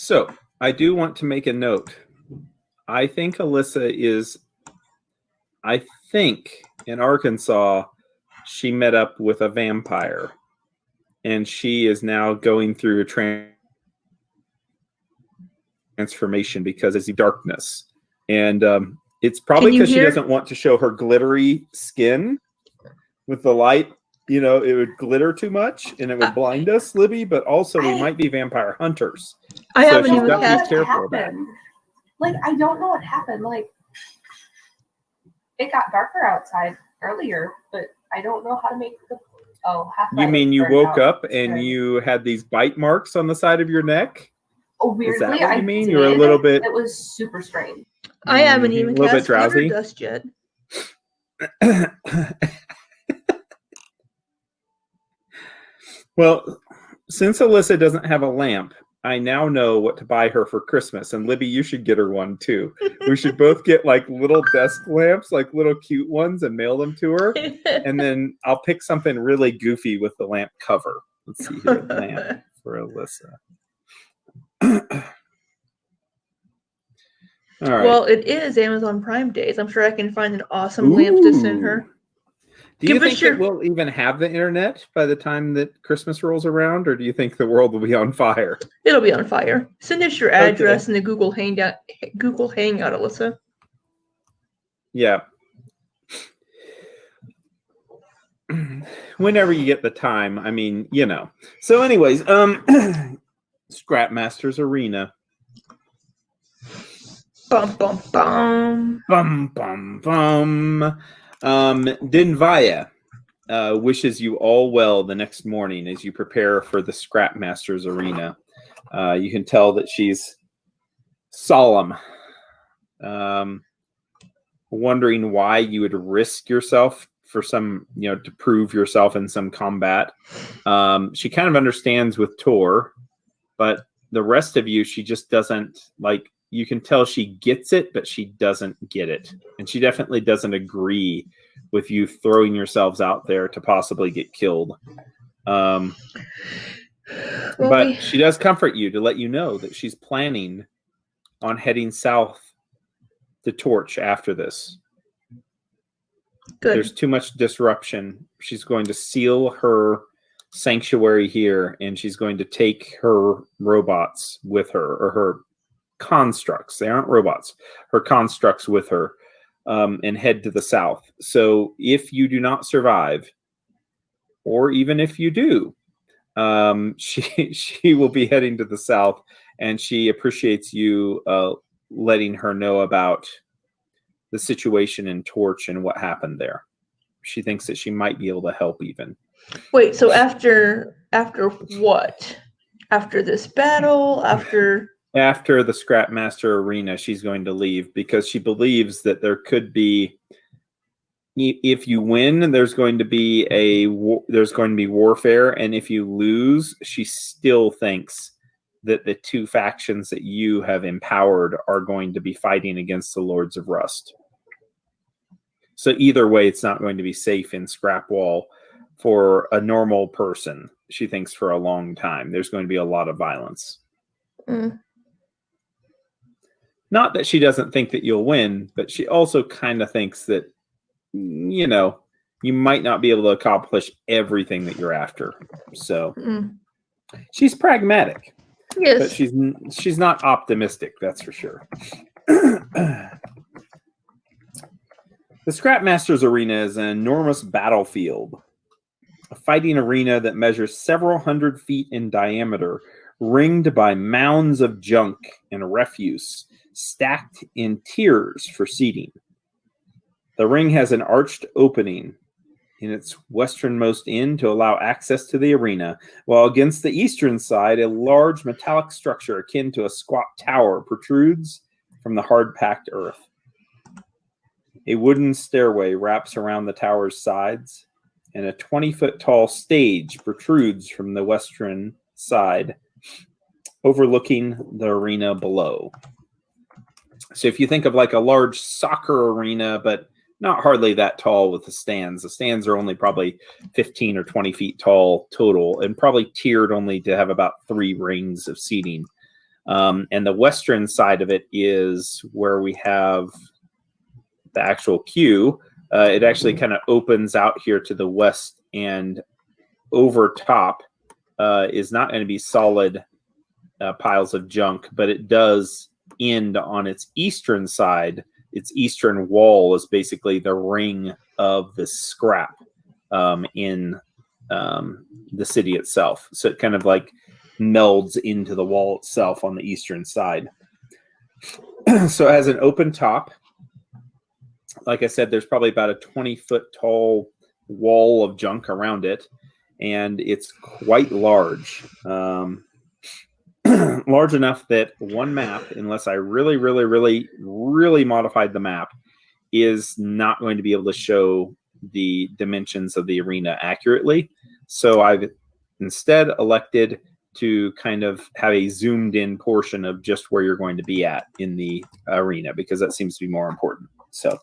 So I do want to make a note. I think Alyssa is, I think in Arkansas, she met up with a vampire. And she is now going through a transformation because it's the darkness. And it's probably because she doesn't want to show her glittery skin with the light. You know, it would glitter too much and it would blind us, Libby, but also we might be vampire hunters. I haven't even cast Like, I don't know what happened. Like, it got darker outside earlier, but I don't know how to make the You mean you woke up and you had these bite marks on the side of your neck? Oh, weirdly, is that what you mean? Did. You were a little bit. It was super strange. I haven't even a little cast bit drowsy. Glitter Dust yet. Well, since Alyssa doesn't have a lamp, I now know what to buy her for Christmas. And Libby, you should get her one too. We should both get like little desk lamps, like little cute ones, and mail them to her. And then I'll pick something really goofy with the lamp cover. Let's see here, lamp for Alyssa. All right. Well, it is Amazon Prime Days. I'm sure I can find an awesome lamp to send her. Do you think that we'll even have the internet by the time that Christmas rolls around, or do you think the world will be on fire? It'll be on fire. Send us your address in the Google Hangout, Alyssa. Yeah. Whenever you get the time, I mean, you know. So anyways, Scrap Masters Arena. Bum, bum, bum. Bum, bum, bum. Dinvaya wishes you all well the next morning as you prepare for the Scrap Masters Arena. You can tell that she's solemn, wondering why you would risk yourself for some, to prove yourself in some combat. She kind of understands with Tor, but the rest of you, she just doesn't like. You can tell she gets it, but she doesn't get it. And she definitely doesn't agree with you throwing yourselves out there to possibly get killed. But she does comfort you to let you know that she's planning on heading south to Torch after this. Good. There's too much disruption. She's going to seal her sanctuary here, and she's going to take her robots with her, or her constructs. They aren't robots. Her constructs with her, and head to the south. So if you do not survive, or even if you do, she will be heading to the south, and she appreciates you letting her know about the situation in Torch and what happened there. She thinks that she might be able to help even. Wait, so after what? After this battle? After the Scrap Master Arena, she's going to leave because she believes that there could be, if you win, there's going to be warfare, and if you lose, she still thinks that the two factions that you have empowered are going to be fighting against the Lords of Rust. So either way, it's not going to be safe in Scrapwall for a normal person. She thinks for a long time. There's going to be a lot of violence. Not that she doesn't think that you'll win, but she also kind of thinks that, you might not be able to accomplish everything that you're after. So she's pragmatic. Yes. But she's not optimistic, that's for sure. The Scrap Masters Arena is an enormous battlefield. A fighting arena that measures several hundred feet in diameter, ringed by mounds of junk and refuse, stacked in tiers for seating. The ring has an arched opening in its westernmost end to allow access to the arena, while against the eastern side, a large metallic structure akin to a squat tower protrudes from the hard-packed earth. A wooden stairway wraps around the tower's sides, and a 20-foot-tall stage protrudes from the western side, overlooking the arena below. So if you think of like a large soccer arena, but not hardly that tall with the stands. The stands are only probably 15 or 20 feet tall total, and probably tiered only to have about 3 rings of seating. And the western side of it is where we have the actual queue. It actually kind of opens out here to the west, and over top is not going to be solid piles of junk, but it does end on its eastern side. Its eastern wall is basically the ring of the scrap in the city itself. So it kind of like melds into the wall itself on the eastern side. So it has an open top. Like I said, there's probably about a 20-foot tall wall of junk around it, and it's quite large. Large enough that one map, unless I really modified the map, is not going to be able to show the dimensions of the arena accurately. So I've instead elected to kind of have a zoomed in portion of just where you're going to be at in the arena, because that seems to be more important. So,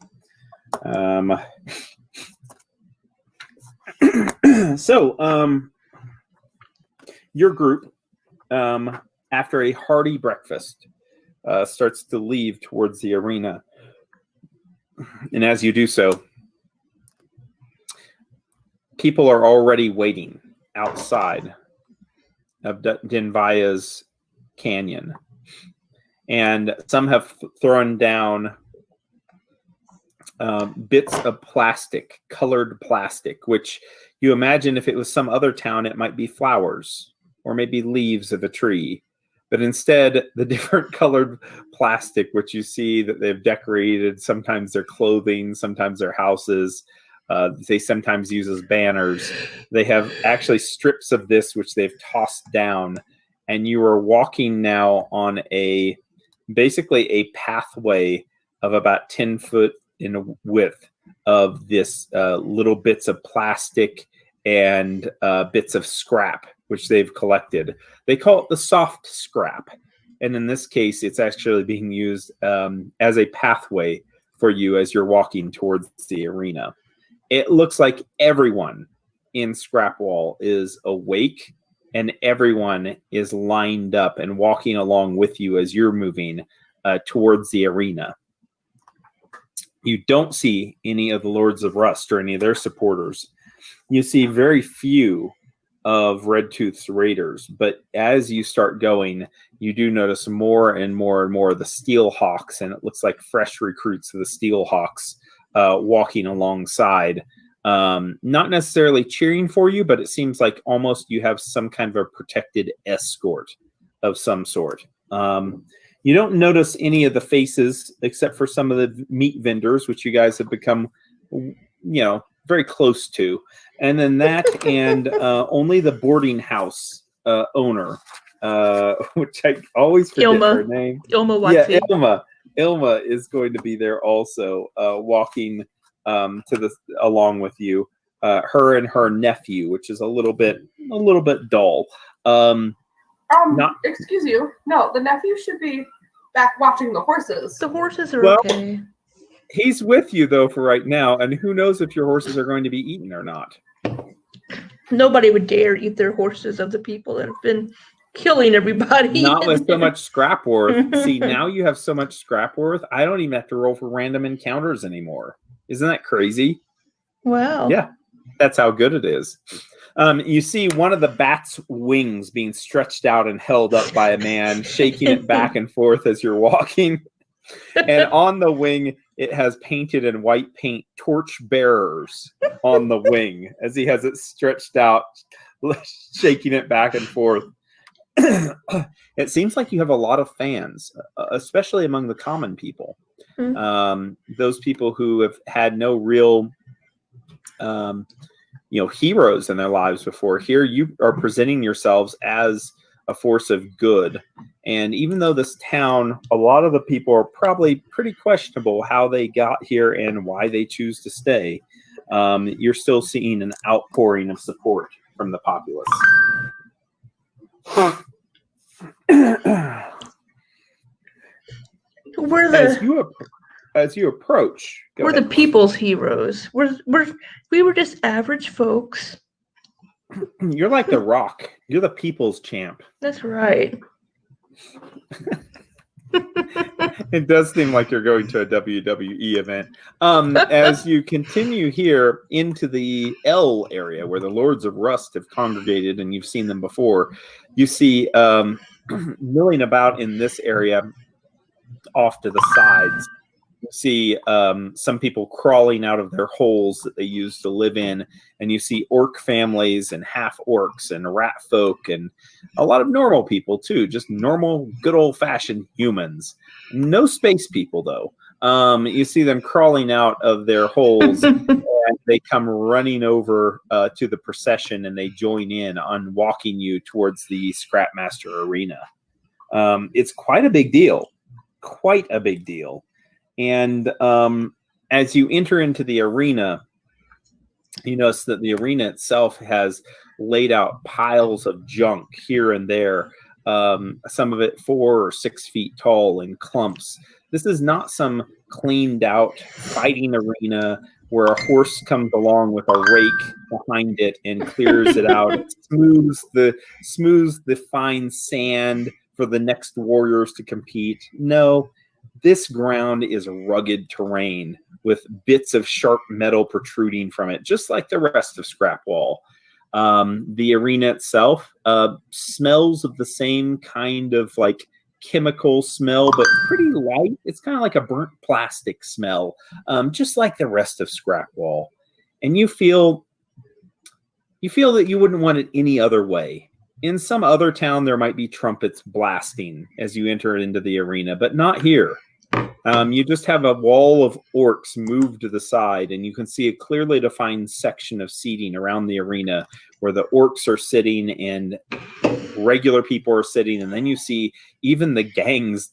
your group, after a hearty breakfast, starts to leave towards the arena. And as you do so, people are already waiting outside of Denvaya's canyon. And some have thrown down bits of plastic, colored plastic, which you imagine if it was some other town, it might be flowers or maybe leaves of a tree. But instead, the different colored plastic, which you see that they've decorated, sometimes their clothing, sometimes their houses, they sometimes use as banners. They have actually strips of this, which they've tossed down. And you are walking now on basically a pathway of about 10 foot in width of this little bits of plastic and bits of scrap, which they've collected. They call it the soft scrap. And in this case, it's actually being used as a pathway for you as you're walking towards the arena. It looks like everyone in Scrapwall is awake, and everyone is lined up and walking along with you as you're moving towards the arena. You don't see any of the Lords of Rust or any of their supporters. You see very few of Redtooth's raiders, but as you start going, you do notice more and more and more of the Steel Hawks, and it looks like fresh recruits of the Steel Hawks walking alongside. Not necessarily cheering for you, but it seems like almost you have some kind of a protected escort of some sort. You don't notice any of the faces except for some of the meat vendors, which you guys have become, very close to. And then that and only the boarding house owner, which I always forget her name. Ilma Watsi. Yeah, Ilma is going to be there also, walking along with you. Her and her nephew, which is a little bit dull. Excuse you. No, the nephew should be back watching the horses. The horses are okay. He's with you though for right now, and who knows if your horses are going to be eaten or not. Nobody would dare eat their horses of the people that have been killing everybody. Not with so much scrap worth. See, now you have so much scrap worth, I don't even have to roll for random encounters anymore. Isn't that crazy? Wow. Yeah, that's how good it is. You see one of the bat's wings being stretched out and held up by a man, shaking it back and forth as you're walking. And on the wing, it has painted in white paint torch bearers on the wing as he has it stretched out, shaking it back and forth. It seems like you have a lot of fans, especially among the common people. Those people who have had no real heroes in their lives before. Here you are presenting yourselves as a force of good. And even though this town, a lot of the people are probably pretty questionable how they got here and why they choose to stay, you're still seeing an outpouring of support from the populace. As you approach, we're the people's heroes. We were just average folks. You're like the Rock. You're the people's champ. That's right. It does seem like you're going to a WWE event. As you continue here into the L area where the Lords of Rust have congregated, and you've seen them before, you see milling about in this area off to the sides. You see some people crawling out of their holes that they used to live in, and you see orc families and half orcs and rat folk and a lot of normal people too, just normal, good old-fashioned humans. No space people, though. You see them crawling out of their holes, and they come running over to the procession, and they join in on walking you towards the Scrapmaster Arena. It's quite a big deal. Quite a big deal. And as you enter into the arena, you notice that the arena itself has laid out piles of junk here and there, some of it 4 or 6 feet tall in clumps. This is not some cleaned out fighting arena where a horse comes along with a rake behind it and clears it out. It smooths the fine sand for the next warriors to compete. No. This ground is rugged terrain with bits of sharp metal protruding from it, just like the rest of Scrapwall. The arena itself smells of the same kind of like chemical smell, but pretty light. It's kind of like a burnt plastic smell, just like the rest of Scrapwall. And you feel that you wouldn't want it any other way. In some other town, there might be trumpets blasting as you enter into the arena, but not here. You just have a wall of orcs moved to the side, and you can see a clearly defined section of seating around the arena where the orcs are sitting and regular people are sitting, and then you see even the gangs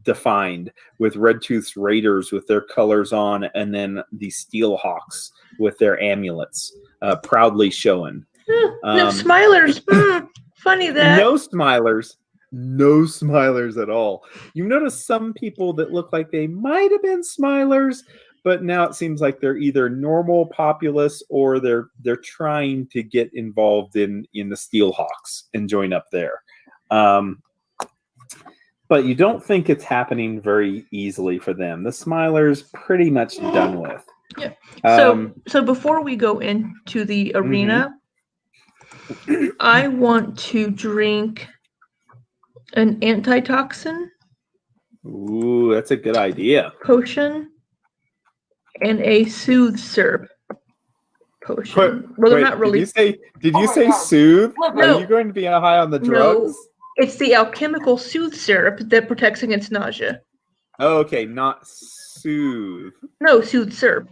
defined with Redtooth's raiders with their colors on, and then the Steelhawks with their amulets proudly showing. No smilers. Funny that. No smilers at all. You notice some people that look like they might have been smilers, but now it seems like they're either normal populace or they're trying to get involved in the Steelhawks and join up there. But you don't think it's happening very easily for them. The smilers pretty much done with. Yeah. So before we go into the arena, I want to drink an antitoxin. Ooh, that's a good idea. Potion and a soothe syrup potion. Well, they're not really. Did you Oh my say God. soothe? No. Are you going to be high on the drugs? No, it's the alchemical soothe syrup that protects against nausea. Oh, okay, not soothe. No, soothe syrup.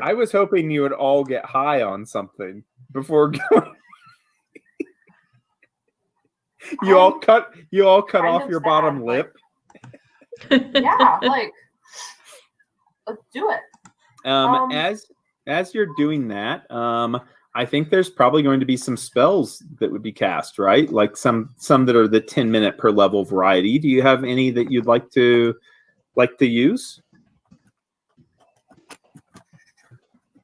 I was hoping you would all get high on something before going. You all cut kind off of your sad, bottom like- lip. Yeah, like, let's do it. As you're doing that, I think there's probably going to be some spells that would be cast, right? Like some that are the 10-minute per level variety. Do you have any that you'd like to use?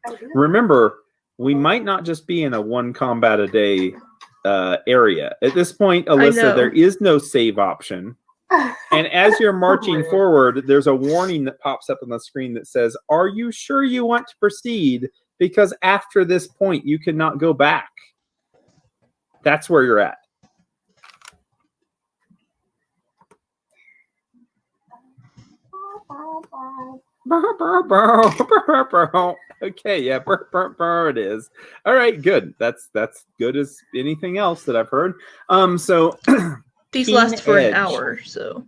I do. Remember, we might not just be in a 1 combat a day area. At this point, Alyssa, know. there is no save option. And as you're marching forward, there's a warning that pops up on the screen that says, "Are you sure you want to proceed? Because after this point, you cannot go back." That's where you're at. Okay, yeah, it is. All right, good. That's good as anything else that I've heard. So These Keen last for Edge. an hour, so.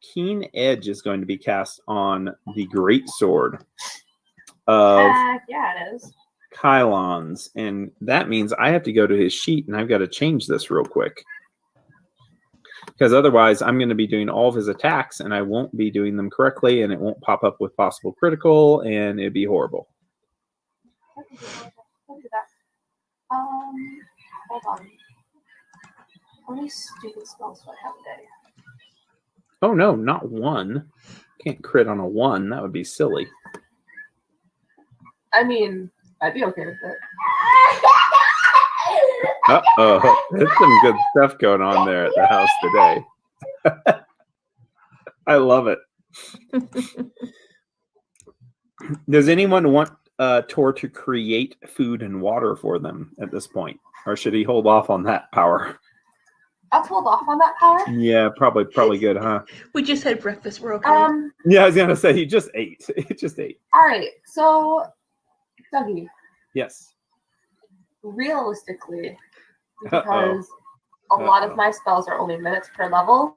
Keen Edge is going to be cast on the Great Sword of Yeah, it is. Kylons, and that means I have to go to his sheet, and I've got to change this real quick. Because otherwise, I'm going to be doing all of his attacks, and I won't be doing them correctly, and it won't pop up with possible critical, and it'd be horrible. Look at that. Hold on. How many stupid spells do I have today? Oh no, not 1. Can't crit on a 1. That would be silly. I mean, I'd be okay with it. Uh-oh. There's some good stuff going on there at the house today. I love it. Does anyone want Tor to create food and water for them at this point? Or should he hold off on that power? I'll hold off on that power. Yeah, probably good, huh? We just had breakfast. We're okay. Yeah, I was gonna say he just ate. He just ate. All right. So, Dougie, Yes. realistically, Uh-oh. because a lot of my spells are only minutes per level,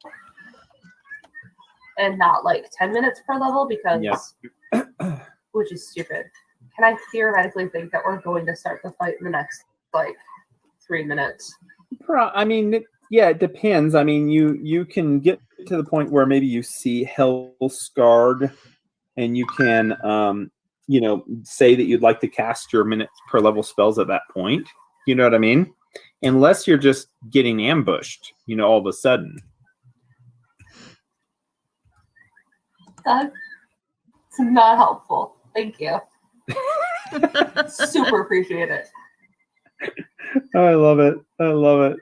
and not like 10 minutes per level, because which is stupid. Can I theoretically think that we're going to start the fight in the next like 3 minutes? I mean, yeah, it depends. I mean, you can get to the point where maybe you see Hell Scarred, and you can, say that you'd like to cast your minutes per level spells at that point. You know what I mean? Unless you're just getting ambushed, all of a sudden. That's not helpful. Thank you. Super appreciate it. I love it. I love it.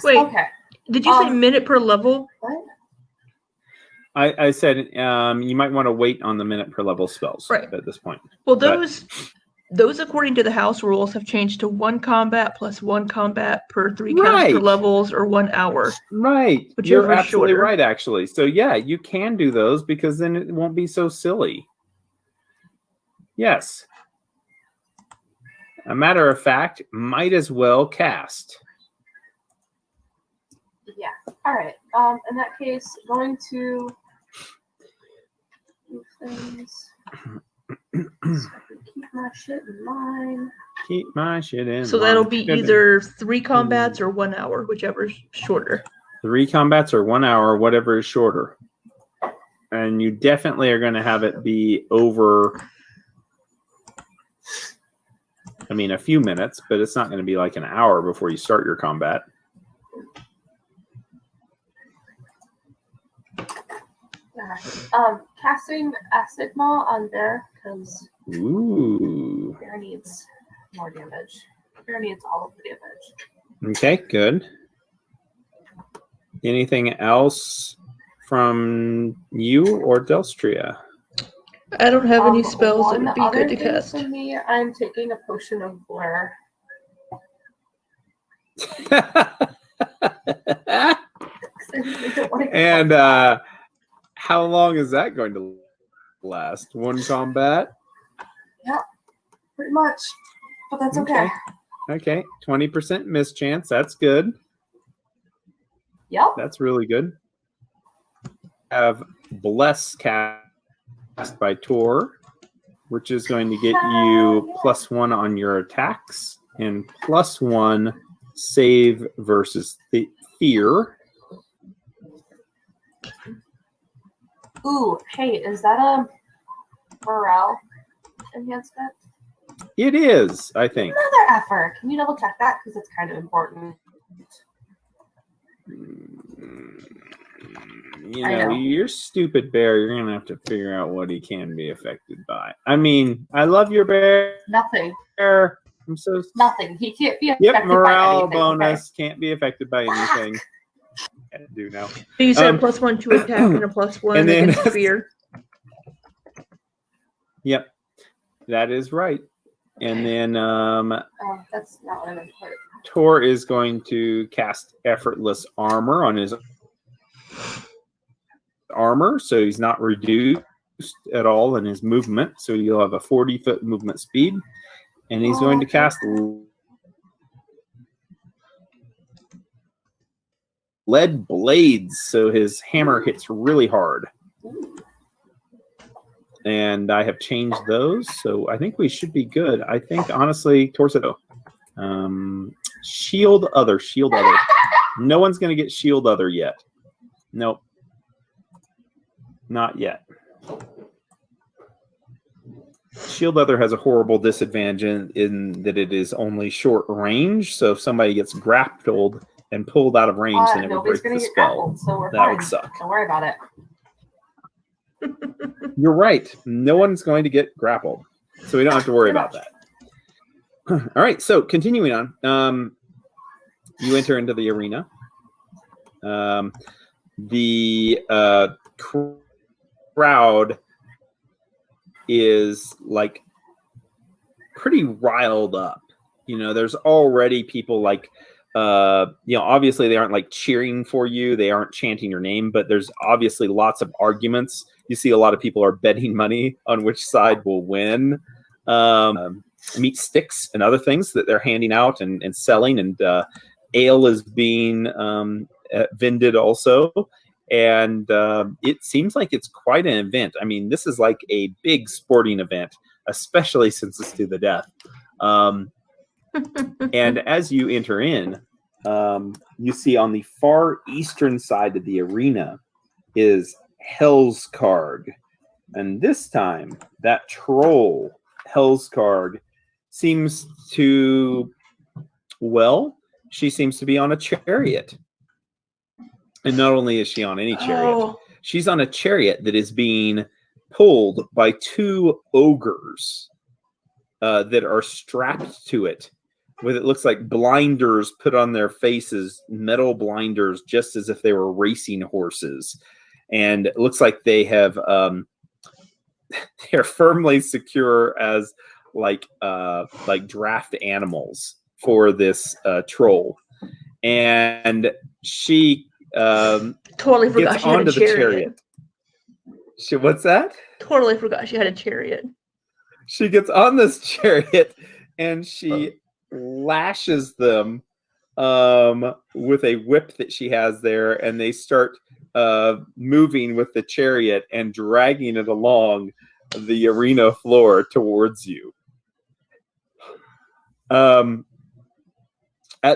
Wait. Okay. Did you say minute per level? What? I said you might want to wait on the minute per level spells at this point. Well, those according to the house rules have changed to 1 combat plus 1 combat per 3 caster levels or 1 hour. Right. Whichever You're absolutely shorter. right, actually. So yeah, you can do those because then it won't be so silly. Yes. A matter of fact, might as well cast. Yeah. All right. In that case, going to do things. So I can keep my shit in line. Keep my shit in. So that'll be either 3 combats or 1 hour, whichever's shorter. 3 combats or 1 hour, whatever is shorter. And you definitely are going to have it be over, a few minutes, but it's not going to be like an hour before you start your combat. Casting Acid Maw on Bear, because Ooh. Bear needs more damage. Bear needs all of the damage. Okay, good. Anything else from you or Delstria? I don't have any spells that one would be good to other thing cast. For me, I'm taking a potion of Blur. And how long is that going to last? 1 combat? Yeah, pretty much. But that's okay. Okay, 20% miss chance. That's good. Yep. That's really good. Have Bless cast by Tor, which is going to get you +1 on your attacks and +1 save versus fear. Ooh, hey, is that a morale enhancement? It is, I think. Another effort. Can you double check that? Because it's kind of important. You're stupid, Bear. You're going to have to figure out what he can be affected by. I mean, I love your Bear. Nothing. I'm so... Nothing. He can't be affected by anything. Morale bonus. Okay? Can't be affected by anything. I do now. So you said a +1 to attack and a +1 and then, against fear. Yep, that is right. And then that's not what I meant to put. Tor is going to cast Effortless Armor on his armor, so he's not reduced at all in his movement. So he'll have a 40-foot movement speed, and he's going to cast Lead Blades, so his hammer hits really hard. And I have changed those, so I think we should be good. I think, honestly, Torso. Shield Other. No one's going to get Shield Other yet. Nope. Not yet. Shield Other has a horrible disadvantage in that it is only short range, so if somebody gets grappled and pulled out of range, then it will break the spell. Grappled, so we're that fine. would suck. Don't worry about it. You're right. No one's going to get grappled, so we don't have to worry about that. All right, so continuing on, you enter into the arena. The crowd is like pretty riled up. There's already people like, obviously they aren't like cheering for you. They aren't chanting your name, but there's obviously lots of arguments. You see a lot of people are betting money on which side will win. Meat sticks and other things that they're handing out and selling, and ale is being vended also. And it seems like it's quite an event. I mean, this is like a big sporting event, especially since it's to the death. And as you enter in, you see on the far eastern side of the arena is Hellskarg. And this time, that troll, Hellskarg, seems to, she seems to be on a chariot. And not only is she on any chariot, she's on a chariot that is being pulled by two ogres that are strapped to it with, it looks like, blinders put on their faces, metal blinders, just as if they were racing horses. And it looks like they have, they're firmly secure as like draft animals for this troll. And she totally forgot she had a chariot. What's that? Totally forgot she had a chariot. She gets on this chariot and she lashes them with a whip that she has there, and they start moving with the chariot and dragging it along the arena floor towards you. At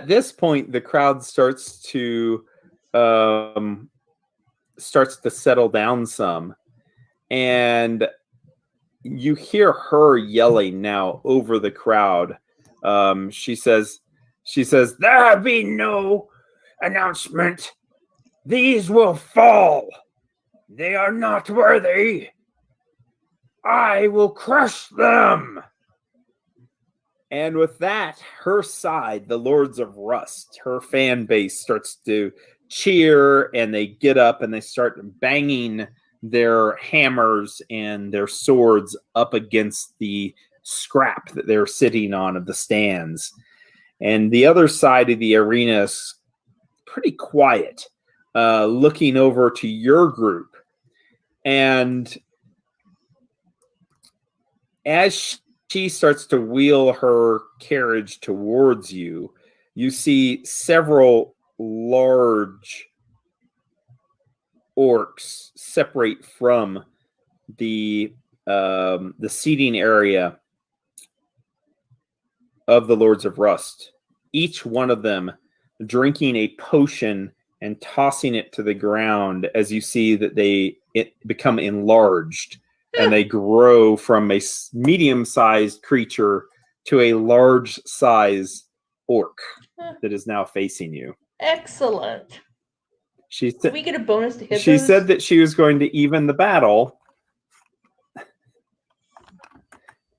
this point, the crowd starts to settle down some, and you hear her yelling now over the crowd. She says, "There be no announcement. These will fall. They are not worthy. I will crush them." And with that, her side, the Lords of Rust, her fan base starts to cheer, and they get up and they start banging their hammers and their swords up against the scrap that they're sitting on of the stands. And the other side of the arena is pretty quiet, looking over to your group. And as she starts to wheel her carriage towards you, you see several large orcs separate from the seating area of the Lords of Rust. Each one of them drinking a potion and tossing it to the ground, as you see that it become enlarged and they grow from a medium-sized creature to a large-sized orc that is now facing you. Excellent. Do we get a bonus to hit She those? said that she was going to even the battle.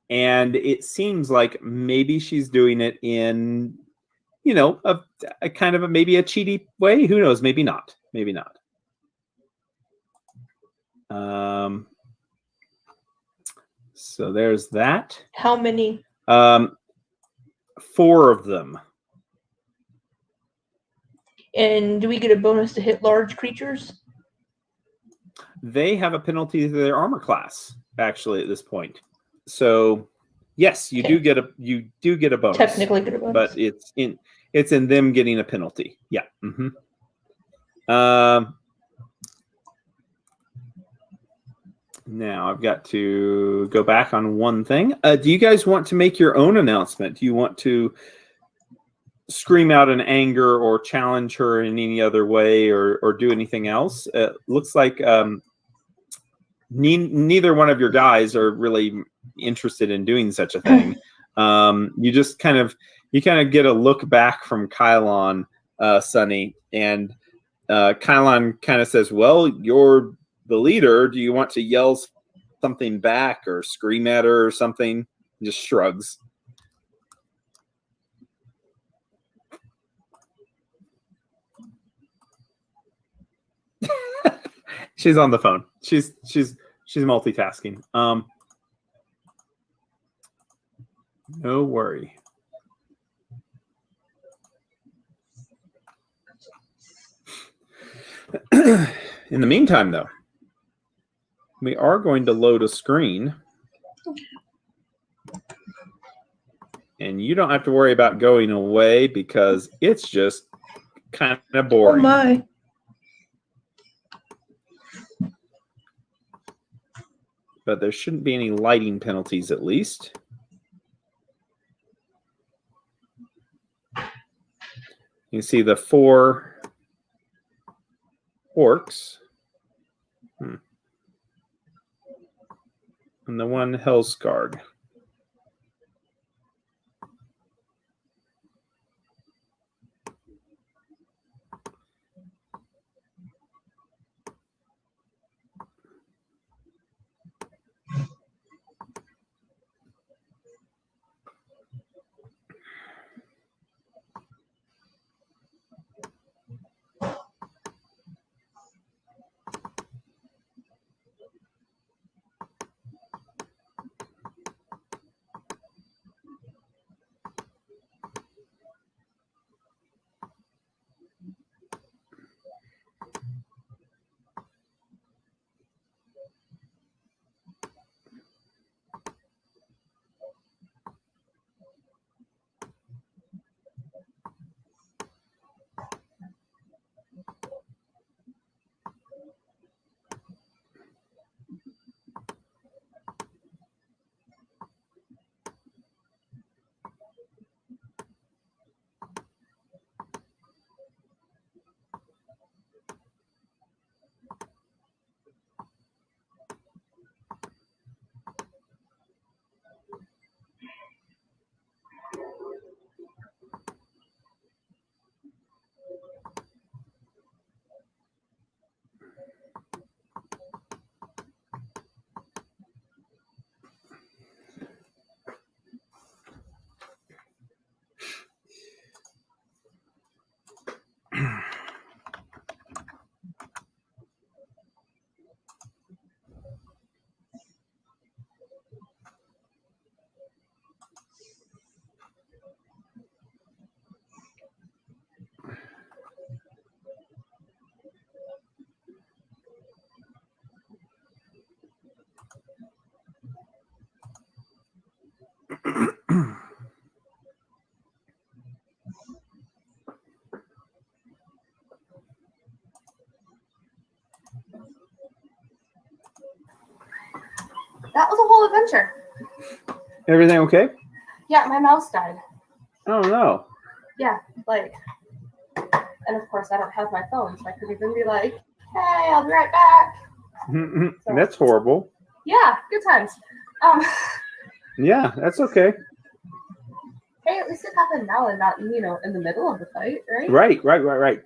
And it seems like maybe she's doing it in, a kind of maybe a cheaty way. Who knows? Maybe not. Maybe not. So there's that. How many? 4 of them. And do we get a bonus to hit large creatures? They have a penalty to their armor class, actually, at this point. So, yes, you do get a bonus. Technically get a bonus. But it's in them getting a penalty. Yeah. Mm-hmm. Now I've got to go back on one thing. Do you guys want to make your own announcement? Do you want to scream out in anger or challenge her in any other way, or do anything else? It looks like neither one of your guys are really interested in doing such a thing. You just kind of get a look back from Kylon, Sunny, and Kylon kind of says, "Well, you're the leader. Do you want to yell something back or scream at her or something?" Just shrugs. She's on the phone. She's multitasking. No worry. In the meantime, though, we are going to load a screen. And you don't have to worry about going away because it's just kind of boring. Oh my. But there shouldn't be any lighting penalties, at least. You can see the 4 orcs. And the 1 Hellscarred. That was a whole adventure. Everything okay? Yeah, my mouse died. Oh, no. Yeah, like, and of course I don't have my phone, so I couldn't even be like, hey, I'll be right back. So, That's horrible. yeah, good times. Yeah, that's okay. Hey, at least it happened now and not, in the middle of the fight, right? Right.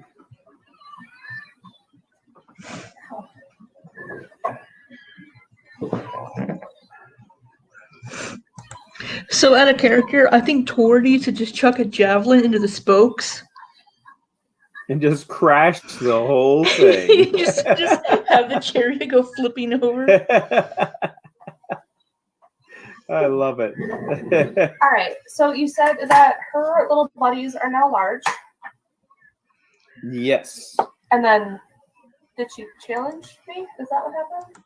So out of character, I think Tor needs to just chuck a javelin into the spokes. And just crashed the whole thing. just have the chariot go flipping over. I love it. All right, so you said that her little buddies are now large. Yes. And then, did she challenge me? Is that what happened?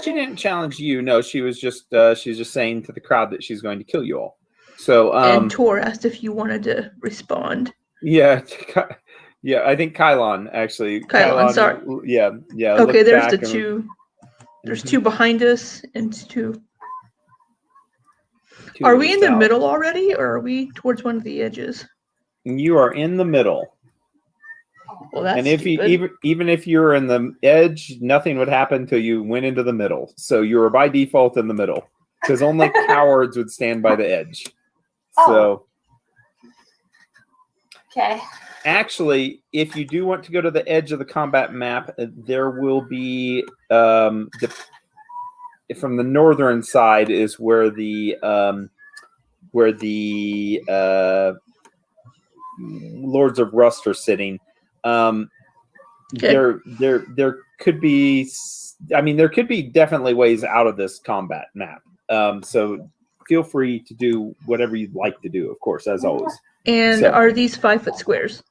She didn't challenge you. No, she was just she's just saying to the crowd that she's going to kill you all. So and Tor asked if you wanted to respond. Yeah, I think Kylon actually. Kylon, sorry. Yeah. Okay, there's the two. There's 2 behind us and 2. Are we in the middle already, or are we towards one of the edges? You are in the middle. Well, that's and if stupid. you even if you're in the edge, nothing would happen until you went into the middle. So you were by default in the middle because only cowards would stand by the edge. So. Okay. Actually, if you do want to go to the edge of the combat map, there will be from the northern side is where the Lords of Rust are sitting. Okay. They're could be. I mean, there could be definitely ways out of this combat map. So feel free to do whatever you'd like to do, of course, as always. And So- are these 5-foot squares?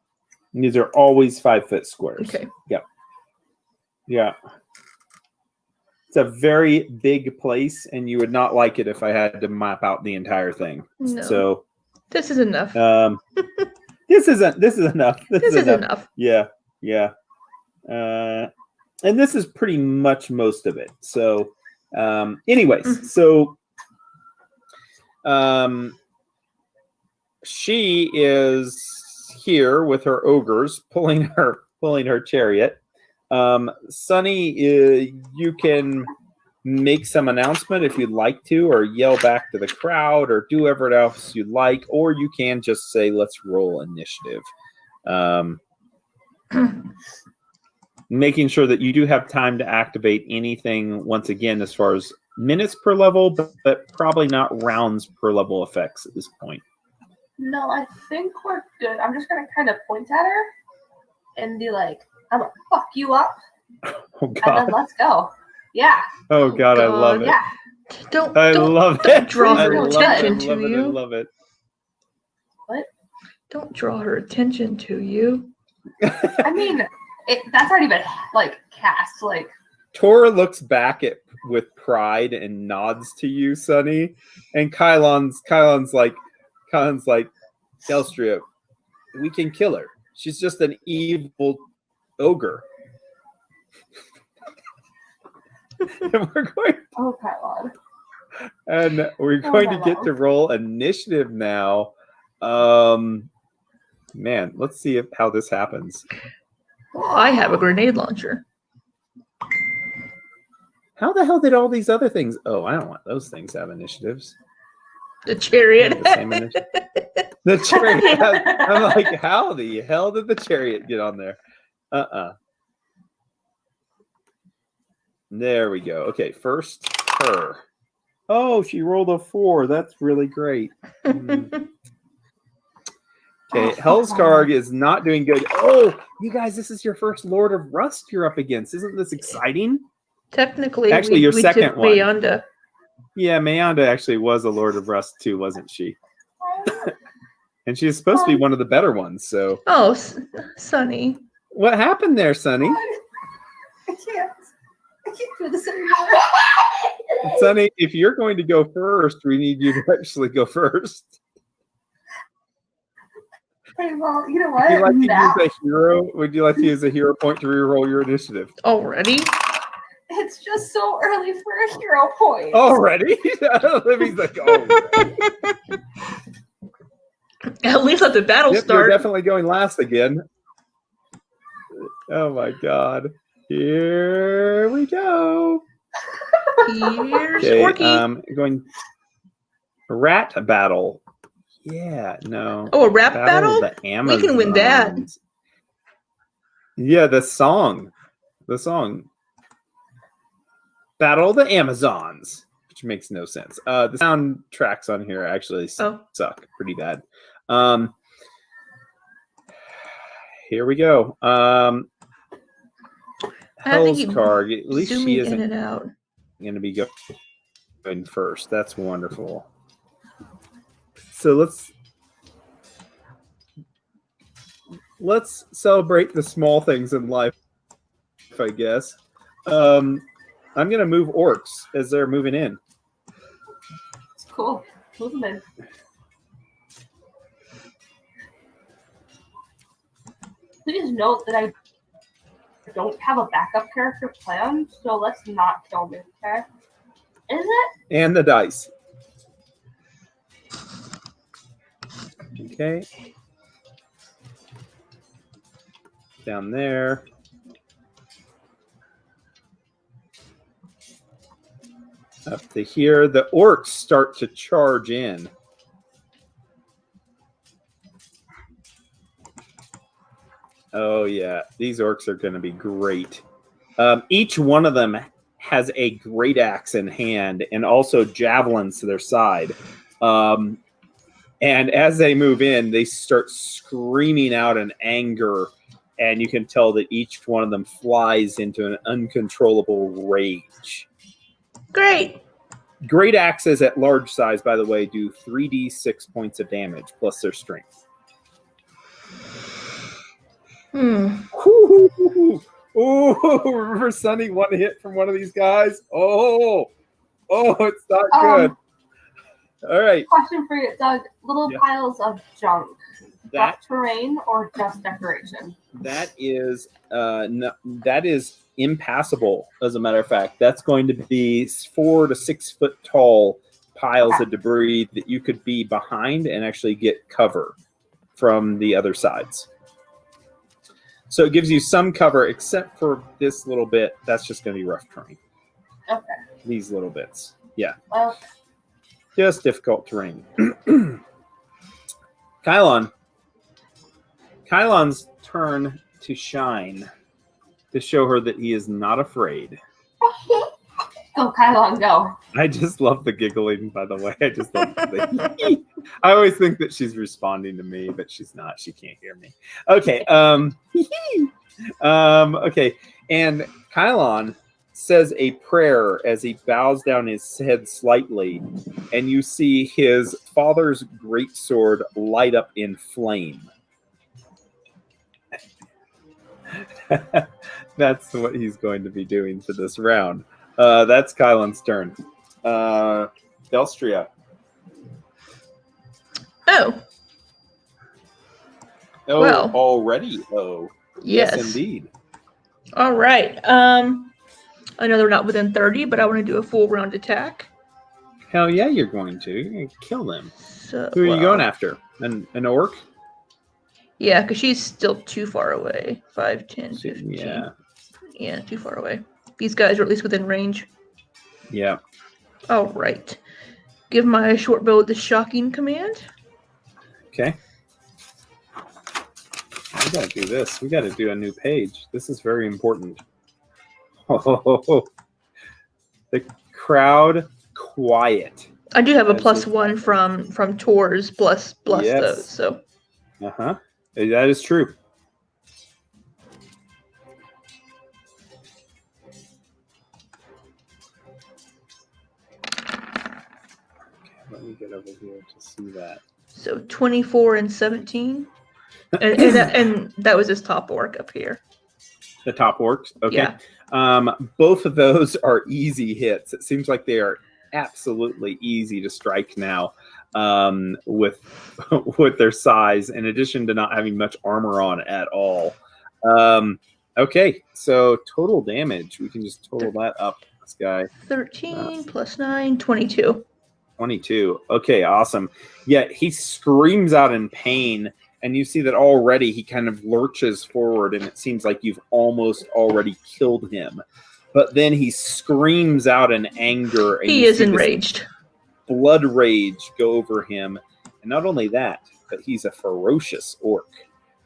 These are always 5-foot squares. Okay. Yep. Yeah. It's a very big place, and you would not like it if I had to map out the entire thing. No. So This is enough. this is enough. This is enough. Yeah. And this is pretty much most of it. So anyways, so she is here with her ogres pulling her chariot. Sunny, you can make some announcement if you'd like to, or yell back to the crowd, or do whatever else you'd like, or you can just say, let's roll initiative. Making sure that you do have time to activate anything, once again, as far as minutes per level, but probably not rounds per level effects at this point. No, I think we're good. I'm just going to kind of point at her and be like, I'm going to fuck you up, Oh, and then God. let's go. Yeah. Oh, God, I love it. Yeah. Don't love don't it. draw I her love attention it. to I love it. I you. love it. Don't draw her attention to you. I mean, that's already been, like, cast. Like, Tora looks back with pride and nods to you, Sunny. And Kylon's like, Elstria, we can kill her. She's just an evil ogre. And oh, Kylon. we're going to get to roll initiative now. Man, let's see how this happens. Well, I have a grenade launcher. How the hell did all these other things? Oh, I don't want those things to have initiatives. The chariot. The same initiative. The chariot. I'm like, how the hell did the chariot get on there? There we go. Okay, first her. Oh, she rolled a 4. That's really great. Okay, Hellskarg is not doing good. Oh, you guys, this is your first Lord of Rust you're up against. Isn't this exciting? Technically, Actually, your we second took one. Mayanda. Yeah, Mayanda actually was a Lord of Rust too, wasn't she? And she's supposed to be one of the better ones. So, Oh, Sunny. what happened there, Sunny? I can't do this anymore. Sunny, if you're going to go first, we need you to actually go first. Okay, well, you know what? Would you like to Now, use a hero? Would you like to use a hero point to reroll your initiative? Already? it's just so early for a hero point. Already? Libby's like, oh. At least let the battle Yep, you're start. definitely going last again. Oh my God. Here we go. Here's Okay, Orky. going rat battle. Yeah, no. Oh, a rap battle? of the Amazons. We can win that. Yeah, the song. Battle of the Amazons, which makes no sense. The soundtracks on here actually suck pretty bad. Here we go. I think you Hellskarg, at least zooming she in isn't and out. going to be going first. That's wonderful. So let's celebrate the small things in life, I guess. I'm going to move orcs as they're moving in. It's cool. Move them in. Please note that I don't have a backup character planned, so let's not kill me, okay? Is it? And the dice. Okay. Down there. Up to here. The orcs start to charge in. Oh, yeah. These orcs are going to be great. Each one of them has a great axe in hand and also javelins to their side. And as they move in, they start screaming out in anger and you can tell that each one of them flies into an uncontrollable rage. Great. Great axes at large size, by the way, do 3d6 points of damage plus their strength. Ooh, remember Sunny, one hit from one of these guys? Oh, it's not good. All right. Question for you, Doug. Little piles of junk. That terrain or just decoration? That is that is impassable, as a matter of fact. That's going to be 4 to 6 foot tall piles of debris that you could be behind and actually get cover from the other sides. So it gives you some cover, except for this little bit. That's just going to be rough terrain. Okay. These little bits. Yeah. Well, just difficult terrain. Kylon's turn to shine to show her that he is not afraid. go, Kylon, go. I just love the giggling, by the way. I just love the I always think that she's responding to me, but she's not. She can't hear me. Okay. Okay. And Kylon says a prayer as he bows down his head slightly, and you see his father's greatsword light up in flame. That's what he's going to be doing for this round. That's Kylon's turn. Delstria. Oh, well, already. Oh, yes, indeed. All right. I know they're not within 30, but I want to do a full round attack. Hell yeah, you're going to. You're going to kill them. So, who are you going after? An orc? Yeah, because she's still too far away. 5, 10, 15. Yeah, too far away. These guys are at least within range. Yeah. All right. Give my short bow the shocking command. Okay. We got to do this. We got to do a new page. This is very important. Oh, the crowd quiet. I do have a +1 from Tor's plus yes. Those. So. That is true. Let me get over here to see that. So 24 and 17, and that was his top orc up here. The top orcs, okay. Yeah. Both of those are easy hits. It seems like they are absolutely easy to strike now, with their size, in addition to not having much armor on at all. Okay, so total damage. We can just total that up. This guy. 13 plus 9, 22. 22. Okay, awesome. Yeah, he screams out in pain, and you see that already he kind of lurches forward, and it seems like you've almost already killed him. But then he screams out in anger. And he is enraged. Blood rage go over him. And not only that, but he's a ferocious orc.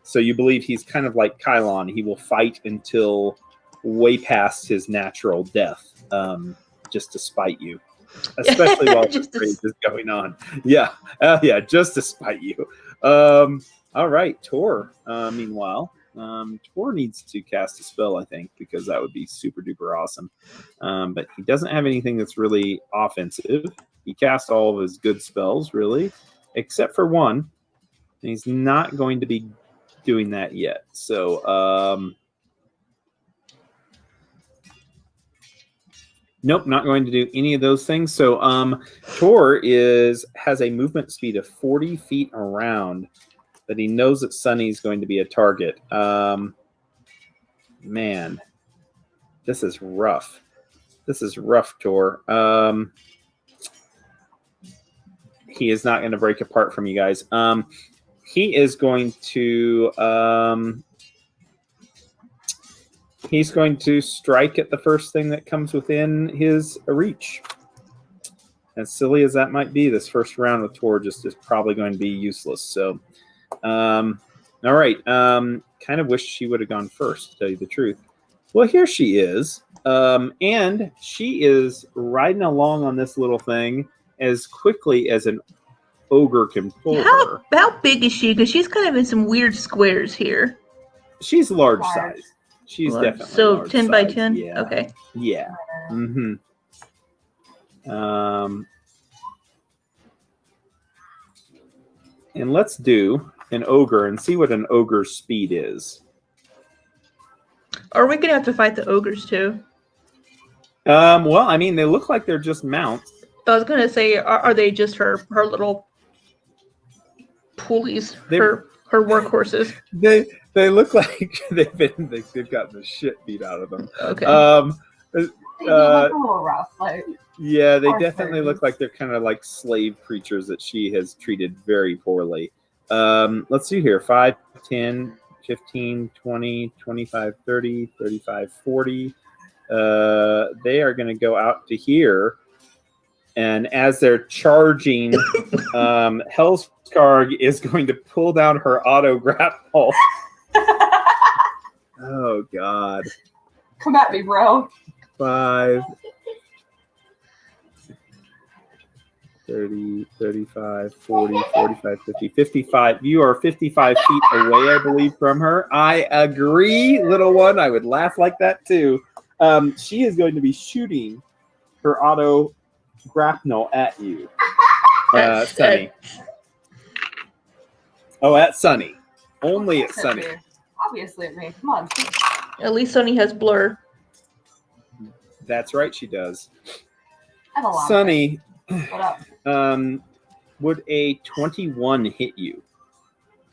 So you believe he's kind of like Kylon. He will fight until way past his natural death, just to spite you. Especially while the rage is going on. Yeah. Yeah, just to spite you. All right, Tor. Meanwhile, Tor needs to cast a spell, I think, because that would be super duper awesome. But he doesn't have anything that's really offensive. He casts all of his good spells, really, except for one. And he's not going to be doing that yet. So, nope, not going to do any of those things. So, Tor has a movement speed of 40 feet around, but he knows that Sunny's going to be a target. Man, this is rough. This is rough, Tor. He is not going to break apart from you guys. He is going to... he's going to strike at the first thing that comes within his reach. As silly as that might be, this first round with Tor just is probably going to be useless. So, all right. Kind of wish she would have gone first, to tell you the truth. Well, here she is. And she is riding along on this little thing as quickly as an ogre can pull her. How big is she? Because she's kind of in some weird squares here. She's large Large. size. She's Large. definitely So large 10 by size. 10? Yeah. Okay. Yeah. Mm-hmm. And let's do an ogre and see what an ogre's speed is. Are we going to have to fight the ogres too? Well, I mean, they look like they're just mounts. I was going to say, are they just her little pulleys, her workhorses? They look like they've gotten the shit beat out of them. Okay. They do look a little rough. Like, Yeah, they Or definitely thirty. look like they're kind of like slave creatures that she has treated very poorly. Let's see here. 5, 10, 15, 20, 25, 30, 35, 40. They are going to go out to here. And as they're charging, Hellskarg is going to pull down her auto grapple. Oh, God. come at me, bro. 5, 30, 35, 40, 45, 50, 55. You are 55 feet away, I believe, from her. I agree, little one. I would laugh like that, too. She is going to be shooting her auto grapnel at you. Sunny. Oh, at Sunny. Only at Sunny. Me. Obviously at me. Come on. At least Sunny has blur. That's right, she does. I have a lot. Sunny, What up? would a 21 hit you?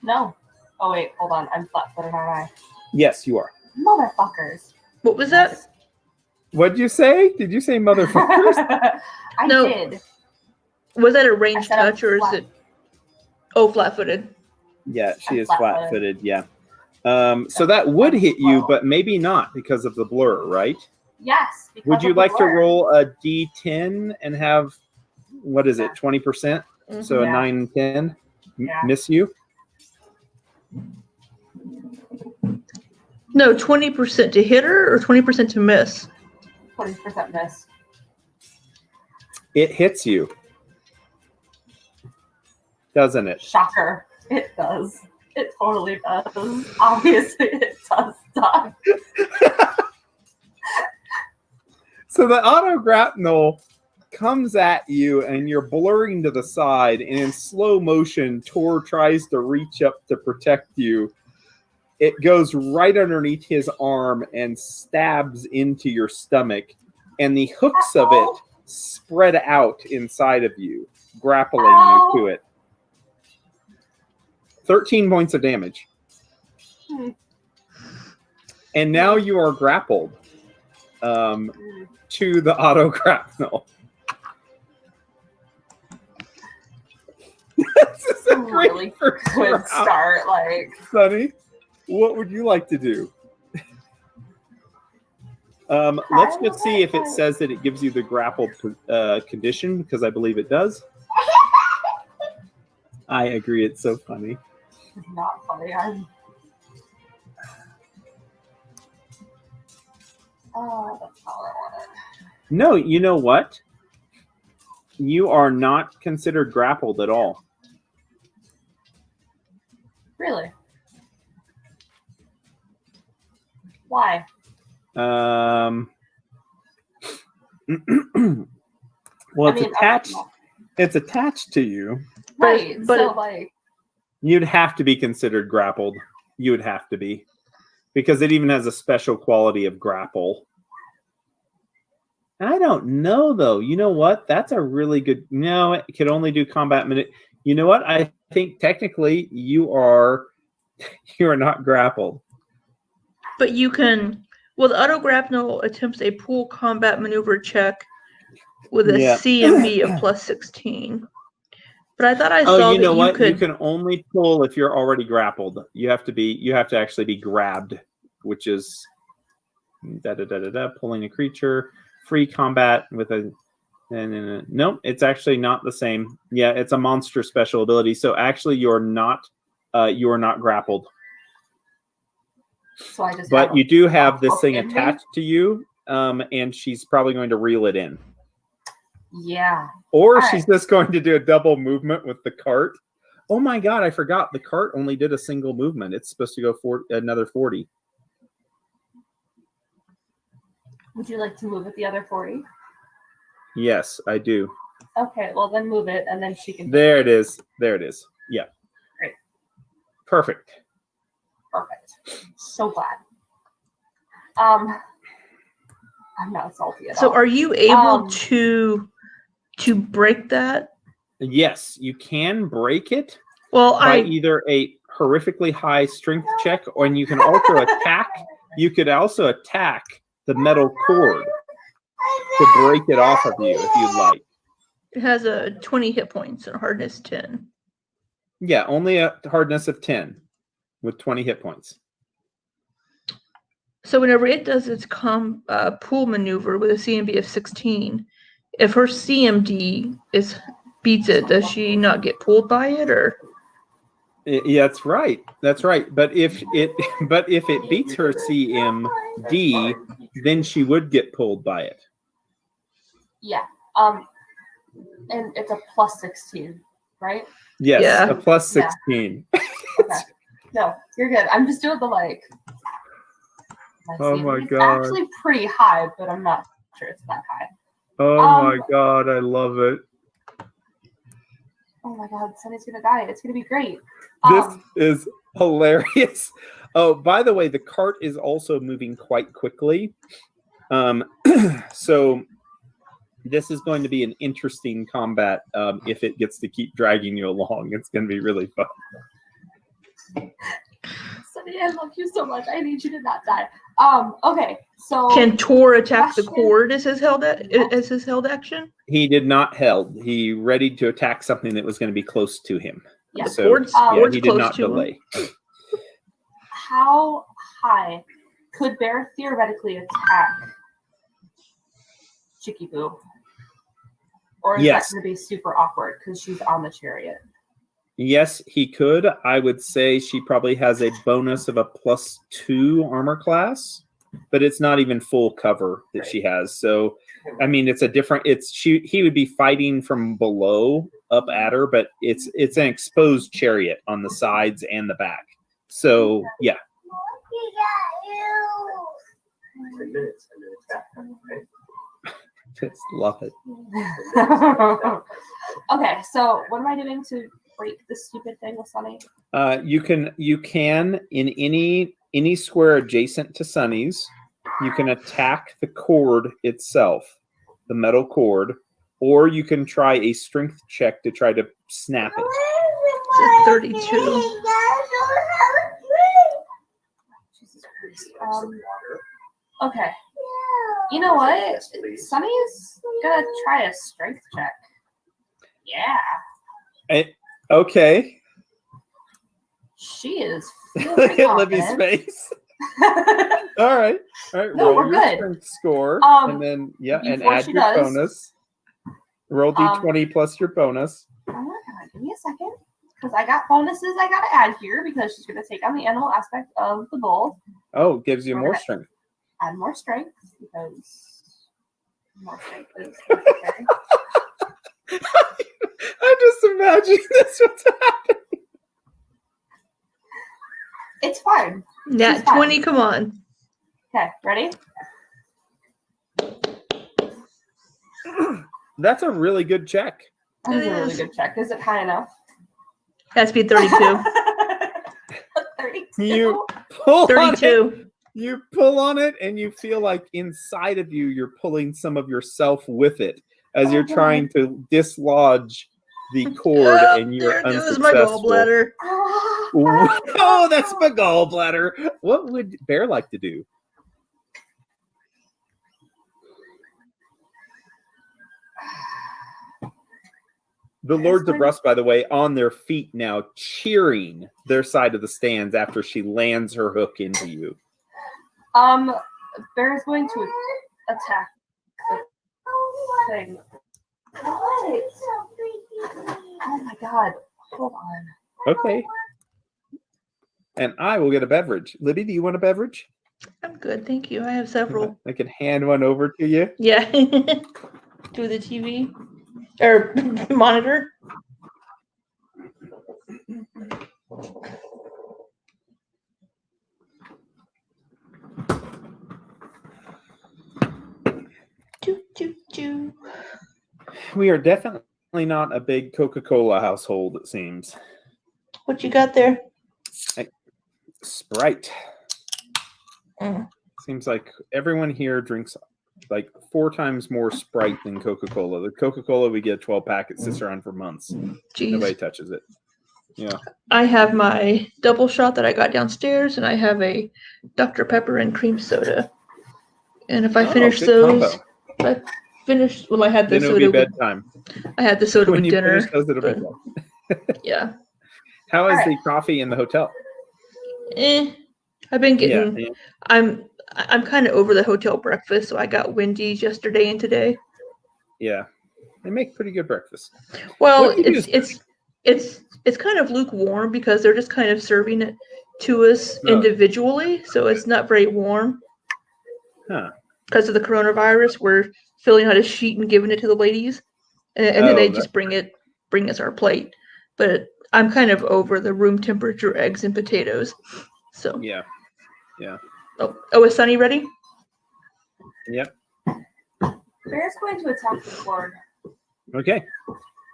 No. Oh wait, hold on. I'm flat-footed, aren't I? Yes, you are. Motherfuckers. What was that? What'd you say? Did you say motherfuckers? I No. did. Was that a range I said I'm touch or is flat. it? Oh, flat-footed. Yeah, she I'm is flat-footed. flat-footed. Yeah. So that would hit you, but maybe not because of the blur, right? Yes. because Would you of the like to blur. roll a D10 and have, what is it, 20%? So a Yeah. 9 and 10 Yeah. miss you? No, 20% to hit her or 20% to miss? 20% miss. It hits you, doesn't it? Shocker. It does. It totally does. Obviously, it does die. So the auto grapnel comes at you and you're blurring to the side, and in slow motion, Tor tries to reach up to protect you. It goes right underneath his arm and stabs into your stomach, and the hooks of it spread out inside of you, grappling you to it. 13 points of damage. Hmm. And now you are grappled to the auto grapnel. This is a great Really first good round. start. Like, Sunny, what would you like to do? Let's just see if it says that it gives you the grapple condition, because I believe it does. I agree, it's so funny. it's not funny. Oh, that's not what I wanted. No, you know what? You are not considered grappled at all. Really? Why? Well, I it's mean, attached. It's attached to you. Right. But so, it- like, You'd have to be considered grappled. You would have to be, because it even has a special quality of grapple. I don't know though. You know what? That's a really good. No, it can only do combat minute. You know what? I think technically you are not grappled. But you can. Well, the auto grapnel attempts a pool combat maneuver check with a Yeah. CMB of plus 16. But I thought I saw Oh, you that know what? could. You can only pull if you're already grappled. You have to actually be grabbed, which is pulling a creature, free combat with a. Nope, it's actually not the same. Yeah, it's a monster special ability. So actually, you're not grappled. so I just. But have you do have this hook thing in me? attached to you, and she's probably going to reel it in. Yeah. Or All she's just going to do a double movement with the cart. Oh my God, I forgot. The cart only did a single movement. It's supposed to go for another 40. Would you like to move it the other 40? Yes, I do. Okay, well then move it, and then she can. There it is. There it is. Yeah. Great. Perfect. Perfect. So glad. I'm not salty at all. So are you able to break that? Yes, you can break it Well, by either a horrifically high strength check, or and you can also attack. You could also attack the metal cord to break it off of you if you'd like. it has a 20 hit points and hardness 10. Yeah, only a hardness of 10 with 20 hit points. So whenever it does its pull maneuver with a CMB of 16, if her CMD beats it, does she not get pulled by it, or? Yeah, that's right. That's right. But if it beats her CMD, then she would get pulled by it. Yeah. And it's a plus 16, right? Yes, Yeah. a plus 16. Okay. No, you're good. I'm just doing the like. Oh my it's God. actually pretty high, but I'm not sure it's that high. Oh my God, I love it. Oh my God, Sunny's gonna die. It's gonna be great. This is hilarious. Oh, by the way, the cart is also moving quite quickly. So this is going to be an interesting combat if it gets to keep dragging you along. It's going to be really fun. Sunny, I love you so much. I need you to not die. Okay, so Can Tor attack the question- cord as his held action? He did not held. He readied to attack something that was going to be close to him. Yeah. So Cord's he did close not to him. delay. how high could Bear theoretically attack Chicky Boo? Or is Yes. that going to be super awkward because she's on the chariot? Yes, he could. I would say she probably has a bonus of a +2 armor class, but it's not even full cover that she has. So, I mean, it's a different. He would be fighting from below up at her, but it's an exposed chariot on the sides and the back. So, yeah. Just love it. Okay, so what am I doing to break this stupid thing with Sunny? You can in any square adjacent to Sunny's, you can attack the cord itself, the metal cord, or you can try a strength check to try to snap it. It's a 32. Jesus Christ. Okay. You know what? Sunny's gonna try a strength check. Yeah. Okay. She is. Look at Libby's face. All right. No, roll we're your good. strength score, and then and before add she your does, bonus. Roll d20 plus your bonus. Oh my God, give me a second, because I got bonuses I gotta add here because she's gonna take on the animal aspect of the bull. Oh, it gives you We're more gonna strength. Add more strength because more strength is necessary. I'm just imagining this what's happening. It's fine. Nat She's fine. 20, come on. Okay, ready? That's a really good check. That is It a really is. good check. Is it high enough? Has to be 32. 32. You pull on it. 32. You pull on it, and you feel like inside of you, you're pulling some of yourself with it as you're trying to dislodge the cord, and you're there goes unsuccessful. my gallbladder. Oh, that's my gallbladder. What would Bear like to do? The Lords of Rust, by the way, on their feet now, cheering their side of the stands after she lands her hook into you. Bear is going to attack the thing. What? Oh my God. Hold on. Okay. And I will get a beverage. Libby, do you want a beverage? I'm good, thank you. I have several. I can hand one over to you. Yeah. To the TV or monitor. We are definitely not a big Coca-Cola household, it seems. What you got there? Sprite. Mm. Seems like everyone here drinks like 4 times more Sprite than Coca-Cola. The Coca-Cola we get a 12-pack, it sits around for months. Nobody Jeez. touches it. Yeah. I have my double shot that I got downstairs, and I have a Dr. Pepper and cream soda. And if I finish good those, combo. if I finish. Well, I had the Then it'll be soda. bedtime. I had the soda When with you dinner. finish those, it'll be but, bedtime. yeah. How is All right. the coffee in the hotel? I've been getting. Yeah. I'm kind of over the hotel breakfast, so I got Wendy's yesterday and today. Yeah. They make pretty good breakfast. Well, What do you it's kind of lukewarm because they're just kind of serving it to us No. individually, so it's not very warm. Huh. Because of the coronavirus, we're filling out a sheet and giving it to the ladies, and then they just bring us our plate. But I'm kind of over the room temperature eggs and potatoes. So Yeah. Yeah. Oh, is Sunny ready? Yep. Bear's going to attack the cord. Okay.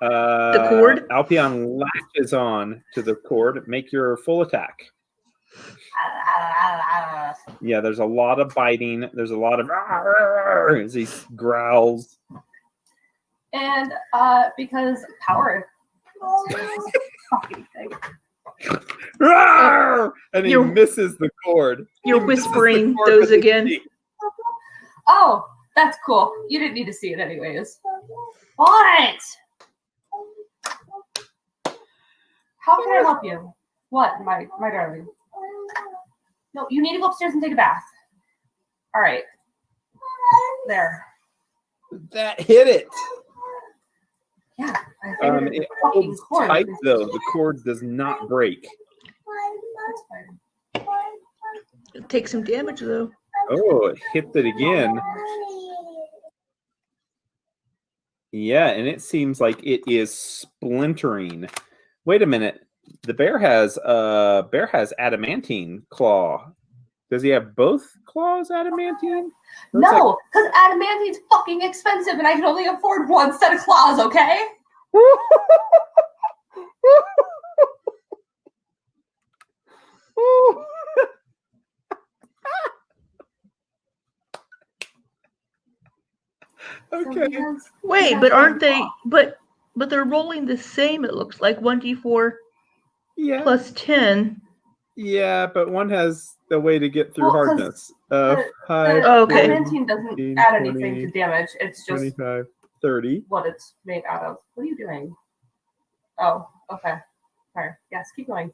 The cord? Alpion latches on to the cord. Make your full attack. Yeah, there's a lot of biting. There's a lot of as he growls. And because power. Fucking thing. And he You're- misses the cord. You're He misses the whispering cord those with his again. teeth. Oh, that's cool. You didn't need to see it anyways. What? How can I help you? What, my darling? No, you need to go upstairs and take a bath. All right. There. That hit it. Yeah. I figured It fucking holds cord. tight though. The cord does not break. That's fine. Take some damage though. Oh, it hit it again. Yeah, and it seems like it is splintering. Wait a minute. The bear has adamantine claw. Does he have both claws adamantine? Looks No, because adamantine's fucking expensive and I can only afford one set of claws, okay? Okay. Wait, but aren't they? But they're rolling the same. It looks like 1d4 Yeah. plus 10. Yeah, but one has a way to get through Well, 'cause hardness. The Okay. adamantine doesn't 15, add anything 20, to damage. It's just 25, 30. what it's made out of. What are you doing? Oh, okay. Sorry. Yes, keep going.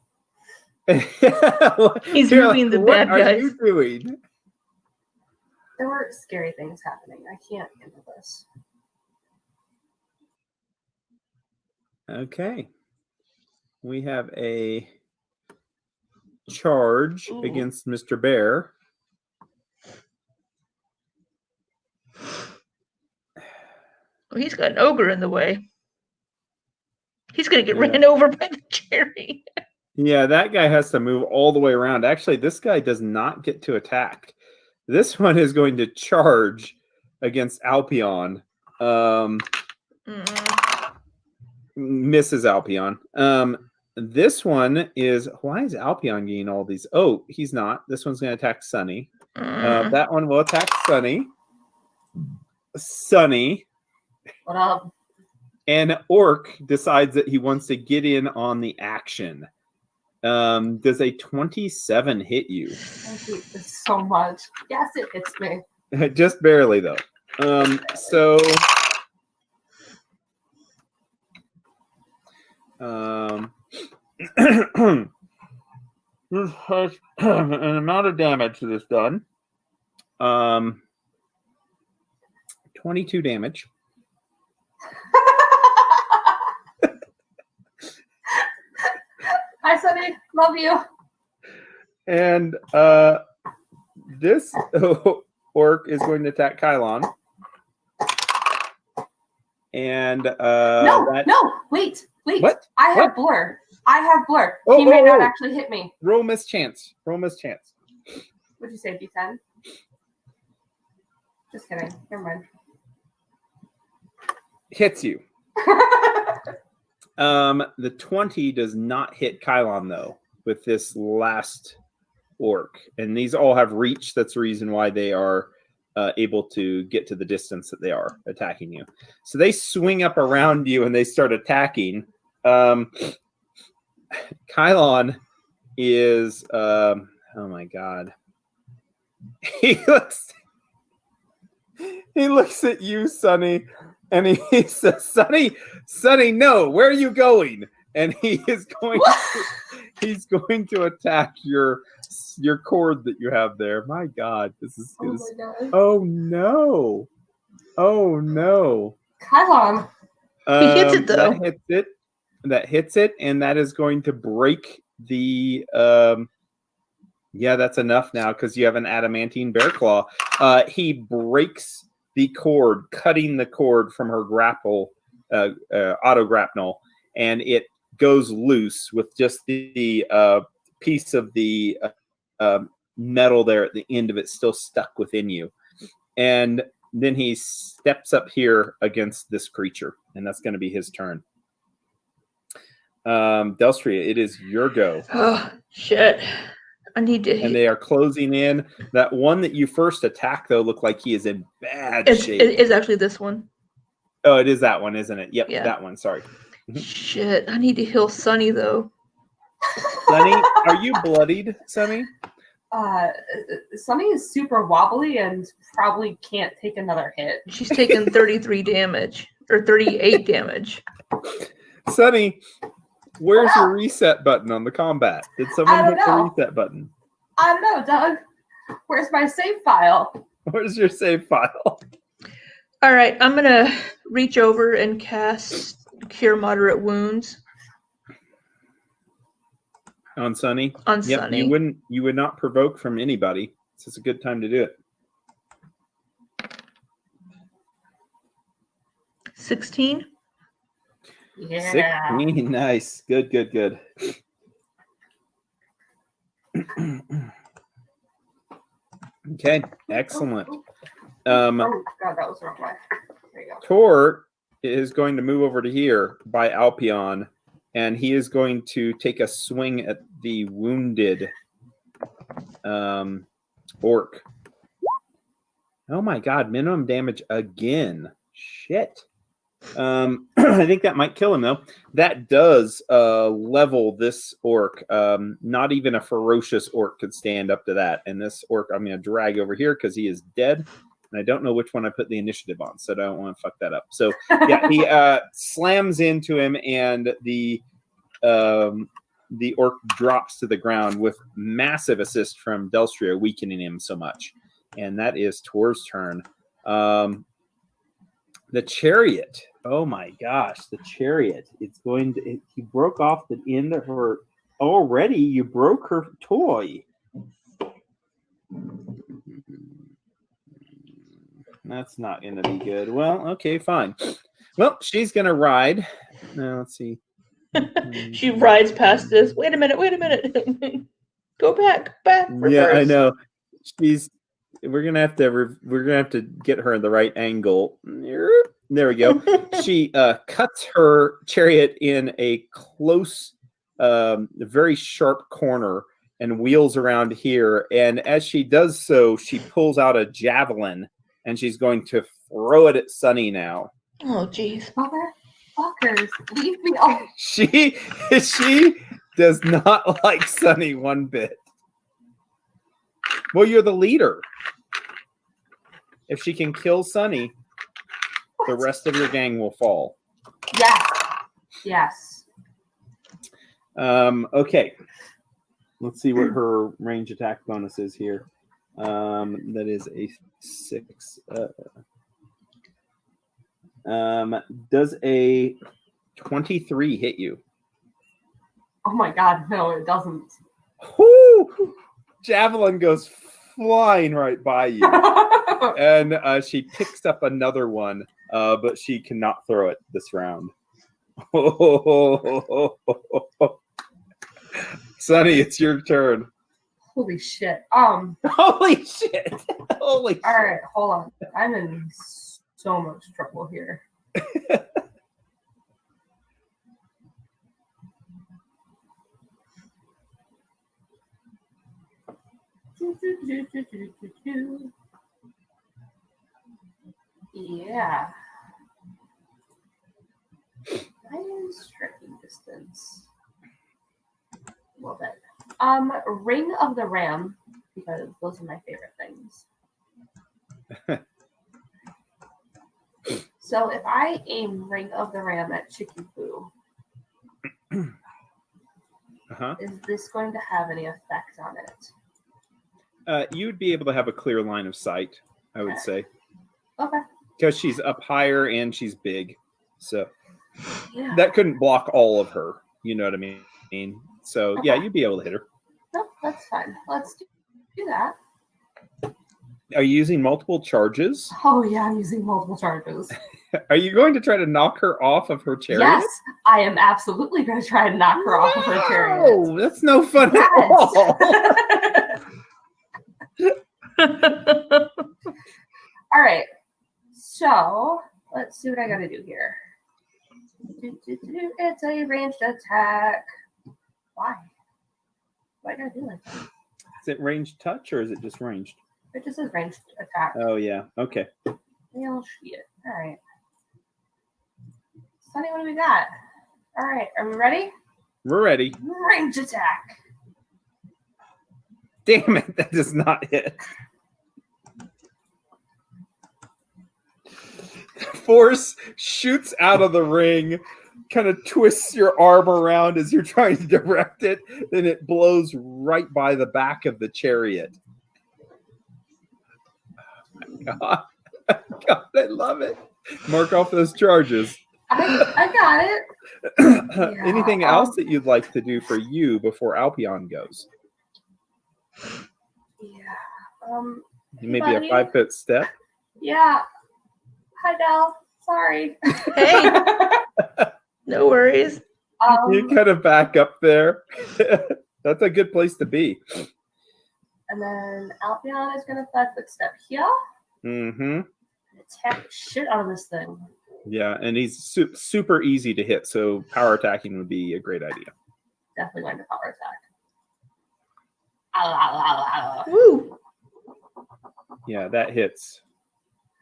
He's You're moving the what bad are guys. you doing? There were scary things happening. I can't handle this. Okay. We have a charge Ooh. against Mr. Bear. Oh, he's got an ogre in the way. He's gonna get Yeah. ran over by the cherry. Yeah, that guy has to move all the way around. Actually, this guy does not get to attack. This one is going to charge against Alpion. Misses Alpion. This one is, why is Alpion getting all these? Oh, he's not. This one's going to attack Sunny. That one will attack Sunny. Sunny. What up? And Orc decides that he wants to get in on the action. Does a 27 hit you? I hate this so much. Yes, it hits me. Just barely, though. So... this has an amount of damage to this done. 22 damage. Hi, Sunny. Love you. And this orc is going to attack Kylon. And No, wait. What? I have What? blur. I have blur. Oh, He may oh, not oh. actually hit me. Roll mischance. Roll mischance. What'd you say, D10? Just kidding. Never mind. hits you. The 20 does not hit Kylon though with this last orc, and these all have reach. That's the reason why they are able to get to the distance that they are attacking you. So they swing up around you and they start attacking. Kylon is oh my god. He looks at you, Sonny, and he says, Sonny, no, where are you going? And he's going to attack your cord that you have there. My god, this is oh no. Kylon. He hits it though. That hits it, and that is going to break the yeah, that's enough now because you have an adamantine bear claw. He breaks the cord, cutting the cord from her grapple, auto grapnel, and it goes loose with just the piece of the metal there at the end of it still stuck within you. And then he steps up here against this creature, and that's going to be his turn. Delstria, it is your go. Oh, shit. I need to. And they are closing in. That one that you first attacked, though, looked like he is in bad shape. It is actually this one. Oh, it is that one, isn't it? Yep, Yeah. That one. Sorry. Shit. I need to heal Sunny, though. Sunny, are you bloodied, Sunny? Sunny is super wobbly and probably can't take another hit. She's taken 33 damage. Or 38 damage. Sunny, where's your reset button on the combat? Did someone hit the reset button? I don't know, Doug. Where's my save file? Where's your save file? All right, I'm going to reach over and cast Cure Moderate Wounds. On Sunny? On Yep, Sunny. You would not provoke from anybody. This is a good time to do it. 16. Yeah. 16, nice. Good. Okay, excellent. Oh God, that was the wrong way. There you go. Tor is going to move over to here by Alpion, and he is going to take a swing at the wounded orc. Oh my god, minimum damage again. Shit. I think that might kill him, though. That does level this orc. Not even a ferocious orc could stand up to that. And this orc I'm going to drag over here because he is dead. And I don't know which one I put the initiative on, so I don't want to fuck that up. So, yeah, he slams into him, and the orc drops to the ground with massive assist from Delstria, weakening him so much. And that is Tor's turn. The chariot. Oh my gosh, the chariot. It's going to. He broke off the end of her. Already, you broke her toy. That's not going to be good. Well, okay, fine. Well, she's going to ride. Now, let's see. She rides past this. Wait a minute. Go back. Reverse. Yeah, I know. We're gonna have to get her in the right angle. There we go. She cuts her chariot in a close, very sharp corner and wheels around here. And as she does so, she pulls out a javelin and she's going to throw it at Sunny now. Oh, jeez. Motherfuckers, leave me alone. She does not like Sunny one bit. Well, you're the leader. If she can kill Sunny, the rest of your gang will fall. Yes. Okay. Let's see what her range attack bonus is here. That is a 6. Does a 23 hit you? Oh my god, no, it doesn't. Whoo! Javelin goes flying right by you. And she picks up another one, but she cannot throw it this round. Sunny, it's your turn. Holy shit. Holy shit. Holy shit. Alright, hold on. I'm in so much trouble here. Yeah. Why is striking distance? A little bit. Ring of the Ram, because those are my favorite things. So if I aim Ring of the Ram at Chicky Poo, is this going to have any effect on it? You would be able to have a clear line of sight, I would say. Okay. Because she's up higher and she's big. So Yeah. that couldn't block all of her. You know what I mean? So yeah, you'd be able to hit her. No, that's fine. Let's do that. Are you using multiple charges? Oh yeah, I'm using multiple charges. Are you going to try to knock her off of her chariot? Yes, I am absolutely going to try to knock her off of her chariot. Oh, that's no fun at all. All right. So let's see what I got to do here. It's a ranged attack. Why? Why do I do like that? Is it ranged touch or is it just ranged? It just says ranged attack. Oh yeah. Okay. Real shit. All right. Sonny, what do we got? All right. Are we ready? We're ready. Range attack. Damn it, that does not hit. Force shoots out of the ring, kind of twists your arm around as you're trying to direct it, then it blows right by the back of the chariot. Oh my God. God, I love it. Mark off those charges. I got it. Yeah. Anything else that you'd like to do for you before Alpion goes? Yeah. Maybe a 5-foot step? Yeah. Hi, Del. Sorry. Hey. No worries. You kind of back up there. That's a good place to be. And then Alpion is going to 5-foot step here. Mm-hmm. Attack the shit out of this thing. Yeah, and he's super easy to hit, so power attacking would be a great idea. Definitely going to power attack. Woo. Yeah, that hits.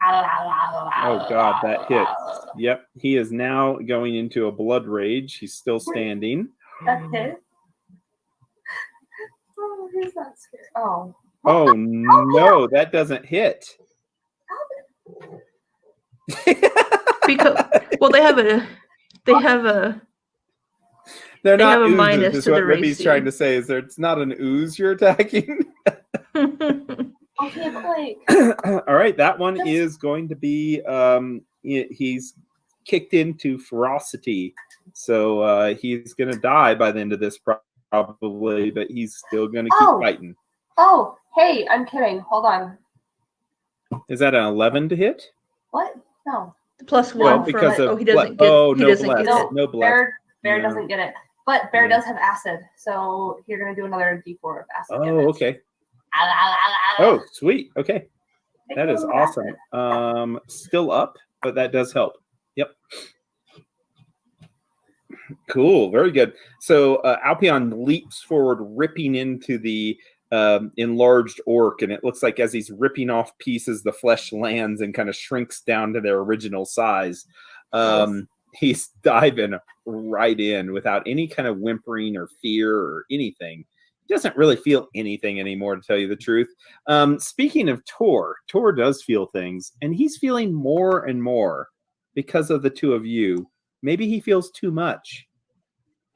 Oh God, that hits. Yep, he is now going into a blood rage. He's still standing. That hit. Oh, he's not scared. Oh. Oh no, that doesn't hit. Because they have a They're not have a oozes, minus is to what the Ribby's race trying to say. Is there? It's not an ooze you're attacking. Okay, but like. All right, that one is going to be. He's kicked into ferocity, so he's going to die by the end of this probably, but he's still going to keep fighting. Oh, hey, I'm kidding. Hold on. Is that an 11 to hit? What? No. +1 Well, because from, of he doesn't what? get. Oh, he no doesn't bless. get it. No bless. Bear Yeah. doesn't get it, but Bear Yeah. does have acid, so you're gonna do another D4 of acid. Oh, damage. okay. Oh, sweet. Okay, that is awesome. Acid. Still up, but that does help. Yep. Cool. Very good. So Alpion leaps forward, ripping into the enlarged orc, and it looks like as he's ripping off pieces, the flesh lands and kind of shrinks down to their original size. He's diving right in without any kind of whimpering or fear or anything. He doesn't really feel anything anymore, to tell you the truth. Speaking of Tor does feel things, and he's feeling more and more because of the two of you. Maybe he feels too much.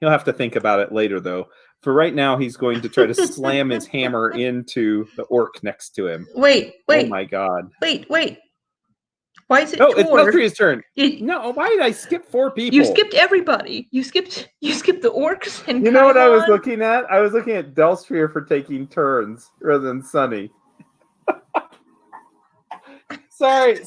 He'll have to think about it later, though. For right now, he's going to try to slam his hammer into the orc next to him. Wait. Oh my God. Wait. Why is it No, Tor? it's Valkyrie's turn. You No, why did I skip 4 people? You skipped everybody. You skipped the orcs and You know what I was Kylon. looking at? I was looking at Delsphere for taking turns rather than Sunny. Sorry.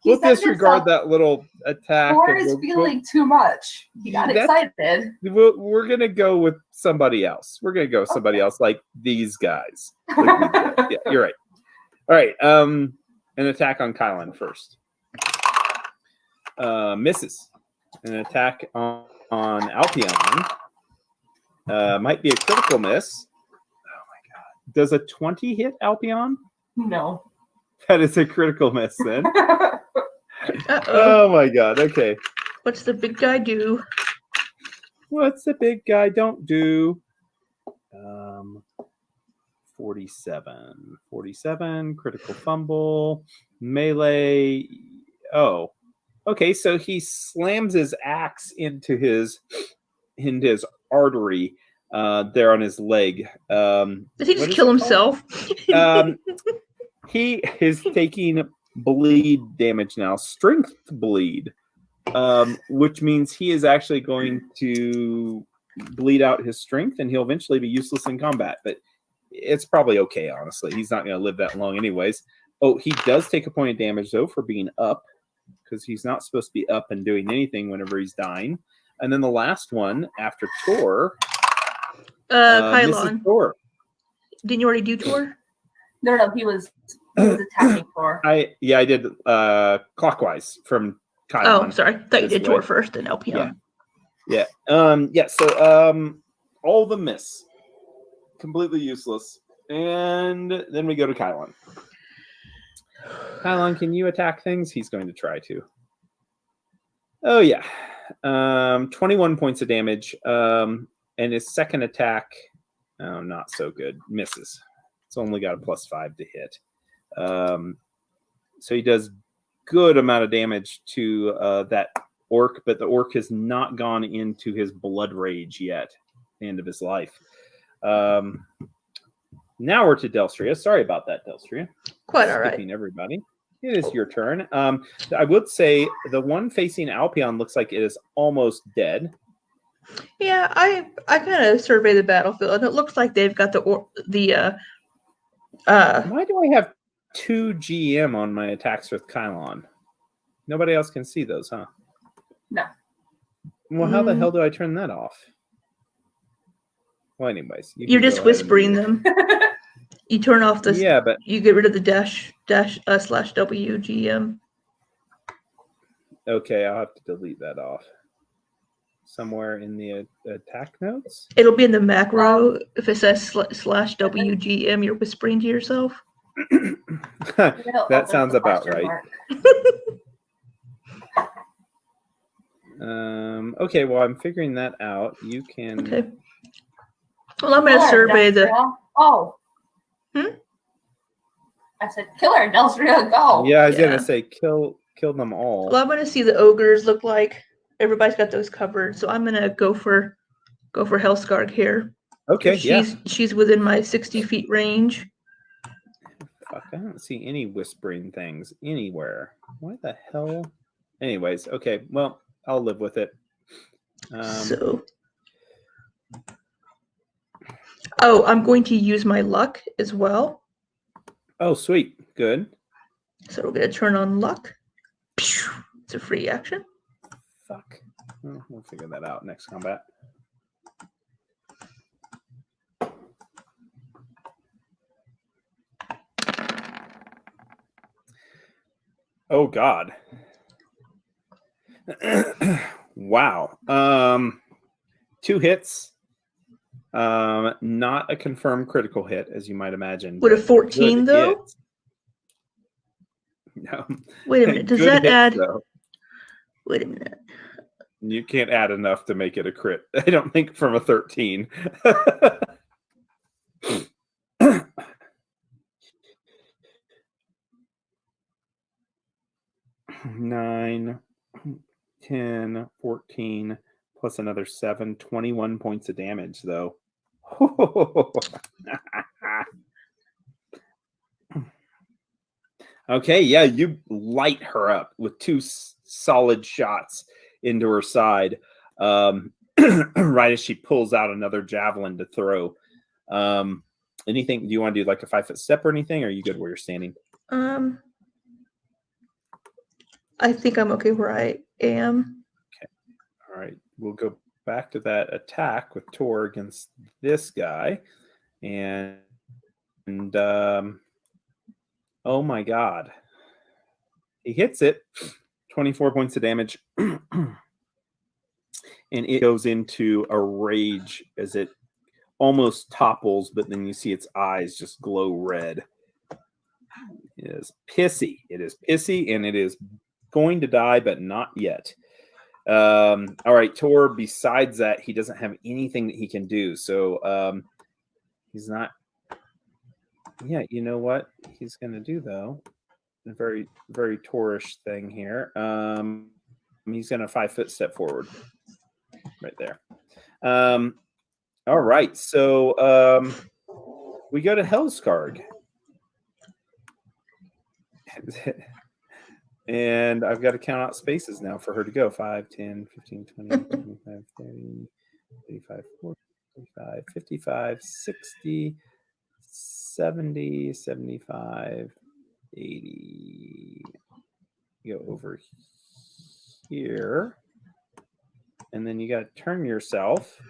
We'll said disregard himself, that little attack. Thor is feeling too much. He got excited. We're going to go with somebody else. We're going to go with somebody else, like these guys. Yeah, you're right. All right. An attack on Kylan first. Misses. An attack on Alpion. Might be a critical miss. Oh my god. Does a 20 hit Alpion? No. That is a critical miss then. Uh-oh. Oh my god. Okay. What's the big guy do? What's the big guy don't do? 47. 47, critical fumble, melee. Oh, okay. So he slams his axe into his artery there on his leg. Did he just kill himself? He is taking bleed damage now, strength bleed, which means he is actually going to bleed out his strength, and he'll eventually be useless in combat. But it's probably okay, honestly. He's not going to live that long anyways. Oh, he does take a point of damage, though, for being up, because he's not supposed to be up and doing anything whenever he's dying. And then the last one, after Tor, Kylon. Tor. Didn't you already do Tor? No, he was attacking Tor. I did clockwise from Kylon. Oh, I'm sorry. I thought you did Tor first, then LPM. Yeah. So all the miss. Completely useless. And then we go to Kylon. Kylon, can you attack things? He's going to try to. Oh, yeah. 21 points of damage. And his second attack, not so good. Misses. It's only got a +5 to hit. So he does good amount of damage to that orc, but the orc has not gone into his blood rage yet. The end of his life. Now we're to Delstria. Sorry about that, Delstria. Quite all right. Skipping everybody. It is your turn. I would say the one facing Alpion looks like it is almost dead. Yeah, I kind of survey the battlefield, and it looks like they've got Why do I have 2 GM on my attacks with Kylon? Nobody else can see those, huh? No. Well, how the hell do I turn that off? Well, anyways. You're just whispering them. You turn off the... Yeah, but... You get rid of the /WGM. Okay, I'll have to delete that off. Somewhere in the attack notes? It'll be in the macro. If it says /WGM, you're whispering to yourself. That sounds about right. Okay, well, I'm figuring that out. You can... Okay. Well, I'm going to survey the... Oh. I said, "Killer, Delstria, go!" Yeah, I was going to say, kill them all. Well, I'm going to see the ogres look like. Everybody's got those covered, so I'm going to go for Hellscarg here. Okay, She's within my 60 feet range. Fuck, I don't see any whispering things anywhere. Why the hell? Anyways, okay, well, I'll live with it. Oh, I'm going to use my luck as well. Oh, sweet. Good. So we're going to turn on luck. It's a free action. Fuck. Well, we'll figure that out next combat. Oh, God. Wow. 2 hits. Not a confirmed critical hit, as you might imagine. Would a 14 though? Hits. No. Wait a minute. Does that add? Though. Wait a minute. You can't add enough to make it a crit. I don't think from a 13. 9, 10, 14, plus another 7, 21 points of damage, though. Okay, yeah, you light her up with 2 solid shots into her side, right as she pulls out another javelin to throw. Anything? Do you want to do like a 5-foot step or anything? Or are you good where you're standing? I think I'm okay where I am. Okay. All right. We'll go back to that attack with Tor against this guy. And oh my God. He hits it, 24 points of damage, and it goes into a rage as it almost topples, but then you see its eyes just glow red. It is pissy. It is pissy, and it is going to die, but not yet. All right, Tor, besides that, he doesn't have anything that he can do. So he's not... Yeah, you know what he's going to do, though? A very, very Torish thing here. He's going to 5-foot step forward. Right there. All right, so we go to Hellskarg. And I've got to count out spaces now for her to go. 5, 10, 15, 20, 25, 30, 35, 40, 45, 55, 60, 70, 75, 80. Go over here. And then you got to turn yourself.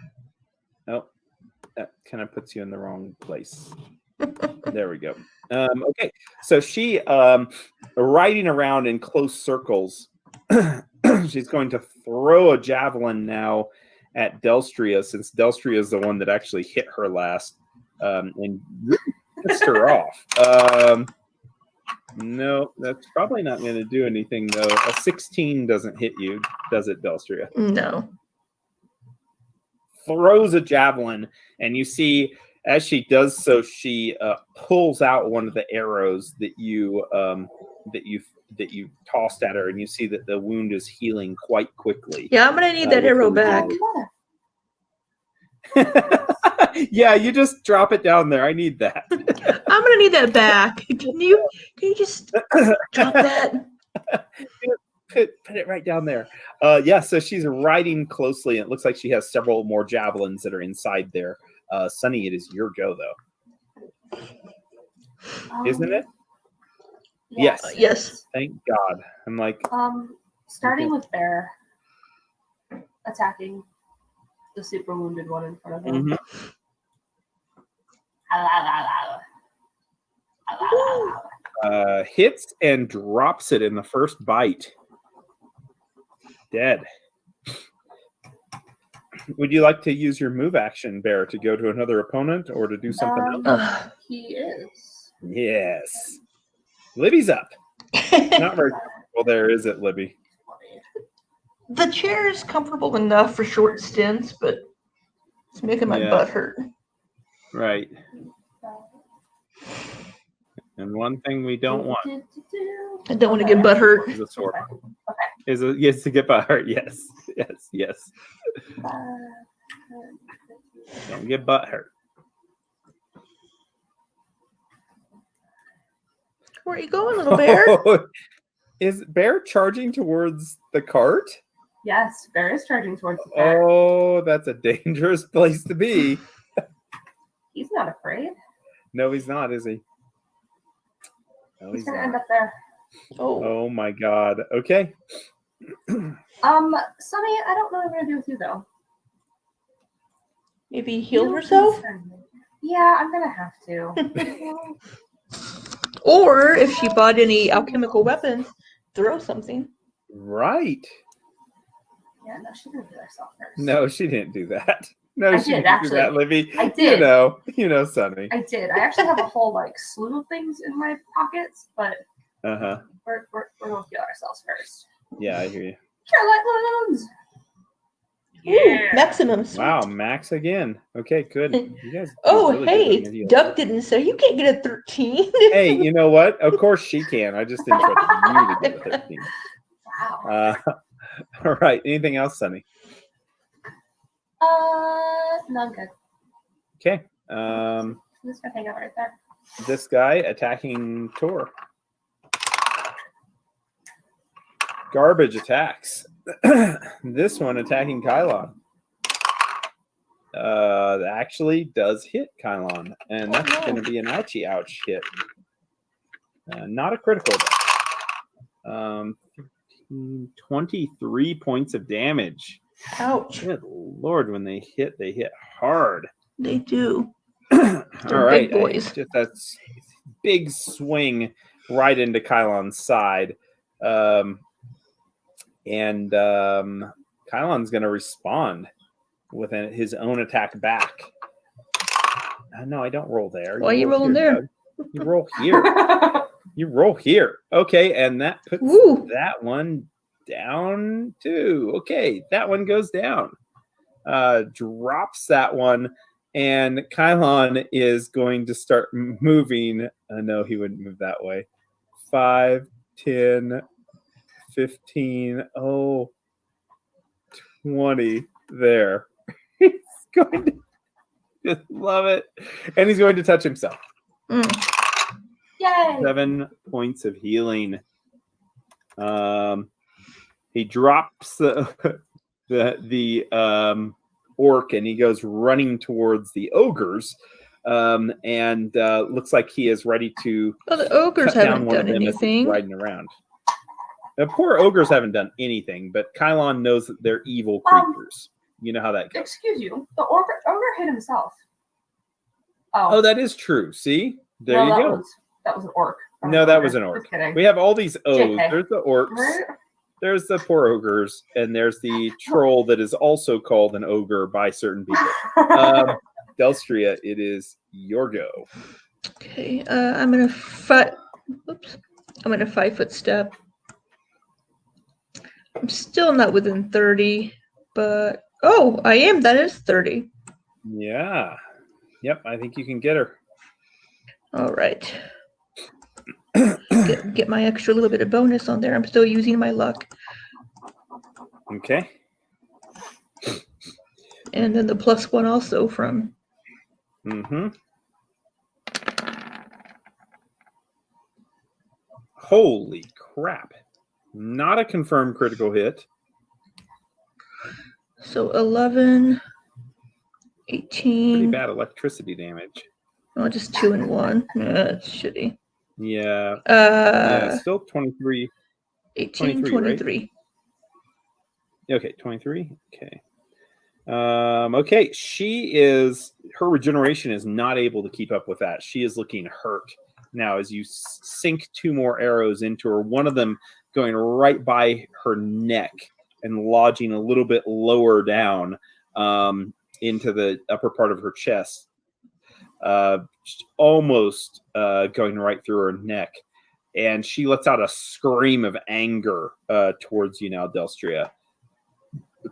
Oh, that kind of puts you in the wrong place. There we go. Okay, so she riding around in close circles. She's going to throw a javelin now at Delstria, since Delstria is the one that actually hit her last and pissed her off. No, that's probably not going to do anything, though. A 16 doesn't hit you, does it, Delstria? No. Throws a javelin, and you see as she does so, she pulls out one of the arrows that you tossed at her, and you see that the wound is healing quite quickly. Yeah, I'm gonna need that arrow back. Yeah, you just drop it down there. I need that. I'm gonna need that back. Can you just drop that? Put it right down there. Yeah, so she's riding closely, and it looks like she has several more javelins that are inside there. Sunny, it is your go, though. Isn't it? Yes. Yes. Thank God. I'm like... starting with Bear. Attacking the super wounded one in front of him. Hits and drops it in the first bite. Dead. Would you like to use your move action, Bear, to go to another opponent or to do something else? He is. Yes. Libby's up. Not very comfortable there, is it, Libby? The chair is comfortable enough for short stints, but it's making my butt hurt. Right. And one thing we don't want. I don't want to get butt hurt. Is a sword. Yes, to get butt hurt. Yes. Yes. Yes. Don't get butt hurt. Where are you going, little bear? Is Bear charging towards the cart? Yes, Bear is charging towards the cart. Oh, that's a dangerous place to be. He's not afraid. No, he's not, is he? No, he's gonna end up there. Oh my God. Okay. Sunny, I don't know what I'm gonna do with you though. Maybe heal herself? Yeah, I'm gonna have to. Or if she bought any alchemical weapons, throw something. Right. Yeah, no, she didn't do herself first. No, she didn't do that. No, I she did didn't actually. do that, Libby. I did. You know, Sunny. I did. I actually have a whole slew of things in my pockets, but we're gonna heal ourselves first. Yeah, I hear you. Carolite Loans. Ooh, maximum. Sweet. Wow, max again. Okay, good. You guys. Oh, really hey, Doug didn't say you can't get a 13. Hey, you know what? Of course she can. I just didn't trust you to get a 13. Wow. All right. Anything else, Sunny? No, I'm good. Okay. Just gonna hang out right there. This guy attacking Tor. Garbage attacks. This one attacking Kylon. Actually does hit Kylon, and that's going to be an ouchie ouch hit. Not a critical. 23 points of damage. Ouch. Good Lord, when they hit hard. They do. All right. Big boys. Just that big swing right into Kylon's side. And Kylon's going to respond with his own attack back. No, I don't roll there. Why are you rolling there? Doug. You roll here. You roll here. Okay, and that puts that one down too. Okay, that one goes down. Drops that one, and Kylon is going to start moving. No, he wouldn't move that way. 5, 10, 15, 20 there. He's going to just love it. And he's going to touch himself. Yay! 7 points of healing. He drops the orc and he goes running towards the ogres. And looks like he is ready to. Well, the ogres haven't done anything. Riding around. The poor ogres haven't done anything, but Kylon knows that they're evil creatures. You know how that goes. Excuse you. The ogre hit himself. Oh, that is true. See? There you go. That was an orc. No, that was an orc. We have all these O's. JK. There's the orcs. Right? There's the poor ogres, and there's the troll that is also called an ogre by certain people. Delstria, it is your go. Okay, I'm gonna 5-foot step. I'm still not within 30, but I am. That is 30. Yeah. Yep, I think you can get her. All right. Get my extra little bit of bonus on there. I'm still using my luck. Okay. And then the +1 also from. Holy crap. Not a confirmed critical hit. So 11, 18. Pretty bad electricity damage. Oh, just 2 and 1. Yeah, that's shitty. Yeah. Still 23. 18, 23. Right? Okay, 23. Okay. Okay, her regeneration is not able to keep up with that. She is looking hurt now as you sink 2 more arrows into her, one of them going right by her neck and lodging a little bit lower down into the upper part of her chest, almost going right through her neck. And she lets out a scream of anger towards you now, Delstria.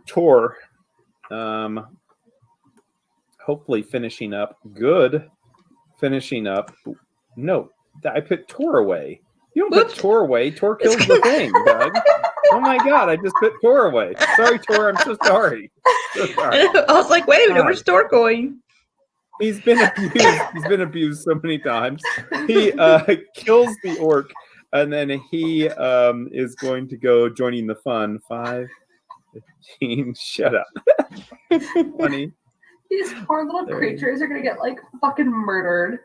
Tor, hopefully finishing up. Good. Finishing up. No, I put Tor away. You don't put Tor away. Tor kills the thing, Doug. Oh my God, I just put Tor away. Sorry, Tor, I'm so sorry. I was like, wait a minute, where's Tor going? He's been abused. He's been abused so many times. He kills the orc, and then he is going to go joining the fun. 5, 15, shut up. 20. These poor little creatures are going to get, like, fucking murdered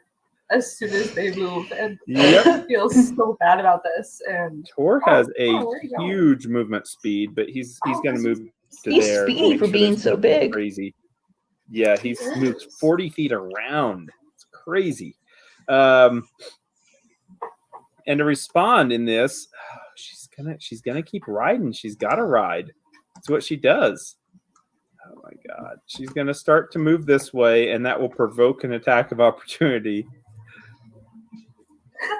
as soon as they move, and I feel so bad about this. And Tor has a huge movement speed, but he's going to move to he's there. He's speedy for being so big. Crazy. Yeah, he's moved 40 feet around. It's crazy. And to respond in this, she's gonna keep riding. She's got to ride. That's what she does. Oh my God. She's gonna start to move this way, and that will provoke an attack of opportunity.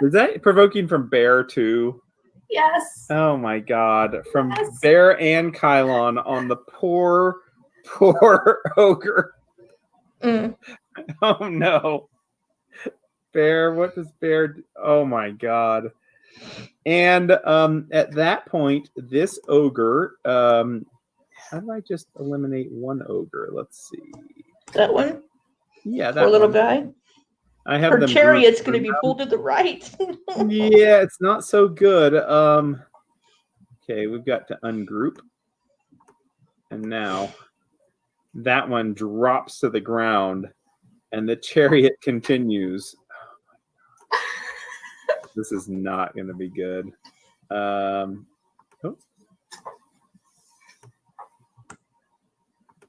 Is that provoking from Bear too? Yes. Oh my God. From Bear and Kylon on the poor ogre. Oh no. Bear, what does Bear do? Oh my God. And at that point, this ogre, how do I just eliminate one ogre? Let's see. That one? Yeah, that poor little one. guy. I have her chariot's going to be pulled to the right. Yeah, it's not so good. Okay, we've got to ungroup. And now that one drops to the ground and the chariot continues. This is not going to be good.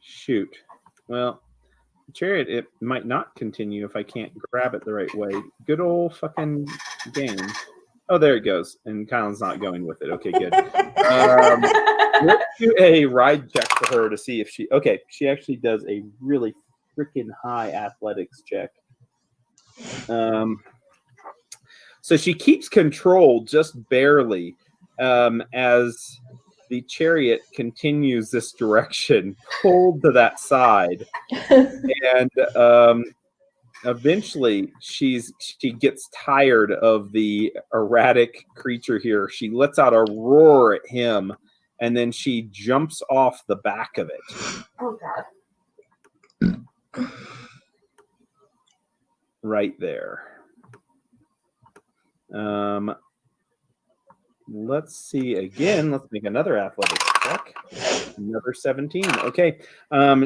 Shoot. Well, the chariot, it might not continue if I can't grab it the right way. Good old fucking game. Oh, there it goes. And Kylan's not going with it. Okay, good. Let's do a ride check for her to see if she... Okay, she actually does a really freaking high athletics check. So she keeps control just barely as the chariot continues this direction, pulled to that side. And eventually she gets tired of the erratic creature here. She lets out a roar at him, and then she jumps off the back of it. Oh, God. Right there. Let's see again. Let's make another athletics check. Another 17. Okay.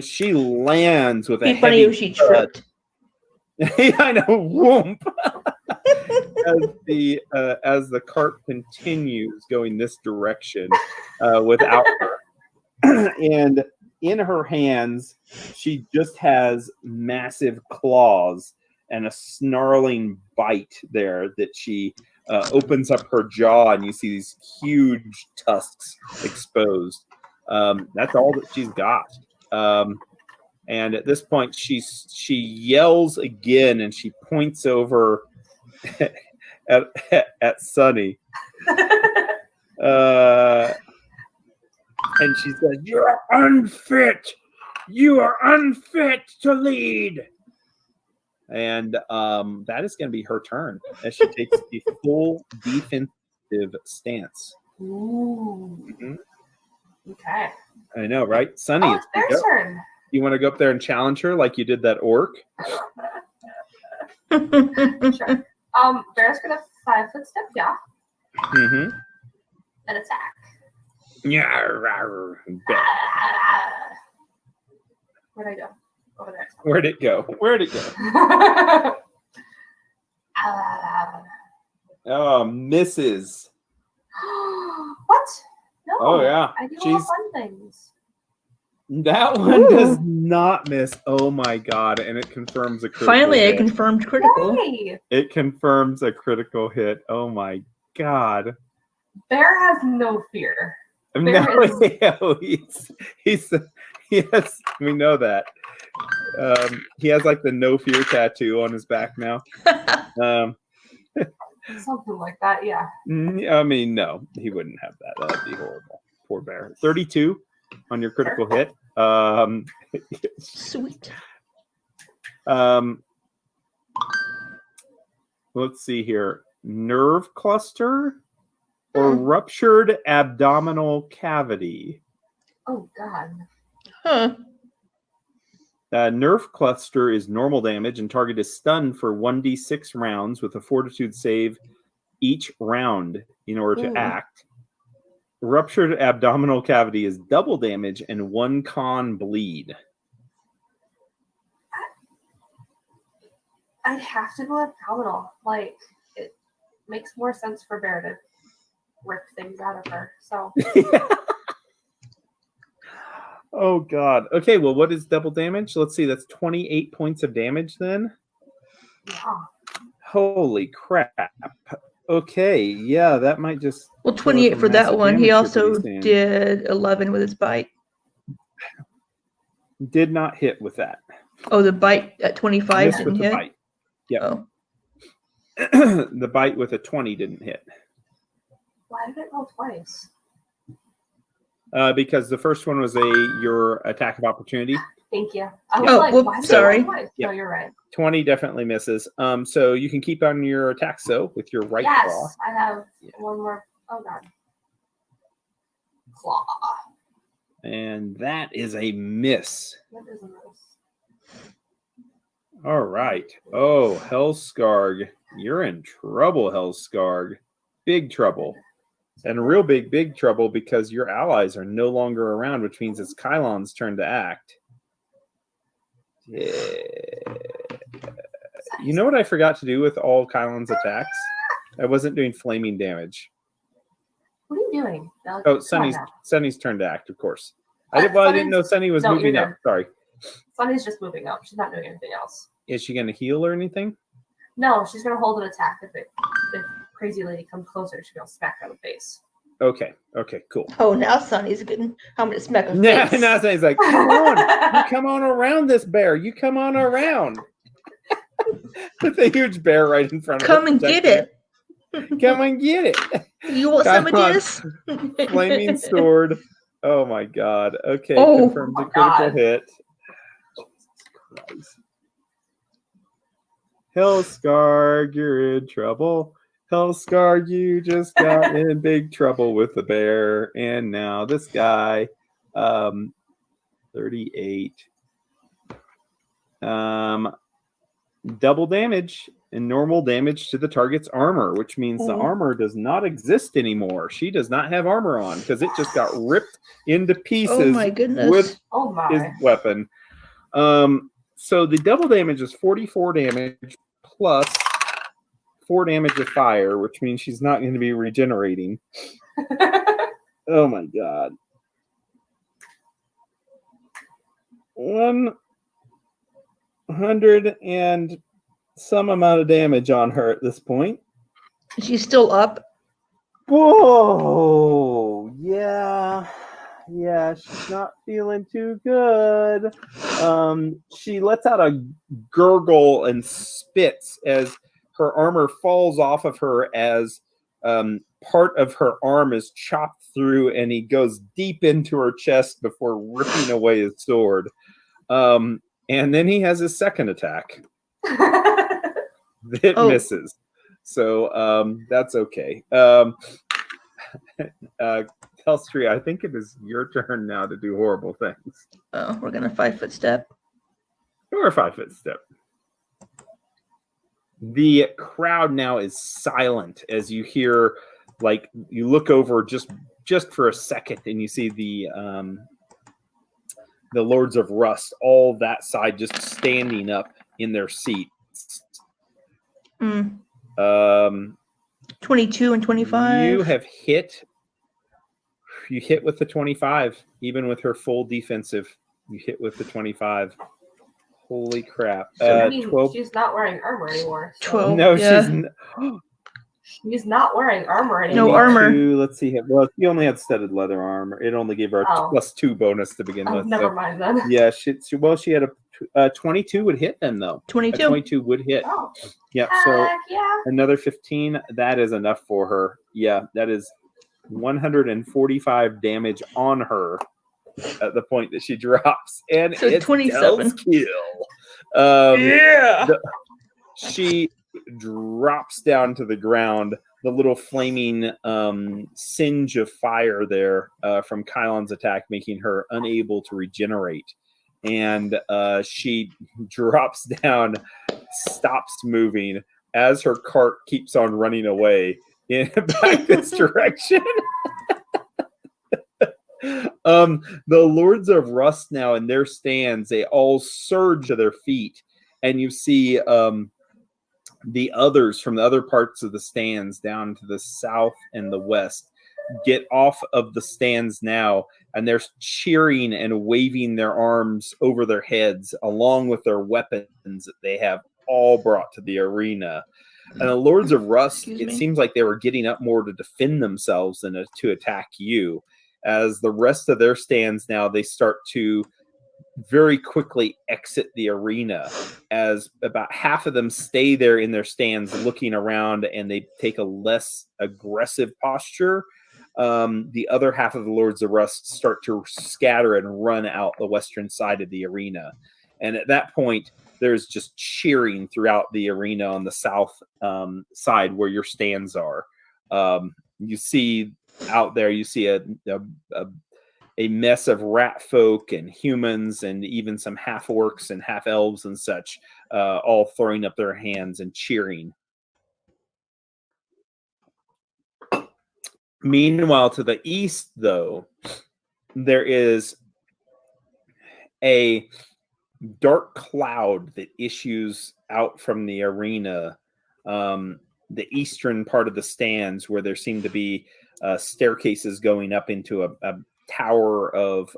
She lands with a Be funny heavy if she tripped. Yeah, I know. Whoomp. As the cart continues going this direction without her. And in her hands, she just has massive claws and a snarling bite there that she opens up her jaw, and you see these huge tusks exposed. That's all that she's got. And at this point, she yells again, and she points over at Sunny. And she says, "You're unfit. You are unfit to lead." And that is going to be her turn as she takes a full defensive stance. Ooh. Mm-hmm. Okay. I know, right? Sunny, Oh, it's their turn. You want to go up there and challenge her like you did that orc? Sure. Bear's gonna 5-foot step, yeah. Mm-hmm. And attack. Yeah. Where'd I go? Over there. Where'd it go? Where'd it go? Oh, misses. What? No. Oh, yeah. I do all fun things. That one does not miss. Oh my god! And it confirms a critical Finally, hit. I confirmed critical. Yay! It confirms a critical hit. Oh my god! Bear has no fear. No, he's yes, we know that. He has like the no fear tattoo on his back now. Something like that, yeah. I mean, no, he wouldn't have that. That'd be horrible. Poor Bear. 32 on your critical hit. Sweet. Let's see here. Nerve cluster or ruptured abdominal cavity. Oh, God. Huh. Nerve cluster is normal damage, and target is stunned for 1d6 rounds with a fortitude save each round in order to act. Ruptured abdominal cavity is double damage and 1 con bleed. I'd have to go abdominal. Like, it makes more sense for Bear to rip things out of her. So. Oh, God. Okay, well, what is double damage? Let's see. That's 28 points of damage then. Yeah. Holy crap. Okay, yeah, that might just... Well, 28 for that one. He also did 11 with his bite. Did not hit with that. Oh, the bite at 25 didn't hit? Bite. Yep. Oh. The bite with a 20 didn't hit. Why did it roll twice? Because the first one was your attack of opportunity. Thank you. I was why sorry. No, you're right. 20 definitely misses. So you can keep on your attack with your right claw. Yes, I have one more. Oh, God. Claw. And that is a miss. That is a miss. All right. Oh, Hellscarg. You're in trouble, Hellscarg. Big trouble. And real big trouble because your allies are no longer around, which means it's Kylan's turn to act. Yeah. You know what I forgot to do with all Kylan's attacks? I wasn't doing flaming damage. What are you doing? Oh, Sunny's turn to act, of course. I didn't know Sunny was moving up. Sorry. Sunny's just moving up. She's not doing anything else. Is she going to heal or anything? No, she's going to hold an attack if crazy lady comes closer, she'll smack her in the face. Okay, cool. Oh, now Sonny's getting. I'm gonna smack him. Now Sonny's like, come on, you come on around this bear. You come on around. With a huge bear right in front of Come and get it. Come and get it. You want some of this? Flaming sword. Oh my god. Okay, confirmed a critical hit. Hellscar, you're in trouble. Hellscar, you just got in big trouble with the bear. And now this guy, 38. Double damage and normal damage to the target's armor, which means the armor does not exist anymore. She does not have armor on because it just got ripped into pieces Oh my goodness. with his weapon. So the double damage is 44 damage plus 4 damage of fire, which means she's not going to be regenerating. Oh my god. 100 and some amount of damage on her at this point. She's still up. Whoa, yeah, she's not feeling too good. She lets out a gurgle and spits as her armor falls off of her as part of her arm is chopped through, and he goes deep into her chest before ripping away his sword. And then he has his second attack. It misses. So that's okay. Telstria, I think it is your turn now to do horrible things. Oh, we're going to 5-foot step. Or a 5-foot step. The crowd now is silent as you hear, like, you look over just for a second and you see the Lords of Rust, all that side just standing up in their seats. 22 and 25. You have hit. You hit with the 25, even with her full defensive. You hit with the 25. Holy crap! I mean, 12. She's not wearing armor anymore. So. 12. No, yeah. She's not wearing armor anymore. No armor. Let's see. Well, she only had studded leather armor. It only gave her a +2 bonus to begin with. Never mind then. Yeah, she had a 22 would hit them though. 22. 22 would hit. Oh. Yep. So another 15. That is enough for her. Yeah, that is 145 damage on her at the point that she drops, and so it's 27 kill. She drops down to the ground. The little flaming singe of fire there from Kylon's attack, making her unable to regenerate. And she drops down, stops moving as her cart keeps on running away in back this direction. The Lords of Rust now in their stands, they all surge to their feet, and you see the others from the other parts of the stands down to the south and the west get off of the stands now, and they're cheering and waving their arms over their heads along with their weapons that they have all brought to the arena. And the Lords of Rust, seems like they were getting up more to defend themselves than to attack you. As the rest of their stands now, they start to very quickly exit the arena, as about half of them stay there in their stands looking around, and they take a less aggressive posture. The other half of the Lords of Rust start to scatter and run out the western side of the arena. And at that point, there's just cheering throughout the arena on the south side where your stands are. You see out there, you see a mess of rat folk and humans and even some half orcs and half elves and such, all throwing up their hands and cheering. Meanwhile, to the east, though, there is a dark cloud that issues out from the arena, the eastern part of the stands, where there seem to be staircases going up into a tower of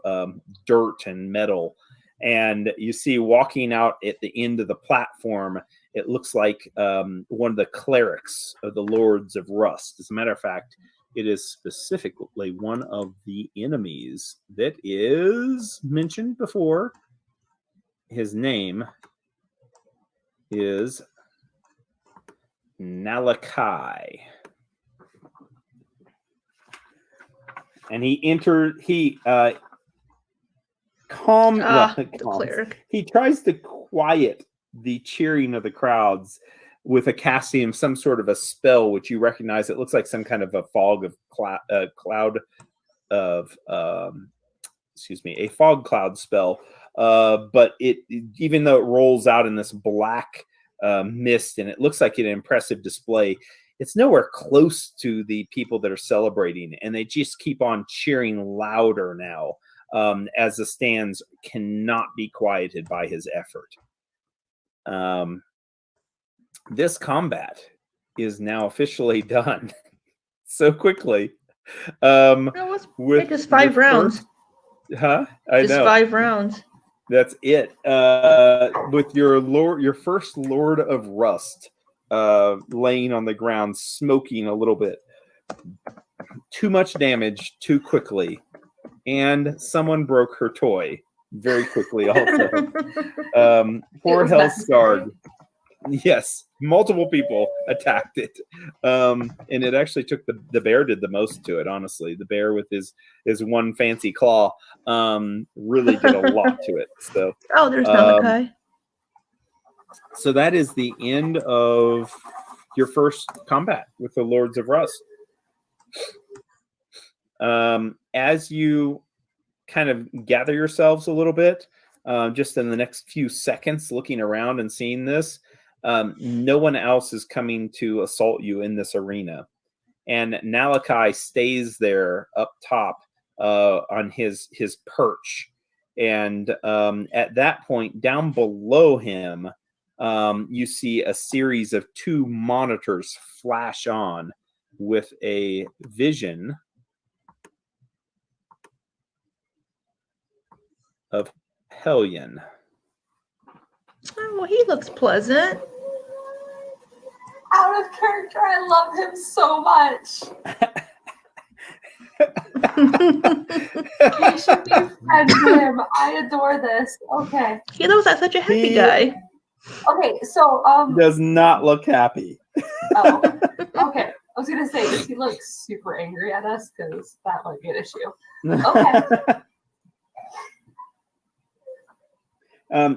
dirt and metal. And you see walking out at the end of the platform, it looks like one of the clerics of the Lords of Rust. As a matter of fact, it is specifically one of the enemies that is mentioned before. His name is Nalakai. And he tries to quiet the cheering of the crowds with a casting of some sort of a spell, which you recognize. It looks like some kind of a fog of cloud of a fog cloud spell. But even though it rolls out in this black mist and it looks like an impressive display, it's nowhere close to the people that are celebrating, and they just keep on cheering louder now as the stands cannot be quieted by his effort. This combat is now officially done so quickly. With just 5 rounds. I just know. 5 rounds. That's it. With your first Lord of Rust laying on the ground, smoking a little bit. Too much damage too quickly. And someone broke her toy very quickly also. Poor Hellscarred. Yes, multiple people attacked it. And it actually took the bear did the most to it, honestly. The bear with his one fancy claw really did a lot to it. So there's Nalakai. So that is the end of your first combat with the Lords of Rust. As you kind of gather yourselves a little bit, just in the next few seconds, looking around and seeing this, no one else is coming to assault you in this arena. And Nalakai stays there up top on his perch. And at that point, down below him, you see a series of 2 monitors flash on with a vision of Hellion. Oh, well, he looks pleasant. Out of character, I love him so much. We should be friends with him. I adore this. Okay. He looks like such a happy guy. Okay, so does not look happy. Oh, okay. I was gonna say, does he look super angry at us? Because that might be an issue. Okay.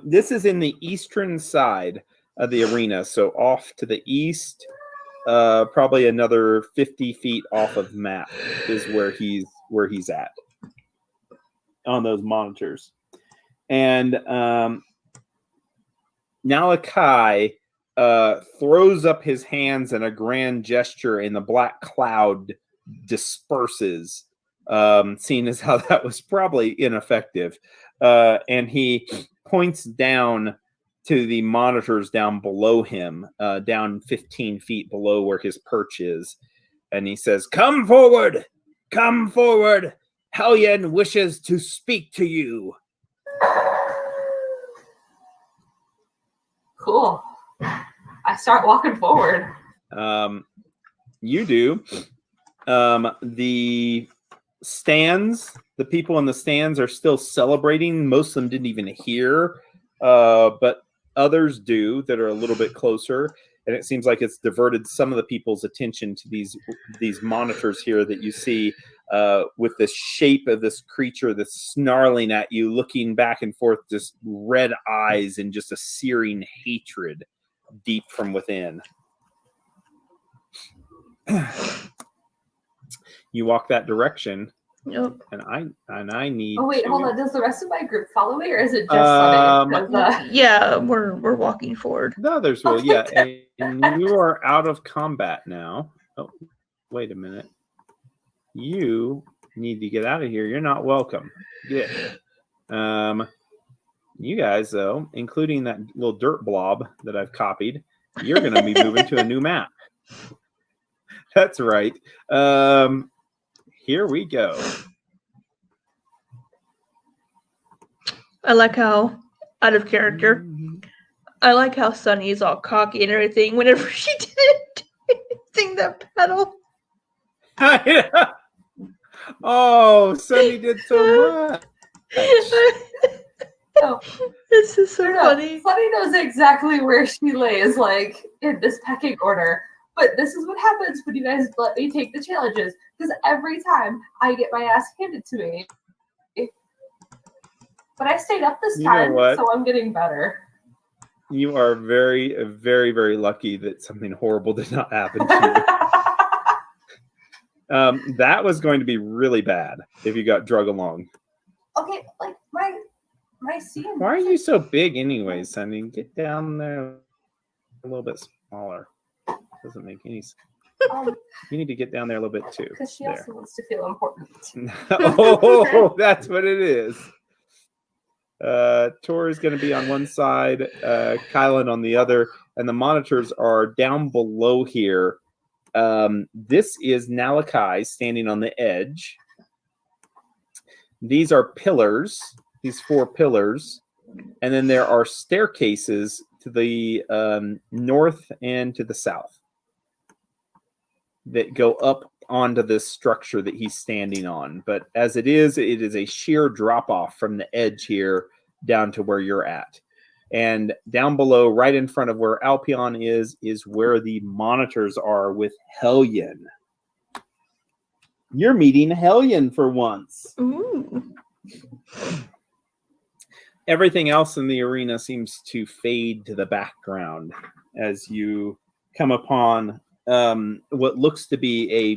This is in the eastern side of the arena, so off to the east, probably another 50 feet off of map is where he's at on those monitors. And Nalakai throws up his hands in a grand gesture, and the black cloud disperses, seeing as how that was probably ineffective. And he points down to the monitors down below him, down 15 feet below where his perch is. And he says, "Come forward! Come forward! Hellion wishes to speak to you." Cool. I start walking forward. You do. The stands, the people in the stands are still celebrating. Most of them didn't even hear, but others do that are a little bit closer. And it seems like it's diverted some of the people's attention to these monitors here that you see with the shape of this creature that's snarling at you, looking back and forth, just red eyes and just a searing hatred deep from within. You walk that direction. Yep. And I need. Oh wait, hold on. Does the rest of my group follow me, or is it just Yeah, we're walking forward. No, there's really and you are out of combat now. Oh, wait a minute. You need to get out of here. You're not welcome. Get. You guys though, including that little dirt blob that I've copied, you're going to be moving to a new map. That's right. Here we go. I like how out of character. Mm-hmm. I like how Sunny is all cocky and everything whenever she didn't sing that pedal. Oh, Sunny did so much. Oh, This is so no, funny. Sunny knows exactly where she lays, like, in this pecking order. But this is what happens when you guys let me take the challenges. Because every time I get my ass handed to me. But I stayed up this time, so I'm getting better. You are very, very, very lucky that something horrible did not happen to you. That was going to be really bad if you got drug along. Okay, like my CM. Why are you so big anyways, Sunny? Get down there a little bit smaller. Doesn't make any sense. You need to get down there a little bit too. Because she also wants to feel important. Oh, that's what it is. Tor is going to be on one side, Kylan on the other, and the monitors are down below here. This is Nalakai standing on the edge. These are pillars, these 4 pillars, and then there are staircases to the north and to the south that go up onto this structure that he's standing on. But as it is a sheer drop off from the edge here down to where you're at. And down below, right in front of where Alpion is where the monitors are with Hellion. You're meeting Hellion for once. Ooh. Everything else in the arena seems to fade to the background as you come upon what looks to be a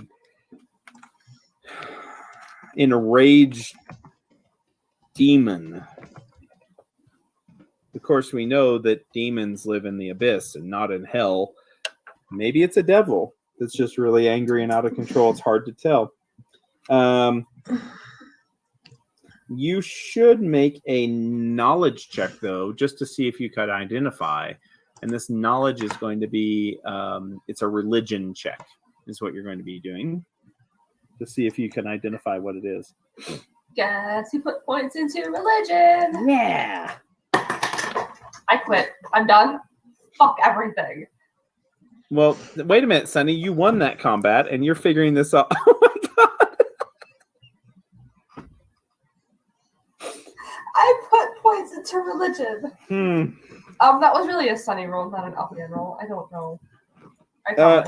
enraged demon. Of course, we know that demons live in the abyss and not in hell. Maybe it's a devil that's just really angry and out of control. It's hard to tell. You should make a knowledge check, though, just to see if you could identify. And this knowledge is going to be, it's a religion check, is what you're going to be doing, to see if you can identify what it is. Guess you put points into religion. Yeah. I quit. I'm done. Fuck everything. Well, wait a minute, Sunny. You won that combat, and you're figuring this out. Oh, my God. I put points into religion. That was really a Sunny roll, not an Alpian roll. I don't know.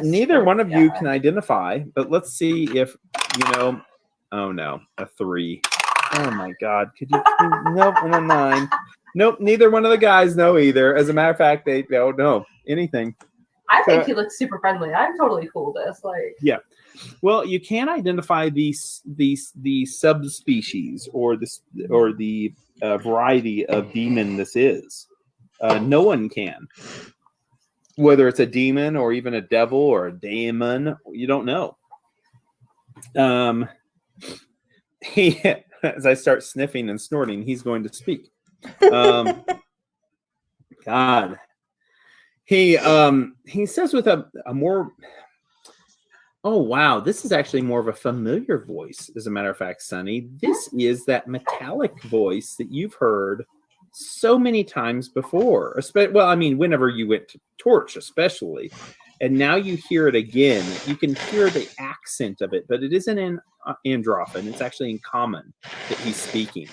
Neither one of you can identify, but let's see if, oh no, a 3. Oh my God. Could you, nope, and a 9. Nope, neither one of the guys know either. As a matter of fact, they don't know anything. I think he looks super friendly. I'm totally cool with this. Yeah. Well, you can identify the subspecies or the variety of demon this is. No one can. Whether it's a demon or even a devil or a daemon, you don't know. As I start sniffing and snorting, he's going to speak. God. He says with a more, oh wow, this is actually more of a familiar voice, as a matter of fact, Sunny. This is that metallic voice that you've heard so many times before. Well, I mean, whenever you went to Torch, especially. And now you hear it again. You can hear the accent of it, but it isn't in Androphon. It's actually in Common that he's speaking.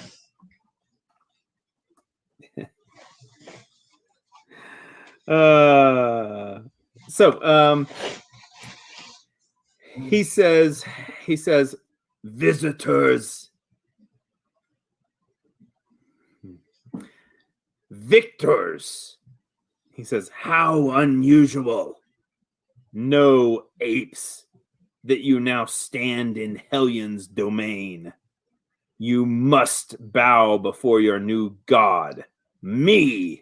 He says, visitors, victors. He says, how unusual. No apes that you now stand in Hellion's domain. You must bow before your new god, me.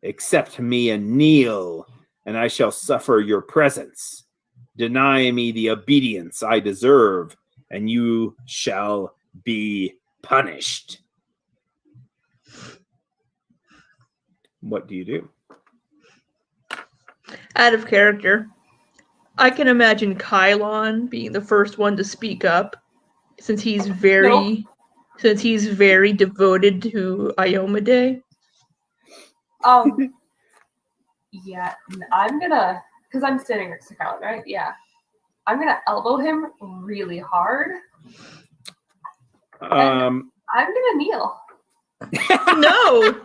Accept me and kneel, and I shall suffer your presence. Deny me the obedience I deserve, and you shall be punished. What do you do? Out of character. I can imagine Kylon being the first one to speak up, since he's very since he's very devoted to Iomade. Yeah, I'm gonna, because I'm sitting next to Kylan, right? Yeah. I'm gonna elbow him really hard. I'm gonna kneel. No.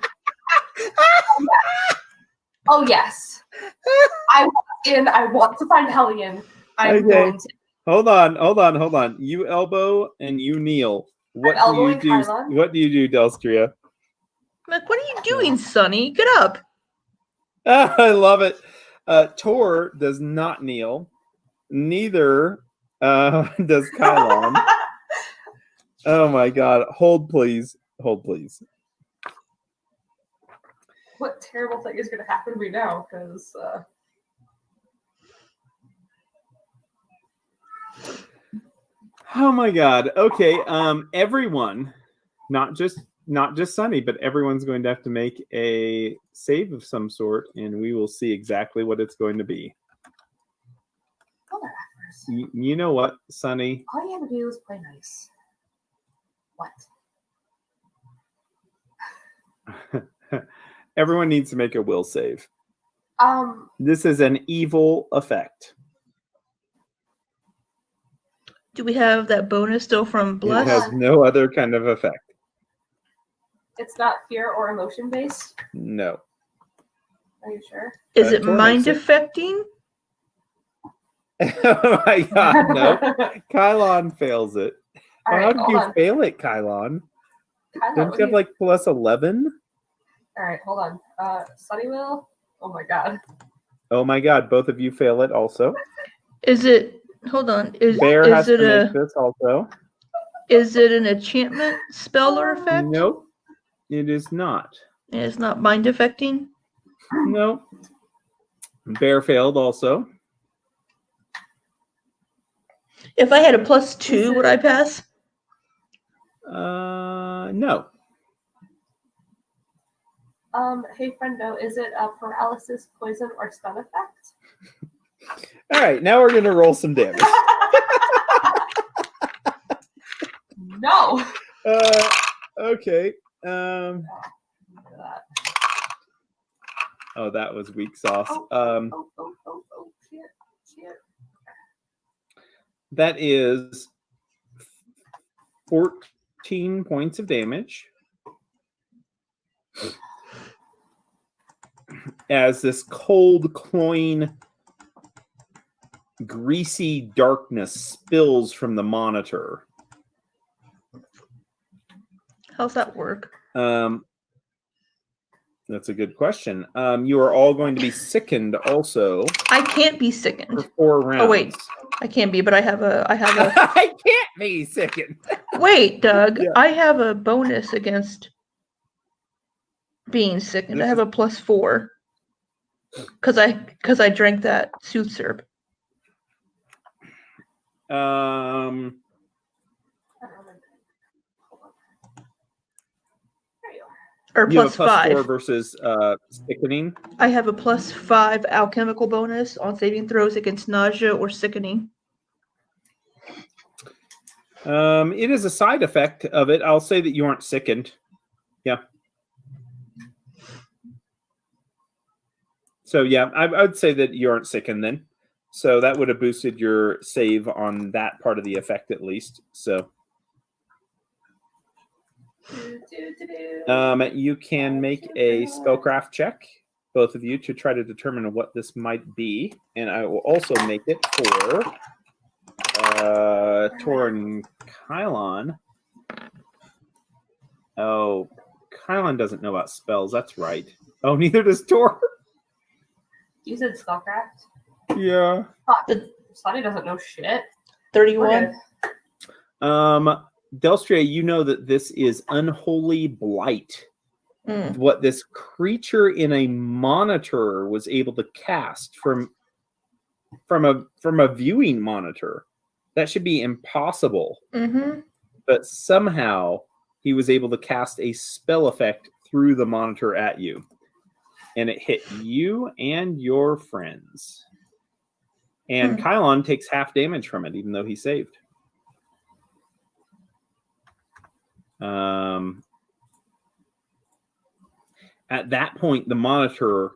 Oh yes. I walk in. I want to find Hellion. I'm Okay. going to. Hold on. You elbow and you kneel. What do you elbowing do? Kylan. What do you do, Delstria? Like, what are you doing, Sonny? Get up. I love it. Tor does not kneel. Neither does Kylan. Oh my god. Hold please. What terrible thing is going to happen to me now? Because oh my god. Okay. Everyone, not just Sunny, but everyone's going to have to make a save of some sort, and we will see exactly what it's going to be. You know what, Sunny? All you have to do is play nice. What? Everyone needs to make a will save. This is an evil effect. Do we have that bonus still from Bless? It has no other kind of effect. It's not fear or emotion based? No. Are you sure? Is it mind affecting? Oh my god, no. Kylan fails it. How did you fail it, Kylan? Don't you have like plus 11? Alright, hold on. Sunny will? Oh my god. Oh my god, both of you fail it also. Is it hold on. Bear has to make this also. Is it an enchantment spell or effect? Nope. It is not. It's not mind affecting? No. Bear failed also. If I had a +2, would I pass? No. Hey friendo, is it a paralysis, poison, or stun effect? All right, now we're gonna roll some damage. No. Okay. Oh, that was weak sauce. Shit. That is 14 points of damage. As this cold, cloying, greasy darkness spills from the monitor. How's that work? That's a good question. You are all going to be sickened also. I can't be sickened. For 4 rounds. Oh wait, I can't be, but I have a I can't be sickened. Wait, Doug, yeah. I have a bonus against being sickened. I have a +4 because I drank that sooth syrup. Or you have a +5 4 versus sickening. I have a +5 alchemical bonus on saving throws against nausea or sickening. It is a side effect of it. I'll say that you aren't sickened. Yeah. So yeah, I would say that you aren't sickened then. So that would have boosted your save on that part of the effect at least. So. You can make a spellcraft check, both of you, to try to determine what this might be, and I will also make it for Tor and Kylan. Oh, Kylan doesn't know about spells. That's right. Oh, neither does Tor. You said spellcraft? Yeah. Sonny doesn't know shit. 31. Delstria, you know that this is unholy blight. What this creature in a monitor was able to cast from a viewing monitor. That should be impossible. Mm-hmm. But somehow he was able to cast a spell effect through the monitor at you. And it hit you and your friends. And Kylan takes half damage from it, even though he saved. At that point, the monitor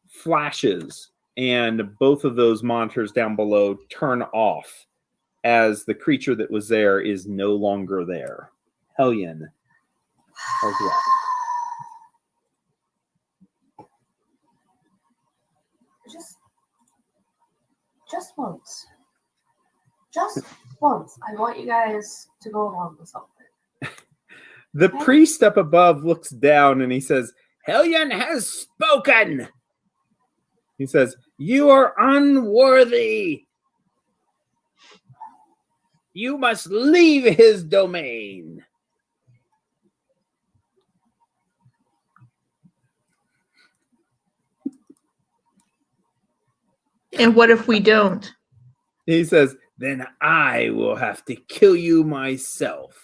flashes, and both of those monitors down below turn off as the creature that was there is no longer there. Hellion, as well. Just once. Just once. I want you guys to go along with something. The priest up above looks down and he says, Hellion has spoken. He says, you are unworthy. You must leave his domain. And what if we don't? He says, then I will have to kill you myself.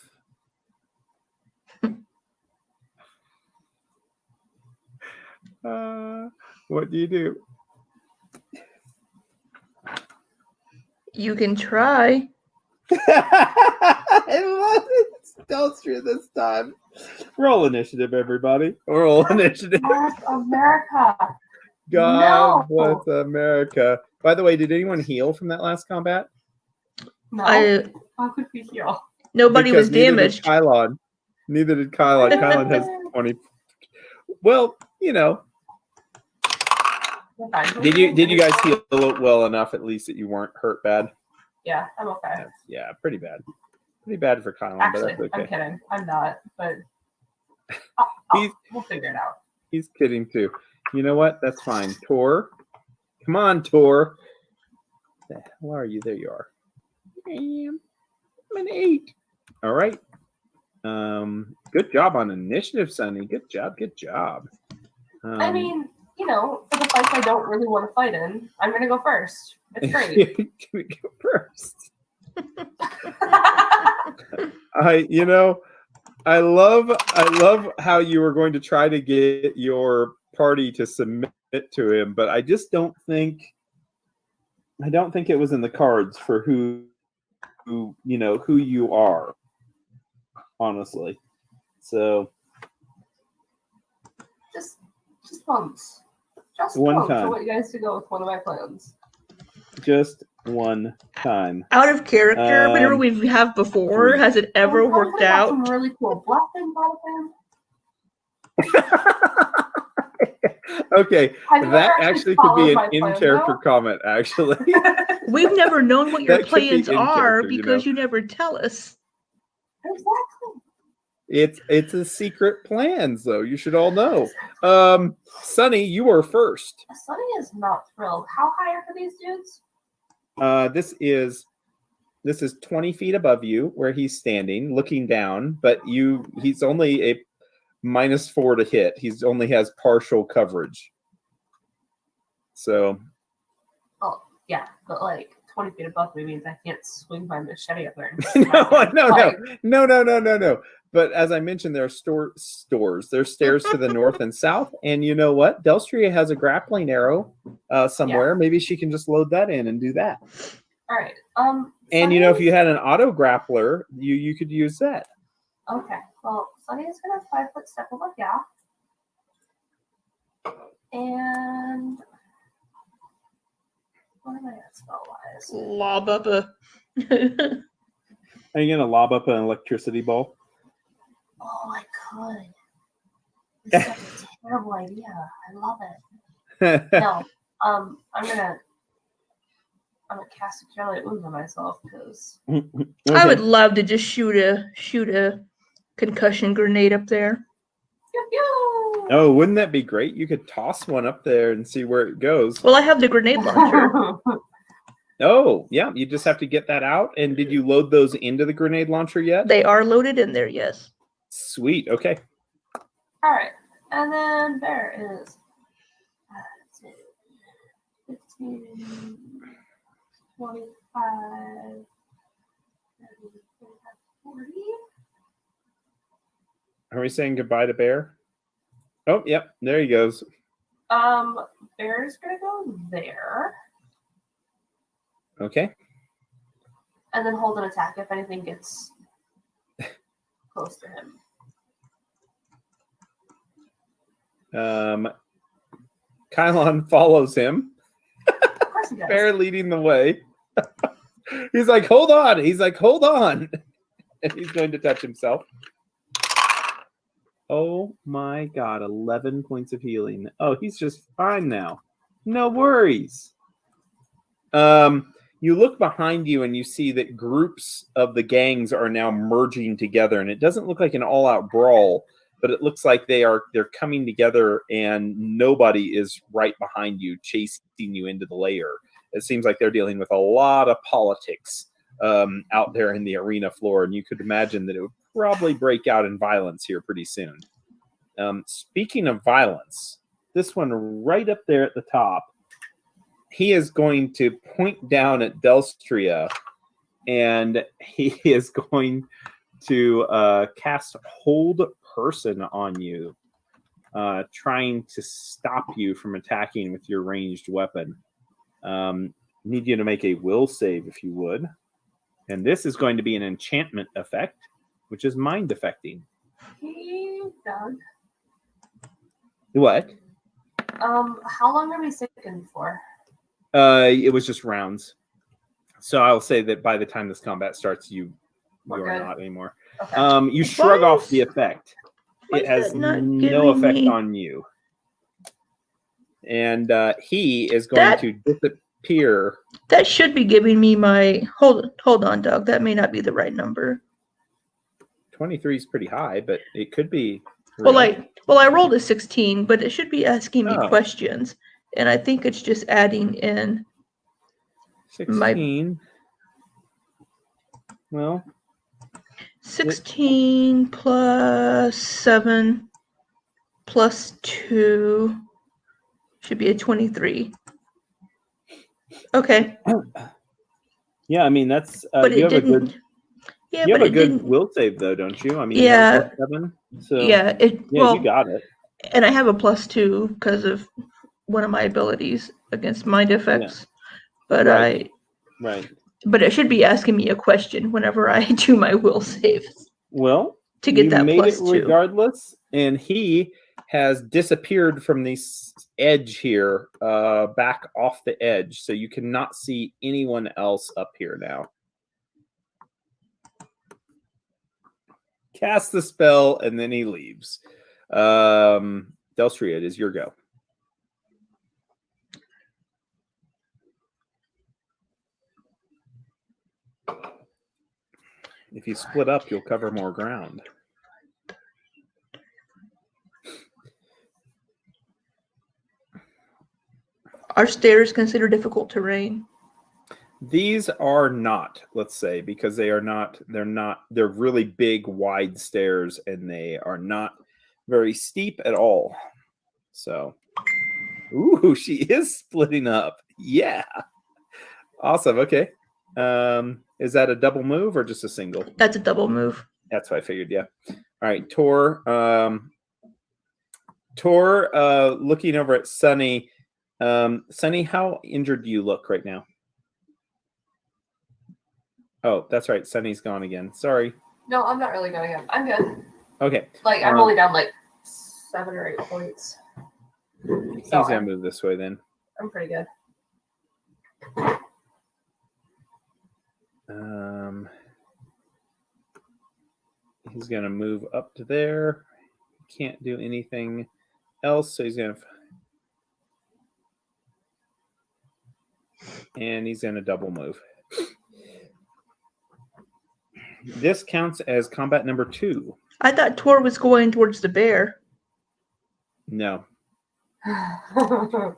What do you do? You can try. I love it. Delstria this time. Roll initiative, everybody. Roll initiative. North America. God No. bless America. By the way, did anyone heal from that last combat? No. How could we heal? Nobody Because was neither damaged. did Kylon. Neither did Kylon. Kylon has 20. Well, you know. Did you guys heal well enough at least that you weren't hurt bad? Yeah, I'm okay. Yeah, pretty bad. Pretty bad for Kylon, Actually, but that's okay. I'm kidding. I'm not, but we'll figure it out. He's kidding too. You know what? That's fine. Tor. Come on, Tor. The hell are you? There you are. I'm an 8. All right. Good job on initiative, Sonny. Good job. I mean, you know, for the fights I don't really want to fight in, I'm gonna go first. It's great. You're gonna go first. I love how you were going to try to get your party to submit to him, but I don't think it was in the cards for who you are, honestly. So just once. Just one once. time. I want you guys to go with one of my plans. Just one time. Out of character, whenever we have before, has it ever worked out? Some really cool bluffing, Okay, that actually could be an in-character comment, actually. We've never known what your That could be plans in are character, because you never tell us. Exactly. It's a secret plan, so you should all know. Sonny, you are first. Sonny is not thrilled. How high are these dudes? This is 20 feet above you, where he's standing, looking down. But he's only a -4 to hit. He's only has partial coverage. So. Oh yeah, but like 20 feet above me means I can't swing my machete up there. No. But as I mentioned, there are stores. There's stairs to the north and south. And you know what? Delstria has a grappling arrow somewhere. Yeah. Maybe she can just load that in and do that. All right. And if you had an auto grappler, you could use that. Okay. Well, Sunny is going to 5-foot step above, yeah. And what am I at spell-wise? Lob up a... Are you going to lob up an electricity ball? Oh, I could. This is such a terrible idea. I love it. No, I'm gonna cast a Cure Light Wounds on myself because okay. I would love to just shoot a concussion grenade up there. Oh, wouldn't that be great? You could toss one up there and see where it goes. Well, I have the grenade launcher. Oh, yeah. You just have to get that out. And did you load those into the grenade launcher yet? They are loaded in there, yes. Sweet. Okay. All right. And then there is 15, 25, 40. Are we saying goodbye to Bear? Oh, yep. There he goes. Bear's going to go there. Okay. And then hold an attack if anything gets close to him. Kylon follows him. Of course he does. Bear leading the way. He's like, hold on. He's like, hold on. And he's going to touch himself. Oh my God, 11 points of healing. Oh, he's just fine now. No worries. You look behind you and you see that groups of the gangs are now merging together, and it doesn't look like an all-out brawl, but it looks like they're coming together, and nobody is right behind you chasing you into the lair. It seems like they're dealing with a lot of politics out there in the arena floor, and you could imagine that it would probably break out in violence here pretty soon. Speaking of violence, this one right up there at the top, he is going to point down at Delstria, and he is going to cast Hold Person on you, trying to stop you from attacking with your ranged weapon. Need you to make a will save if you would. And this is going to be an enchantment effect, which is mind affecting. Hey, Doug. What? How long are we sticking for? It was just rounds. So I'll say that by the time this combat starts, you are not anymore. Okay. You shrug off the effect. It has no effect on you. And he is going to disappear. That should be giving me my hold on, Doug. That may not be the right number. 23 is pretty high, but it could be. Well, I rolled a 16, but it should be asking me questions, and I think it's just adding in 16. Well, 16 plus 7 plus 2 should be a 23. Okay. Yeah, I mean that's. But you it have didn't. Yeah, you but have a it good didn't. will save though, don't you? I mean, Yeah. +7, so Yeah. you got it. And I have a +2 because of one of my abilities against mind effects. But Right. But it should be asking me a question whenever I do my will save. Well, to get that made it +2 regardless, and he has disappeared from this edge here, back off the edge, so you cannot see anyone else up here now. Cast the spell, and then he leaves. Delstria, it is your go. If you split up, you'll cover more ground. Are stairs considered difficult terrain? These are not, let's say, because they're really big, wide stairs, and they are not very steep at all. So, ooh, she is splitting up. Yeah. Awesome. Okay. Is that a double move or just a single? That's a double move. That's what I figured. Yeah. All right. Tor, looking over at Sunny. Sunny, how injured do you look right now? Oh, that's right. Sunny's gone again. Sorry. No, I'm not really going up. I'm good. Okay. Like, I'm only down like 7 or 8 points. He's going to move this way then. I'm pretty good. He's going to move up to there. Can't do anything else, so he's going to... And he's going to double move. This counts as combat number 2. I thought Tor was going towards the bear. No.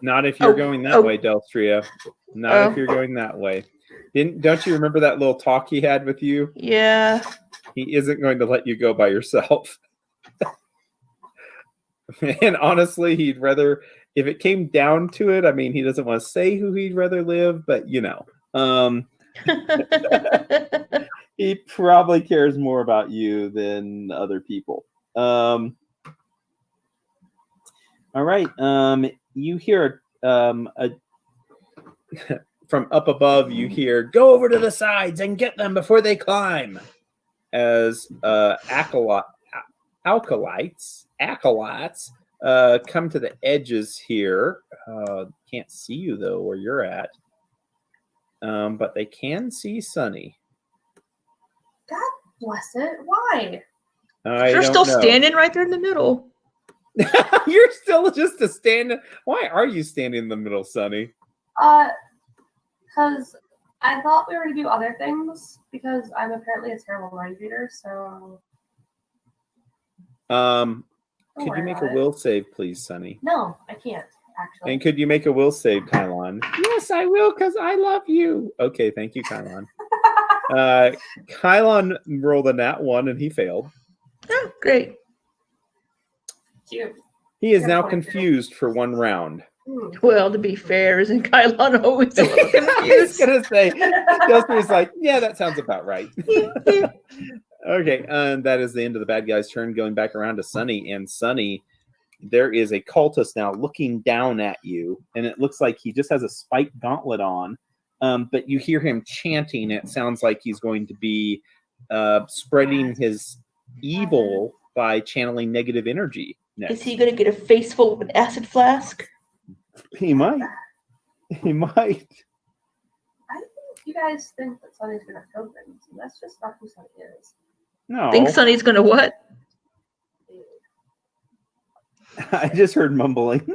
Not if you're going that way, Delstria. Not if you're going that way. Don't you remember that little talk he had with you? Yeah. He isn't going to let you go by yourself. And honestly, he'd rather, if it came down to it, I mean, he doesn't want to say who he'd rather live, but you know. He probably cares more about you than other people. All right. You hear from up above, you hear, "Go over to the sides and get them before they climb," as acolytes come to the edges here. Can't see you though where you're at. But they can see Sunny. God bless it. Why? You're still standing right there in the middle. You're still just a stand. Why are you standing in the middle, Sunny? Because I thought we were going to do other things because I'm apparently a terrible mind reader, so... Could you make a will save, please, Sunny? No, I can't, actually. And could you make a will save, Kylon? Yes, I will, because I love you. Okay, thank you, Kylon. Kylon rolled a nat 1, and he failed. Oh, great. Cute. He is now confused for 1 round. Well, to be fair, isn't Kylon always a little I was confused? going to say, Delphi's like, yeah, that sounds about right. Okay, and that is the end of the bad guy's turn, going back around to Sunny. And Sunny, there is a cultist now looking down at you, and it looks like he just has a spiked gauntlet on. But you hear him chanting. It sounds like he's going to be spreading his evil by channeling negative energy next. Is he going to get a face full of an acid flask? He might. He might. I think you guys think that Sunny's going to kill things, and that's just not who Sunny is. No. Think Sunny's going to what? I just heard mumbling.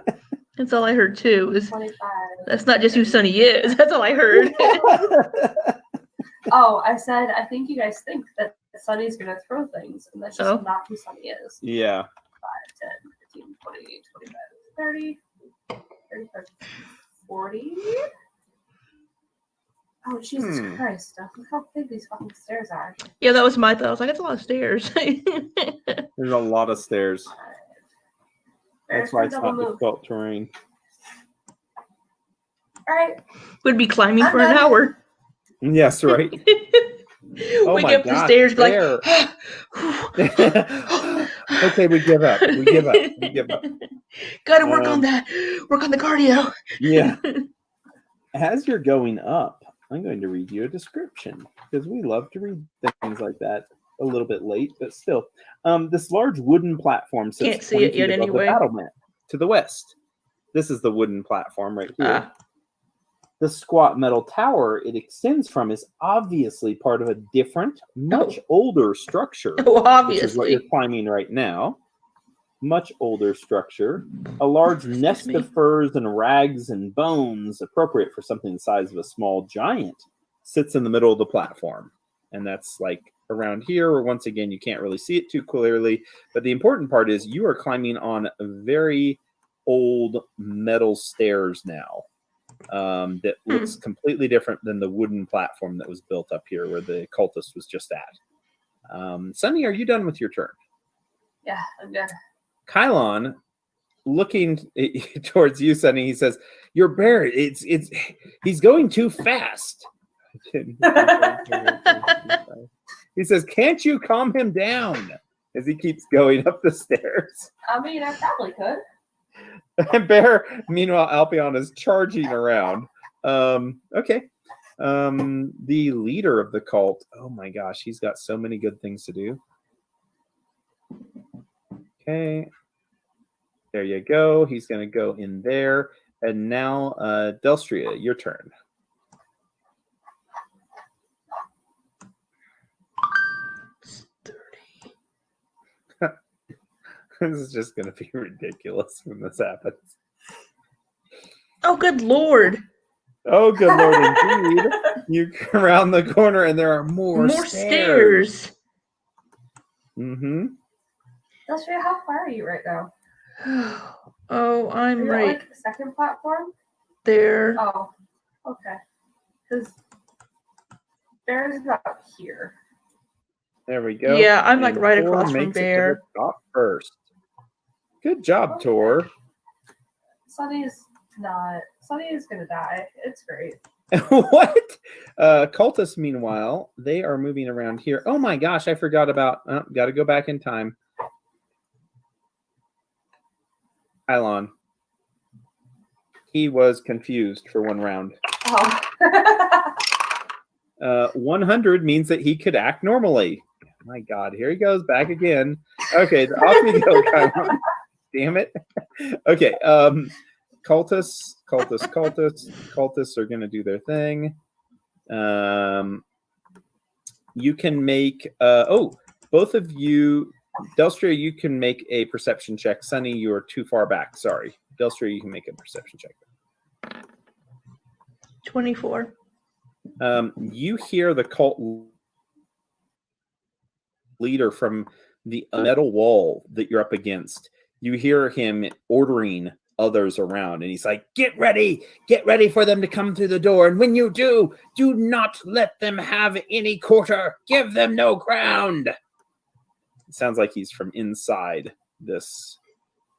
That's all I heard, too. Is 25. that's not just who Sunny is. That's all I heard. Oh, I said, I think you guys think that Sunny's going to throw things, and that's just not who Sunny is. Yeah. 5, 10, 15, 20, 25, 30, 35, 40. Oh, Jesus Christ. Look how big these fucking stairs are. Yeah, that was my thought. I was like, that's a lot of stairs. There's a lot of stairs. That's why it's not difficult terrain. All right. We'd be climbing for an hour. Yes, right. Oh we my get up the stairs, be like, okay, we give up. We give up. We give up. Gotta work on that. Work on the cardio. Yeah. As you're going up, I'm going to read you a description because we love to read things like that a little bit late, but still. This large wooden platform sits Can't see it yet anyway. the battlement to the west. This is the wooden platform right here. The squat metal tower it extends from is obviously part of a different, much older structure. Oh, obviously. Which is what you're climbing right now. Much older structure. A large nest of furs and rags and bones, appropriate for something the size of a small giant, sits in the middle of the platform. And that's like around here, where once again, you can't really see it too clearly. But the important part is you are climbing on very old metal stairs now. That looks completely different than the wooden platform that was built up here where the cultist was just at. Sunny, are you done with your turn? Yeah, I'm done. Kylon, looking towards you, Sunny, he says, "Your bear, he's going too fast." He says, "Can't you calm him down?" As he keeps going up the stairs. I mean, I probably could. And Bear, meanwhile, Alpion is charging around. Okay. The leader of the cult. Oh my gosh, he's got so many good things to do. Okay. There you go. He's going to go in there. And now, Delstria, your turn. This is just going to be ridiculous when this happens. Oh, good Lord. Oh, good Lord, indeed. You come around the corner and there are more stairs. Delstria, how far are you right now? Oh, I'm You're right like the second platform? there. Oh, okay. Because Bear's about here. There we go. Yeah, I'm like And right Tor across from makes it to Bear. the top first. Good job, Tor. Sunny is gonna die. It's great. What? Cultists, meanwhile, they are moving around here. Oh my gosh, I forgot about. Got to go back in time. Kylon. He was confused for 1 round. Oh. 100 means that he could act normally. My God, here he goes back again. Okay, off you go, Kylon. Damn it. Okay. Cultists are going to do their thing. You can make. Both of you, Delstria, you can make a perception check. Sunny, you are too far back. Sorry, Delstria, you can make a perception check. 24. You hear the cult leader from the metal wall that you're up against. You hear him ordering others around, and he's like, get ready for them to come through the door, and when you do not let them have any quarter, give them no ground. It sounds like he's from inside this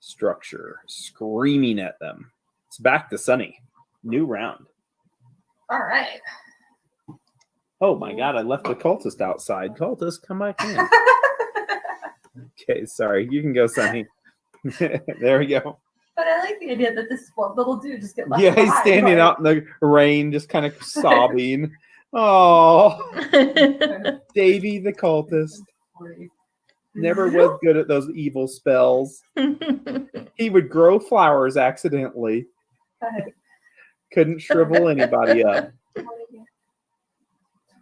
structure, screaming at them. It's back to Sunny. New round. All right. Oh my god, I left the cultist outside. Cultist, come back in. Okay, sorry. You can go, Sunny. There we go. But I like the idea that this one little dude just get left Yeah, he's behind, standing like... out in the rain, just kind of sobbing. Oh, Davy the cultist. Never was good at those evil spells. He would grow flowers accidentally. Couldn't shrivel anybody up.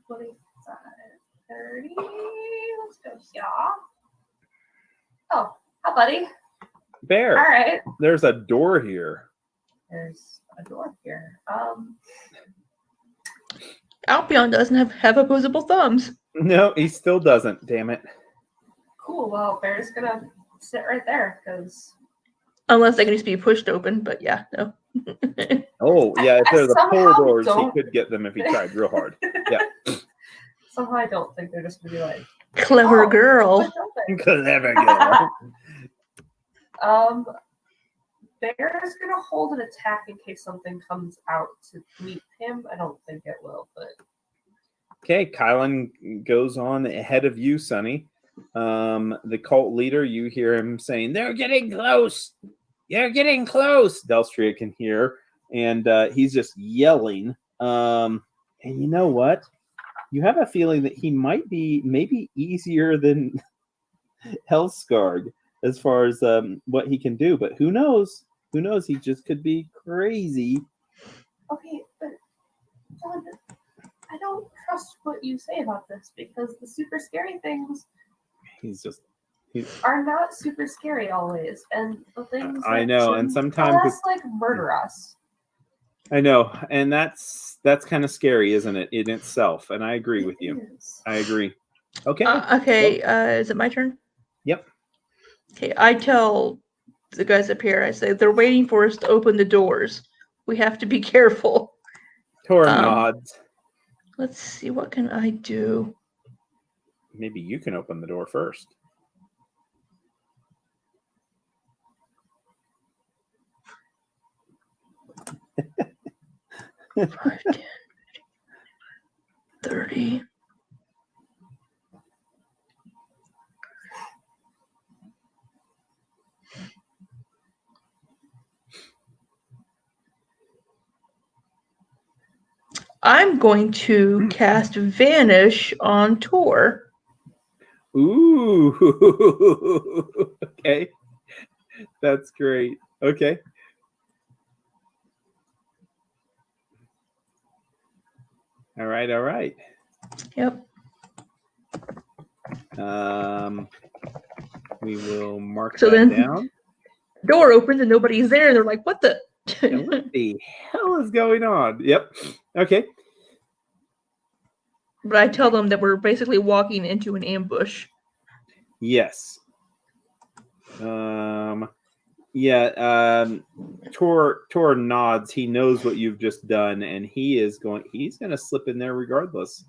25, 30. Let's go, yeah. Oh, hi, buddy. Bear. All right. There's a door here. There's a door here. Alpion doesn't have opposable thumbs. No, he still doesn't. Damn it. Cool. Well, Bear's gonna sit right there because. Unless they can just be pushed open, but yeah, no. Oh, yeah, if there's a pull doors, he don't... could get them if he tried real hard. Yeah. Somehow I don't think they're just gonna be like, Clever girl. Clever girl. Bear's gonna hold an attack in case something comes out to meet him. I don't think it will, but Okay, Kylan goes on ahead of you, Sunny. The cult leader, you hear him saying, "They're getting close. They're getting close." Delstria can hear, and he's just yelling. And you know what? You have a feeling that he might be maybe easier than Hellscarg as far as what he can do, but who knows? Who knows? He just could be crazy. Okay, but John, I don't trust what you say about this because the super scary things are not super scary always, and the things I know, and sometimes it's like murder us. I know, and that's kind of scary, isn't it, in itself? And I agree with you. I agree. Okay. Is it my turn? Yep. Okay, I tell the guys up here, I say, they're waiting for us to open the doors. We have to be careful. Tor nods. Let's see, what can I do? Maybe you can open the door first. Five, 10, 30. I'm going to cast Vanish on Tor. Ooh. Okay. That's great. Okay. All right. Yep. We will mark So that then down. Door opens and nobody's there. They're like, what the? And what the hell is going on? Yep. Okay. But I tell them that we're basically walking into an ambush. Yes. Tor nods. He knows what you've just done, and he's gonna slip in there regardless.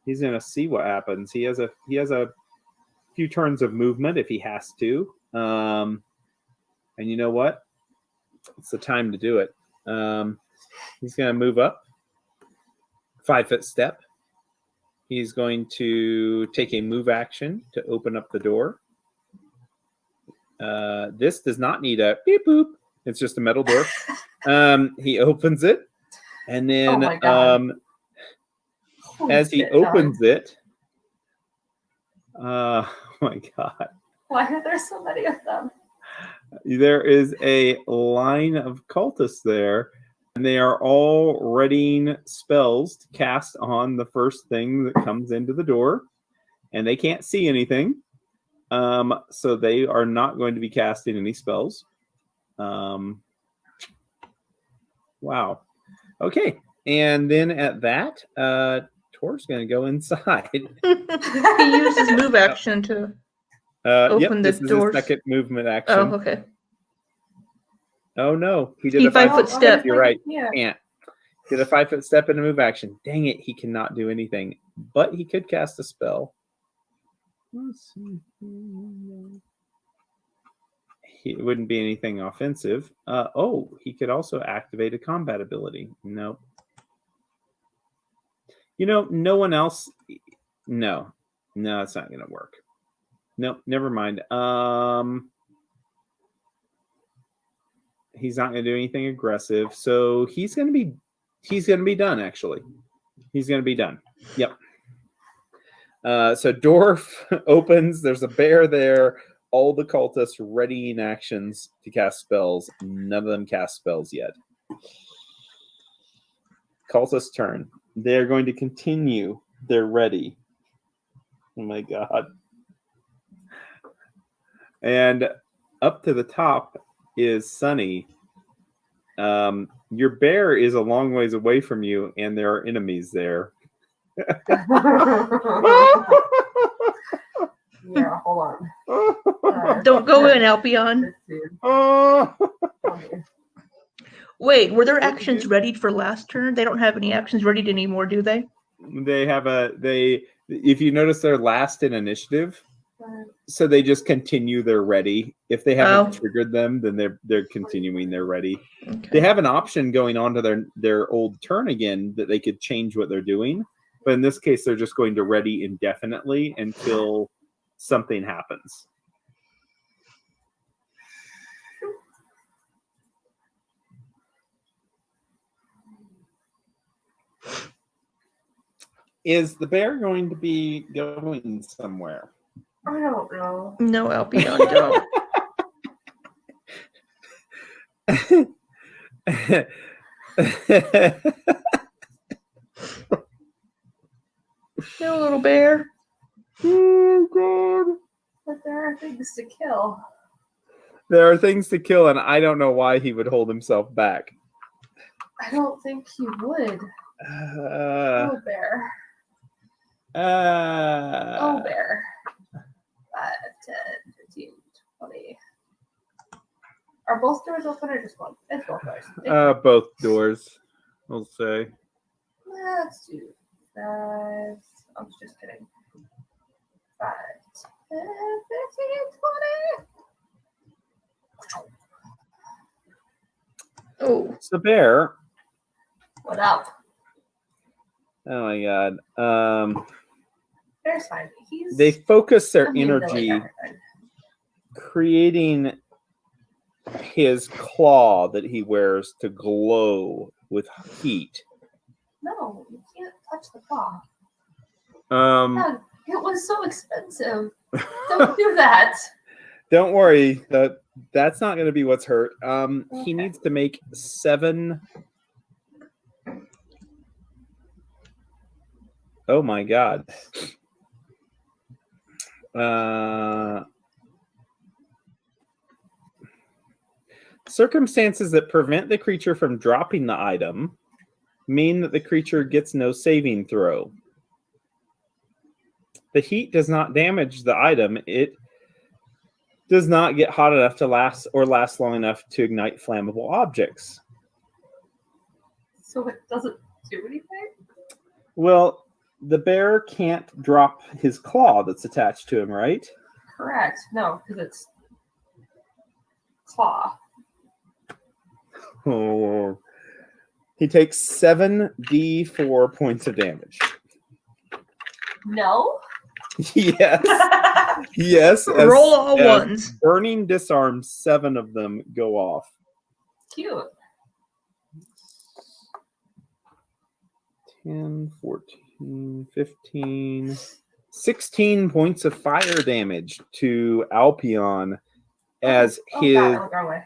He's gonna see what happens. He has a few turns of movement if he has to. And you know what? It's the time to do it. He's gonna move up 5-foot step. He's going to take a move action to open up the door. This does not need a beep boop. It's just a metal door. He opens it, and then as he opens it, oh my god! Why are there so many of them? There is a line of cultists there, and they are all readying spells to cast on the first thing that comes into the door, and they can't see anything. So they are not going to be casting any spells. Wow. Okay. And then at that, Tor's going to go inside. He used his move action to open the this doors. Is his second movement action. Oh, okay. Oh, no. He did He a 5-foot step. You're right. Yeah. Can't. Did a 5-foot step and a move action. Dang it. He cannot do anything. But he could cast a spell. Let's see. It wouldn't be anything offensive. He could also activate a combat ability. Nope. No one else. No, it's not going to work. Nope, never mind. He's not going to do anything aggressive. So he's going to be done. Actually, he's going to be done. Yep. So Dorf opens. There's a bear there. All the cultists readying actions to cast spells. None of them cast spells yet. Cultist turn. They're going to continue. They're ready. Oh my god. And up to the top is Sunny. Your bear is a long ways away from you, and there are enemies there. Yeah, hold on. Don't go in, Alpion. Wait, were their actions readied for last turn? They don't have any actions readied anymore, do they? They have if you notice, they're last in initiative, so they just continue their ready. If they haven't triggered them, then they're continuing their ready. Okay. They have an option going on to their old turn again that they could change what they're doing, but in this case, they're just going to ready indefinitely until something happens. Is the bear going to be going somewhere? I don't know. No, Alpion, don't. No, little bear. Oh, God. But there are things to kill. There are things to kill, and I don't know why he would hold himself back. I don't think he would. Oh, bear. Bear. 5, 10, 15, 20. Are both doors open or just one? It's both doors. Both doors, we'll say. Let's do 5. I'm just kidding. 5, 10, 15, 20. Oh. So bear. What up? Oh my god. Bear's fine. They focus their immune to, energy like, everything. creating his claw that he wears to glow with heat. No, you can't touch the claw. Um, It was so expensive. Don't do that. Don't worry. That's not going to be what's hurt. He Okay. needs to make 7. Oh my god. Circumstances that prevent the creature from dropping the item mean that the creature gets no saving throw. The heat does not damage the item. It does not get hot enough to last long enough to ignite flammable objects. So it doesn't do anything? Well, the bear can't drop his claw that's attached to him, right? Correct. No, because it's claw. Oh. He takes 7d4 points of damage. No? Yes. Yes. Roll all ones. Burning disarms, 7 of them go off. Cute. 10, 14, 15, 16 points of fire damage to Alpion as Oh, his God, I went the wrong way.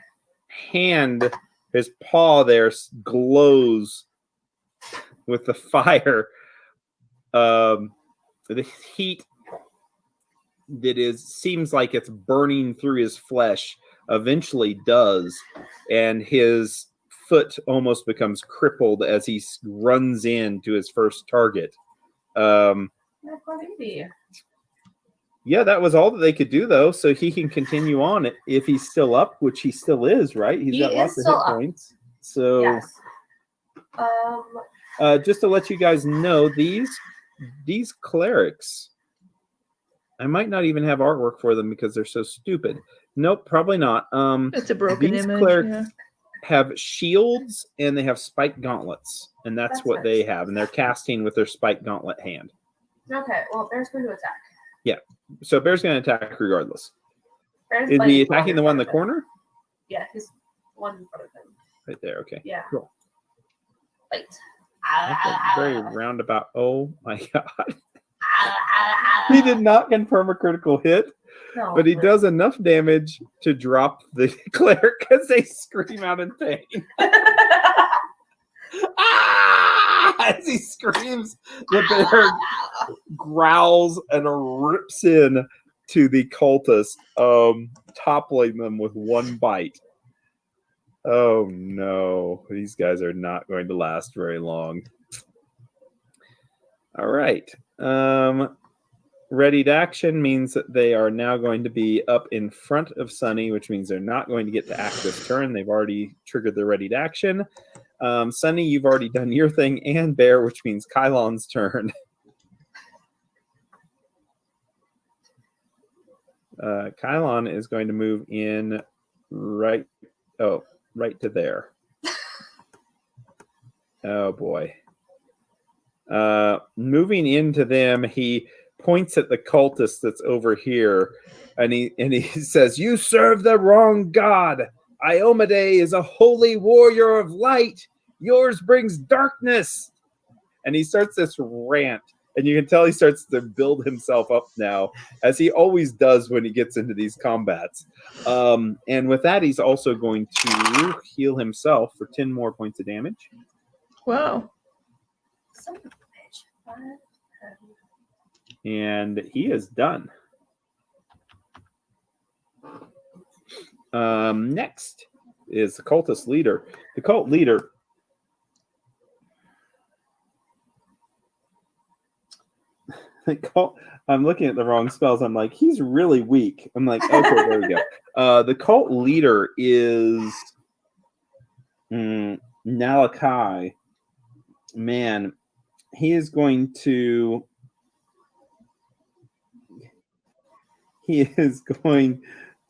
hand, his paw there glows with the fire. The heat that seems like it's burning through his flesh eventually does, and his foot almost becomes crippled as he runs in to his first target. Yeah, that was all that they could do, though, so he can continue on if he's still up, which he still is, right? He's got lots of hit points. So, yes. Just to let you guys know, these clerics, I might not even have artwork for them because they're so stupid. Nope, probably not. It's a broken these image. Clerics have shields and they have spiked gauntlets, and that's what they have, and they're casting with their spiked gauntlet hand. Okay, well, Bear's going to attack. Yeah, so Bear's going to attack regardless. Bear's Is he attacking the one in the corner? Yeah, he's one in front of him. Right there, okay. Yeah. Cool. Wait. That's a very roundabout. Oh my god. He did not confirm a critical hit, No, but he does enough damage to drop the cleric because they scream out in pain. As he screams, the bear growls and rips in to the cultist, toppling them with one bite. Oh no, these guys are not going to last very long. All right. Readied action means that they are now going to be up in front of Sunny, which means they're not going to get to act this turn. They've already triggered their readied action. Sunny, you've already done your thing, and Bear, which means Kylon's turn. Kylon is going to move in right to there. Oh boy. Moving into them, he points at the cultist that's over here, and he says, "You serve the wrong god. Iomade is a holy warrior of light. Yours brings darkness." And he starts this rant, and you can tell he starts to build himself up now, as he always does when he gets into these combats. And with that, he's also going to heal himself for 10 more points of damage. Wow. Son of a bitch. And he is done. Next is the cultist leader. The cult leader I'm looking at the wrong spells. I'm like, he's really weak. I'm like, okay, there we go. The cult leader is Nalakai. Man, he is going to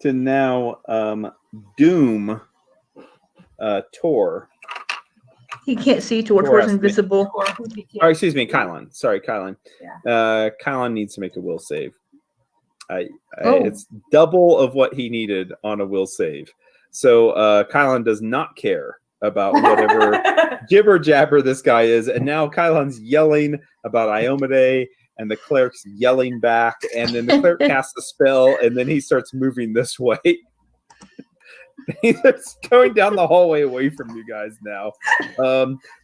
now doom Tor. He can't see. Tor's invisible. Oh, excuse me, Kylon. Sorry, Kylon. Yeah. Kylon needs to make a will save. It's double of what he needed on a will save. So Kylon does not care about whatever jibber jabber this guy is, and now Kylon's yelling about Iomade, and the cleric's yelling back, and then the cleric casts a spell, and then he starts moving this way. He's going down the hallway away from you guys now,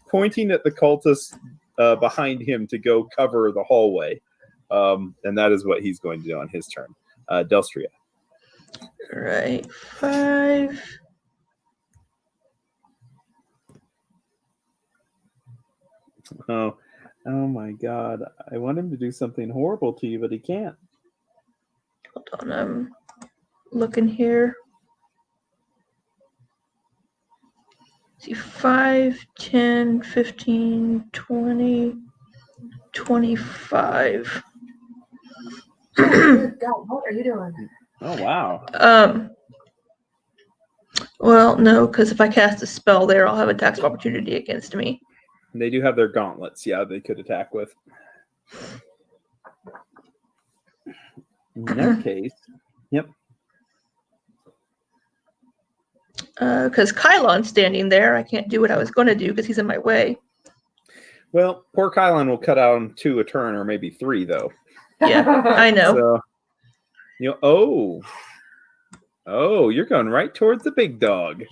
pointing at the cultists behind him to go cover the hallway. And that is what he's going to do on his turn. Delstria. Right. 5. Oh my God. I want him to do something horrible to you, but he can't. Hold on. I'm looking here. See, 5, 10, 15, 20, 25. Good God, what are you doing? Oh, wow. Well, no, because if I cast a spell there, I'll have a tax opportunity against me. They do have their gauntlets. Yeah, they could attack with. In that case, yep. Because Kylon's standing there, I can't do what I was going to do because he's in my way. Well, poor Kylon will cut out on 2 a turn, or maybe 3, though. Yeah, I know. So, Oh, you're going right towards the big dog.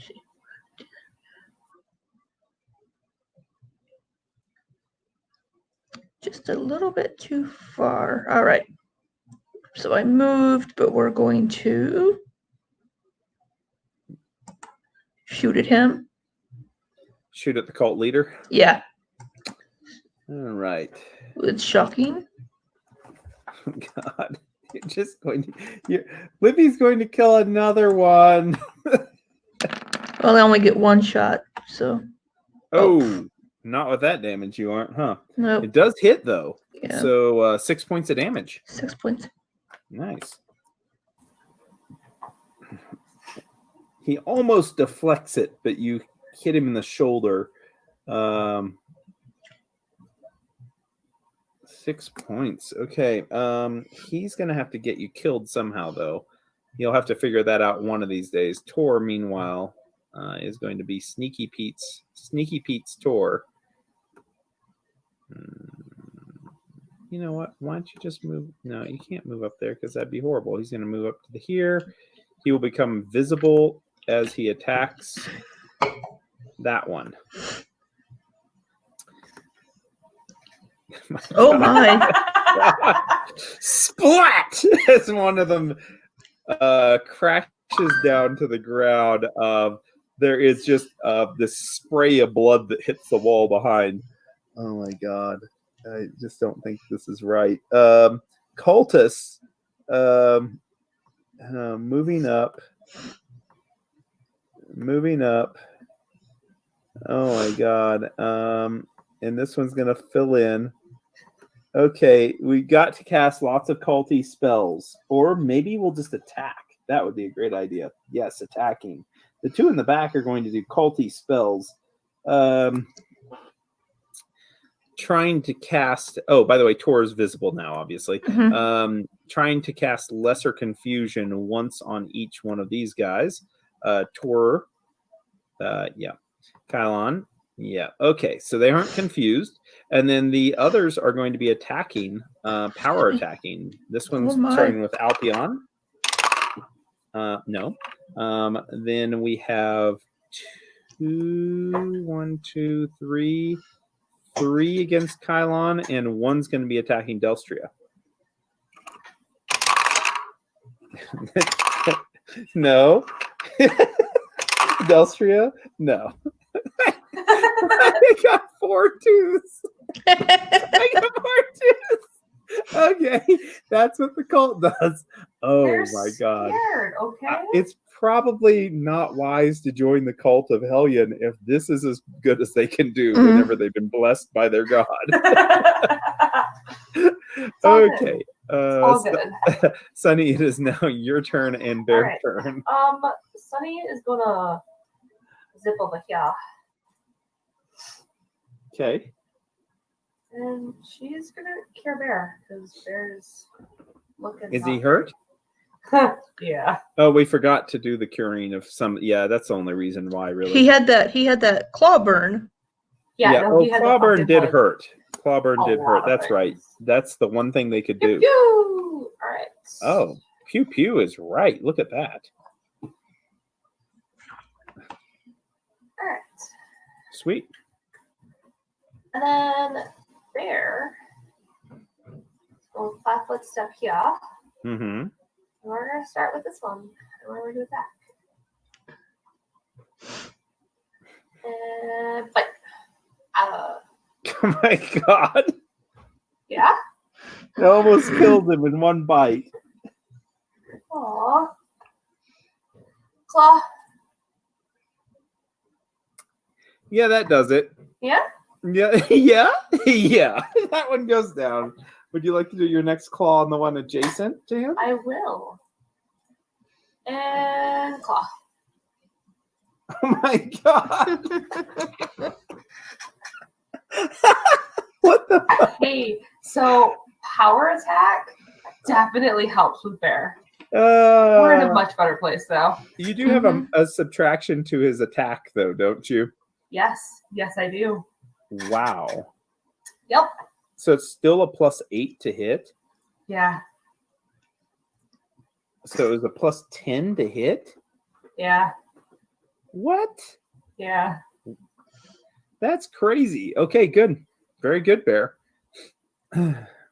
Just a little bit too far. All right. So I moved, but we're going to shoot at him. Shoot at the cult leader. Yeah. All right. It's shocking. Oh, God. You're just going to... Libby's going to kill another one. Well, I only get one shot, so. Oh, not with that damage you aren't, huh? No. It does hit, though. Yeah. So 6 points of damage. 6 points. Nice. He almost deflects it, but you hit him in the shoulder. 6 points. Okay. He's going to have to get you killed somehow, though. You'll have to figure that out one of these days. Tor, meanwhile, is going to be Sneaky Pete's Tor. You know what? Why don't you just move? No, you can't move up there because that'd be horrible. He's going to move up to here. He will become visible as he attacks that one. Oh my. Splat! As one of them crashes down to the ground. There is just this spray of blood that hits the wall behind. Oh my God. I just don't think this is right. Cultists moving up. Oh my God. And this one's going to fill in. Okay, we got to cast lots of culty spells. Or maybe we'll just attack. That would be a great idea. Yes, attacking. The two in the back are going to do culty spells. Trying to cast... Oh, by the way, Tor is visible now, obviously. Mm-hmm. Trying to cast Lesser Confusion once on each one of these guys. Tor... yeah. Kylon. Yeah. Okay. So they aren't confused. And then the others are going to be attacking, power attacking. This one's starting with Alpion. No. Then we have 3 against Kylon, and one's going to be attacking Delstria. No. Delstria? No. I got 4 twos. Okay, that's what the cult does. Oh They're my God. Scared, okay? It's probably not wise to join the cult of Hellion if this is as good as they can do whenever they've been blessed by their god. Okay. All good. Sunny, it is now your turn and their right. turn. Sunny is gonna zip over here. Okay. And she's gonna cure Bear because Bear's looking. Is he hurt? Yeah. Oh, we forgot to do the curing of some. Yeah, that's the only reason why, really. He had that claw burn. Yeah. No, Clawburn did hurt. Clawburn did hurt. That's things. right. That's the one thing they could Pew, do. pew. All right. Oh, pew pew is right. Look at that. All right. Sweet. And then Bear will 5 foot step here. Mm-hmm. And we're gonna start with this one. And we're gonna do attack. And fight. Oh my God. Yeah. It almost killed him in one bite. Aww. Claw. Yeah, that does it. Yeah. Yeah, yeah, yeah. That one goes down. Would you like to do your next claw on the one adjacent to him? I will. And claw. Oh my God. What the fuck? Hey, so power attack definitely helps with Bear. We're in a much better place, though. You do have a subtraction to his attack, though, don't you? Yes. Yes, I do. Wow. Yep. So it's still a +8 to hit? Yeah. So it was a plus 10 to hit? Yeah. What? Yeah. That's crazy. Okay, good. Very good, Bear.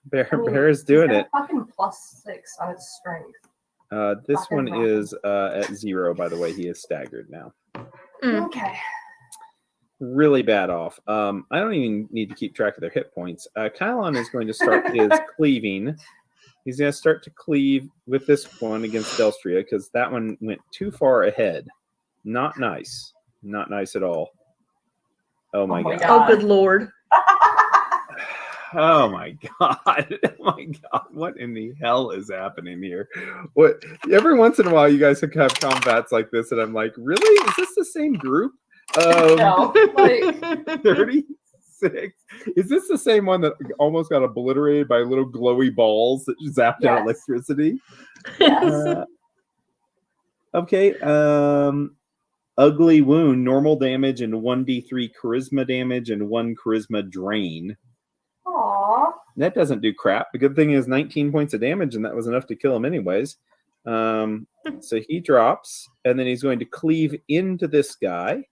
Bear is doing it. Fucking +6 on its strength. This one is at 0, by the way. He is staggered now. Okay. Really bad off. I don't even need to keep track of their hit points. Kylon is going to start his cleaving. He's going to start to cleave with this one against Delstria because that one went too far ahead. Not nice. Not nice at all. Oh my god. Oh, good lord. Oh my god. Oh my god. What in the hell is happening here? What? Every once in a while you guys have combats like this and I'm like, really? Is this the same group? No, like 36. Is this the same one that almost got obliterated by little glowy balls that zapped out electricity? Yes. Okay. Ugly wound, normal damage, and 1d3 charisma damage and 1 charisma drain. Aww. That doesn't do crap. The good thing is 19 points of damage, and that was enough to kill him anyways. So he drops, and then he's going to cleave into this guy.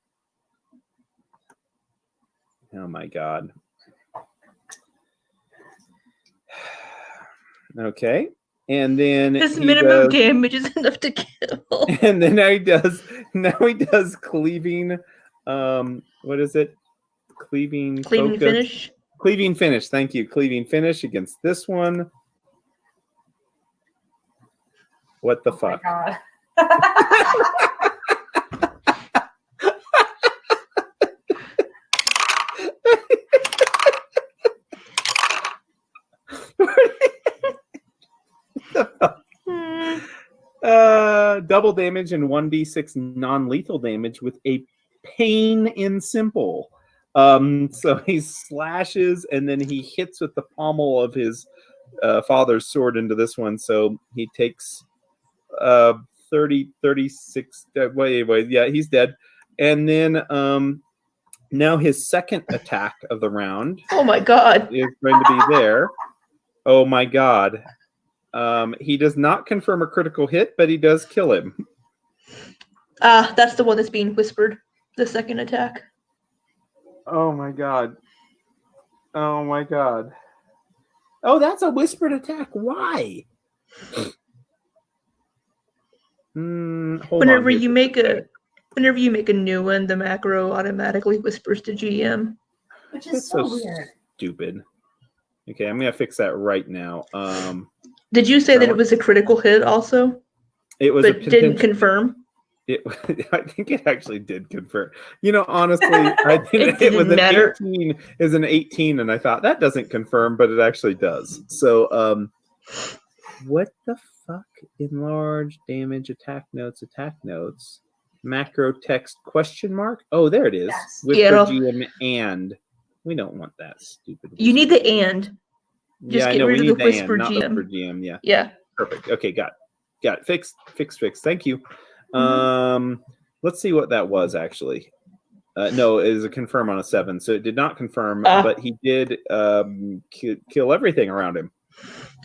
Oh my god. Okay. And then his minimum damage is enough to kill. And then now he does cleaving. What is it? Cleaving finish. Cleaving finish. Thank you. Cleaving finish against this one. What the fuck? My god. Double damage and 1d6 non-lethal damage with a pain in simple. So he slashes and then he hits with the pommel of his father's sword into this one. So he takes 36. Wait. Yeah, he's dead. And then now his second attack of the round. Oh my god. Is going to be there. Oh my god. He does not confirm a critical hit, but he does kill him. That's the one that's being whispered. The second attack. Oh my god. Oh my god. Oh, that's a whispered attack. Why? Whenever you make a new one, the macro automatically whispers to GM. Which is so weird. Stupid. Okay, I'm gonna fix that right now. Did you say that it was a critical hit also? It was, but didn't confirm. I think it actually did confirm. You know, honestly, I think it was an 18. Is an 18, and I thought that doesn't confirm, but it actually does. So, what the fuck? Enlarge damage, attack notes, macro text question mark. Oh, there it is. Yes. With GM and we don't want that stupid. You need the and. Just get rid of the whisper GM. GM. Not GM. Yeah. Yeah. Perfect. Okay, got it. Fixed. Thank you. Let's see what that was actually. No, it is a confirm on a 7, so it did not confirm, but he did kill everything around him.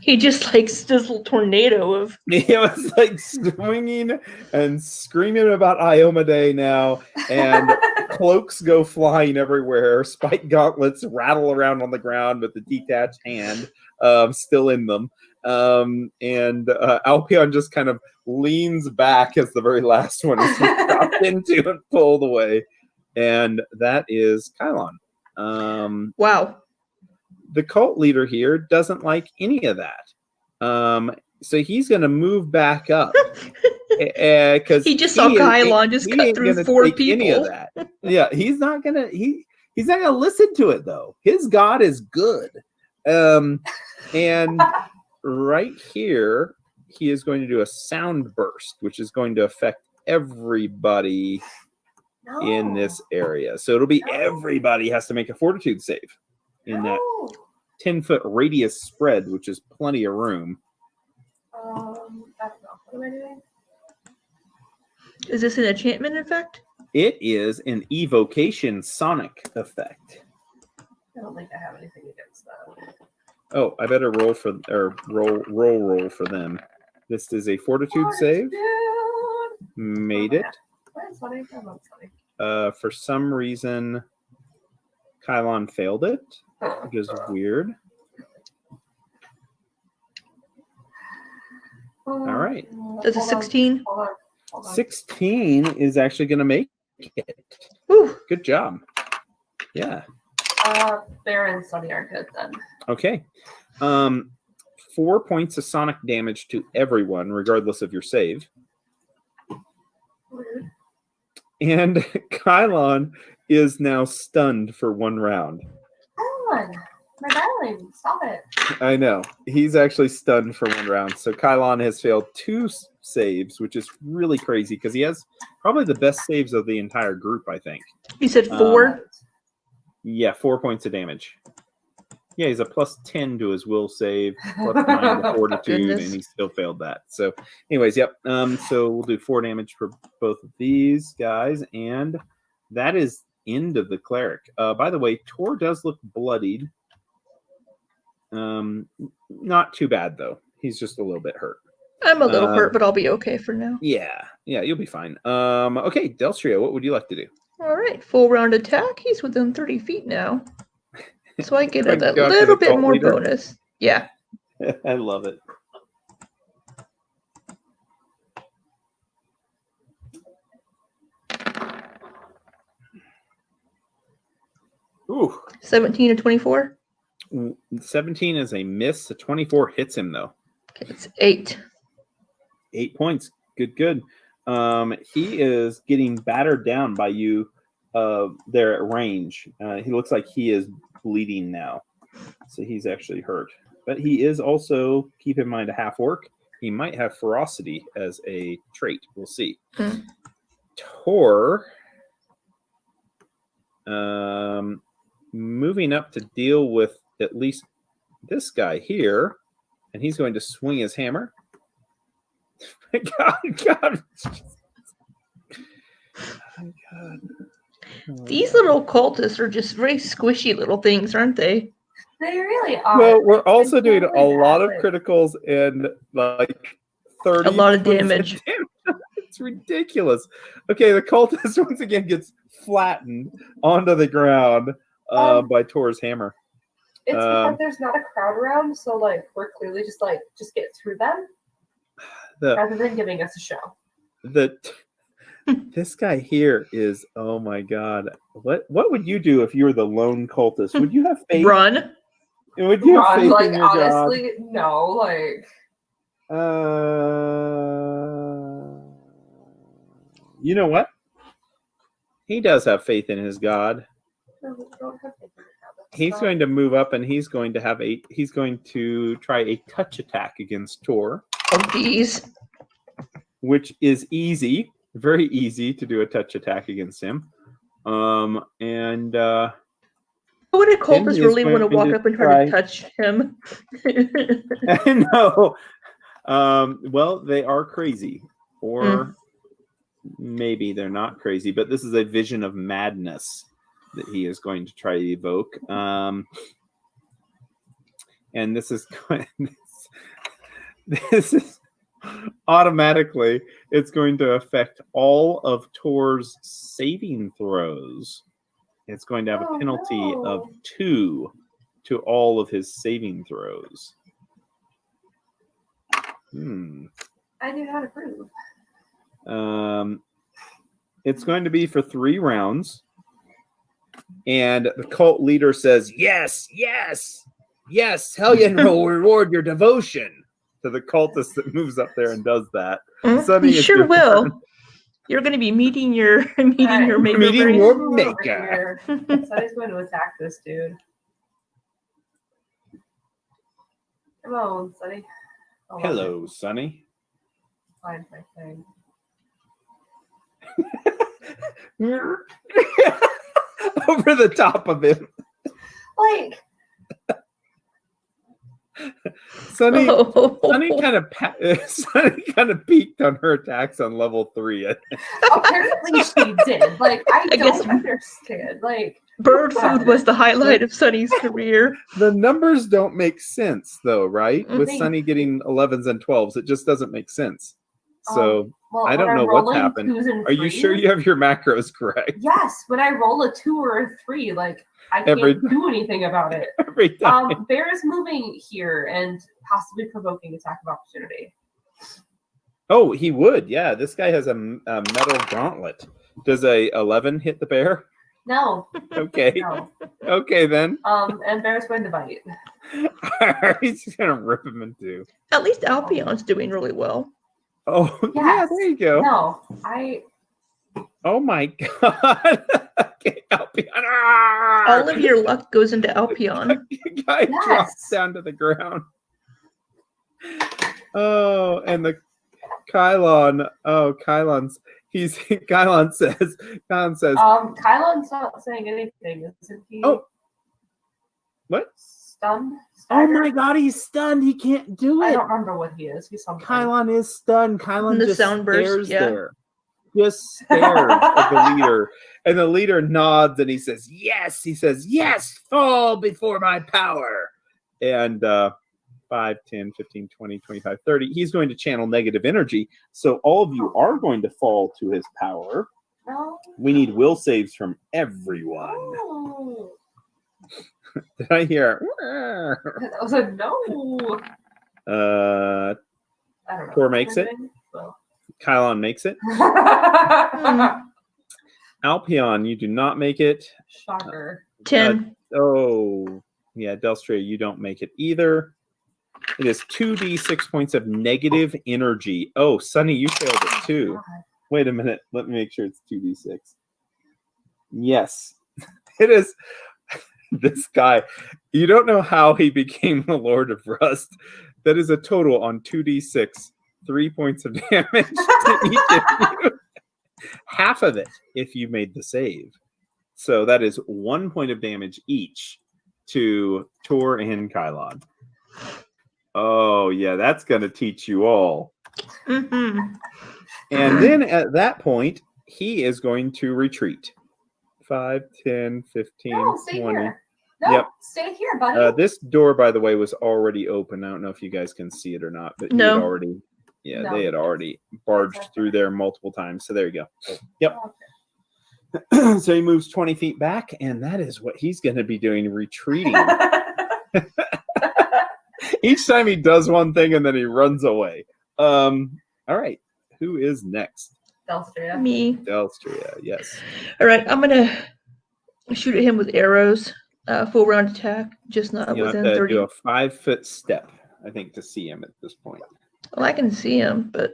He just likes this little tornado of. He was like swinging and screaming about Iomedae now, and cloaks go flying everywhere. Spike gauntlets rattle around on the ground with the detached hand still in them. And Alpion just kind of leans back as the very last one is dropped into and pulled away. And that is Kylon. Wow. The cult leader here doesn't like any of that. So he's going to move back up. Because he just saw Kylon just cut through 4 people. Any of that. Yeah, he's not gonna listen to it though. His God is good. And right here, he is going to do a sound burst, which is going to affect everybody in this area. So it'll be everybody has to make a fortitude save in that 10-foot radius spread, which is plenty of room. I don't know. What am I doing? Is this an enchantment effect? It is an evocation sonic effect. I don't think I have anything against that. Oh, I better roll for them This is a fortitude save. Made it. Where's Sunny? Come on, Sunny. For some reason, Kylon failed it, which is weird. All right. That's a 16. Hold on. 16 is actually going to make it. Whew. Good job. Yeah. Bear and Sunny are good then. Okay. 4 points of sonic damage to everyone, regardless of your save. Rude. And Kylon is now stunned for 1 round. Come on. My darling, stop it. I know. He's actually stunned for 1 round. So Kylon has failed 2 saves, which is really crazy because he has probably the best saves of the entire group, I think. You said 4? Yeah, 4 points of damage. Yeah, he's a plus 10 to his will save, plus 9 to fortitude, Goodness. and he still failed that. So, anyways, yep. So we'll do 4 damage for both of these guys, and that is end of the cleric. By the way, Tor does look bloodied. Not too bad though. He's just a little bit hurt. I'm a little hurt, but I'll be okay for now. Yeah, you'll be fine. Okay, Delstria, what would you like to do? All right, full round attack. He's within 30 feet now. So I get Quick a go after little the bit cult more leader. bonus. Yeah. I love it. Ooh, 17 to 24. 17 is a miss. A 24 hits him though. Okay, it's 8. 8 points. Good. He is getting battered down by you there at range. He looks like he is bleeding now. So he's actually hurt. But he is also, keep in mind, a half orc. He might have ferocity as a trait. We'll see. Tor, moving up to deal with at least this guy here. And he's going to swing his hammer. God. These little cultists are just very squishy little things, aren't they? They really are. Well, we're also It's doing totally a lot of valid. criticals and like 30 A lot of points damage. It's ridiculous. Okay, the cultist once again gets flattened onto the ground by Tor's hammer. It's because there's not a crowd around, so like we're clearly just get through them rather than giving us a show. This guy here is, oh my god. What would you do if you were the lone cultist? Would you have faith? Run. Would you have faith Like in your honestly, no. Like you know what? He does have faith in his god. no, we don't have faith in it now. That's He's not- going to move up and he's going to try a touch attack against Tor, Oh, geez. which is easy, very easy to do a touch attack against him. And Would a cultist is really want to going walk to up and try to try- touch him? no. Well, they are crazy, or maybe they're not crazy, but this is a vision of madness that he is going to try to evoke. And this is this is automatically, it's going to affect all of Tor's saving throws. It's going to have a penalty of 2 to all of his saving throws. I knew how to prove. It's going to be for 3 rounds. And the cult leader says, yes, Hellion will reward your devotion to the cultist that moves up there and does that. Sunny, You it's sure your will. turn. You're going to be meeting your maker. Meeting very your soon. maker. Sunny's going to attack this dude. Come on, Sunny. Oh, Hello, Sunny. Find my thing. Over the top of him. Like Sunny Oh. Sunny kind of peaked on her attacks on level 3. Apparently she did. Like, I guess- don't understand. Like, Bird food was the highlight of Sunny's career. The numbers don't make sense, though, right? With Mhm. Sunny getting 11s and 12s, it just doesn't make sense. So well, I when don't know I'm what's rolling happened. 2s and Are you 3s, sure you have your macros correct? Yes, when I roll a 2 or a 3, like, I Every- can't do anything about it. Every time. Bear is moving here and possibly provoking attack of opportunity. Oh, he would. Yeah, this guy has a metal gauntlet. Does a 11 hit the bear? No, Okay. no. Okay, then. And Bear's going to bite. He's just going to rip him in two. At least Alpion's doing really well. Oh, yeah, Yes. there you go. No, Oh, my God. Okay, Alpion. All of your luck goes into Alpion. Guy Yes. drops down to the ground. Oh, and the Kylon. Oh, Kylon's. Kylon says. Kylon's not saying anything, isn't he? Oh. What? Stunned? Oh Staggered? my God, he's stunned. He can't do I it. don't remember what he is. He's something. Kylon is stunned. Kylon The just sound burst, stares yeah. there. Just stares at the leader. And the leader nods and he says, yes. He says, yes, fall before my power. And 5, 10, 15, 20, 25, 30. He's going to channel negative energy. So all of you are going to fall to his power. No. We need will saves from everyone. Oh. Did I hear? I was like, no. Uh, I don't know. Tor makes it. Well. Kylon makes it. Alpion, you do not make it. Shocker. 10. Oh, yeah, Delstria, you don't make it either. It is 2d6 points of negative energy. Oh, Sunny, you failed it too. God. Wait a minute. Let me make sure it's 2d6. Yes, it is. This guy, you don't know how he became the Lord of Rust. That is a total on 2d6, 3 points of damage to each of you. Half of it if you made the save. So that is 1 point of damage each to Tor and Kylon. Oh, yeah, that's going to teach you all. Mhm. And then at that point, he is going to retreat. 5, 10, 15, No, stay 20. here. No, Yep. stay here, buddy. This door, by the way, was already open. I don't know if you guys can see it or not, but No. he had already, yeah, No. they had already barged through there multiple times. So there you go. Yep. Okay. So he moves 20 feet back, and that is what he's going to be doing, retreating. Each time he does one thing, and then he runs away. All right. Who is next? Delstria. Me. Delstria, yes. All right, I'm going to shoot at him with arrows. Full round attack, just not You have within to 30. do a 5-foot step, I think, to see him at this point. Well, I can see him, but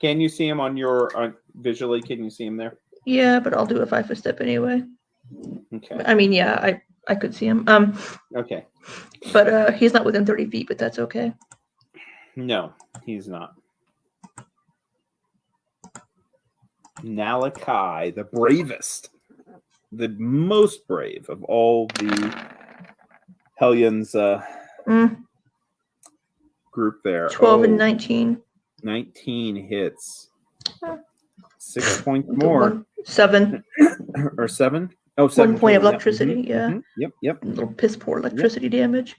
Can you see him on your visually? Can you see him there? yeah, but I'll do a 5-foot step anyway. Okay. I mean, yeah, I could see him. Okay. But he's not within 30 feet, but that's okay. No, he's not. Nalakai, the bravest, the most brave of all the Hellions group there. 12 and Oh, 19. 19 hits. Huh. 6 points more. 7. Or 7? Oh, 7 1 point of total. electricity, Mhm, yeah. mhm. Yep. A little piss poor electricity damage.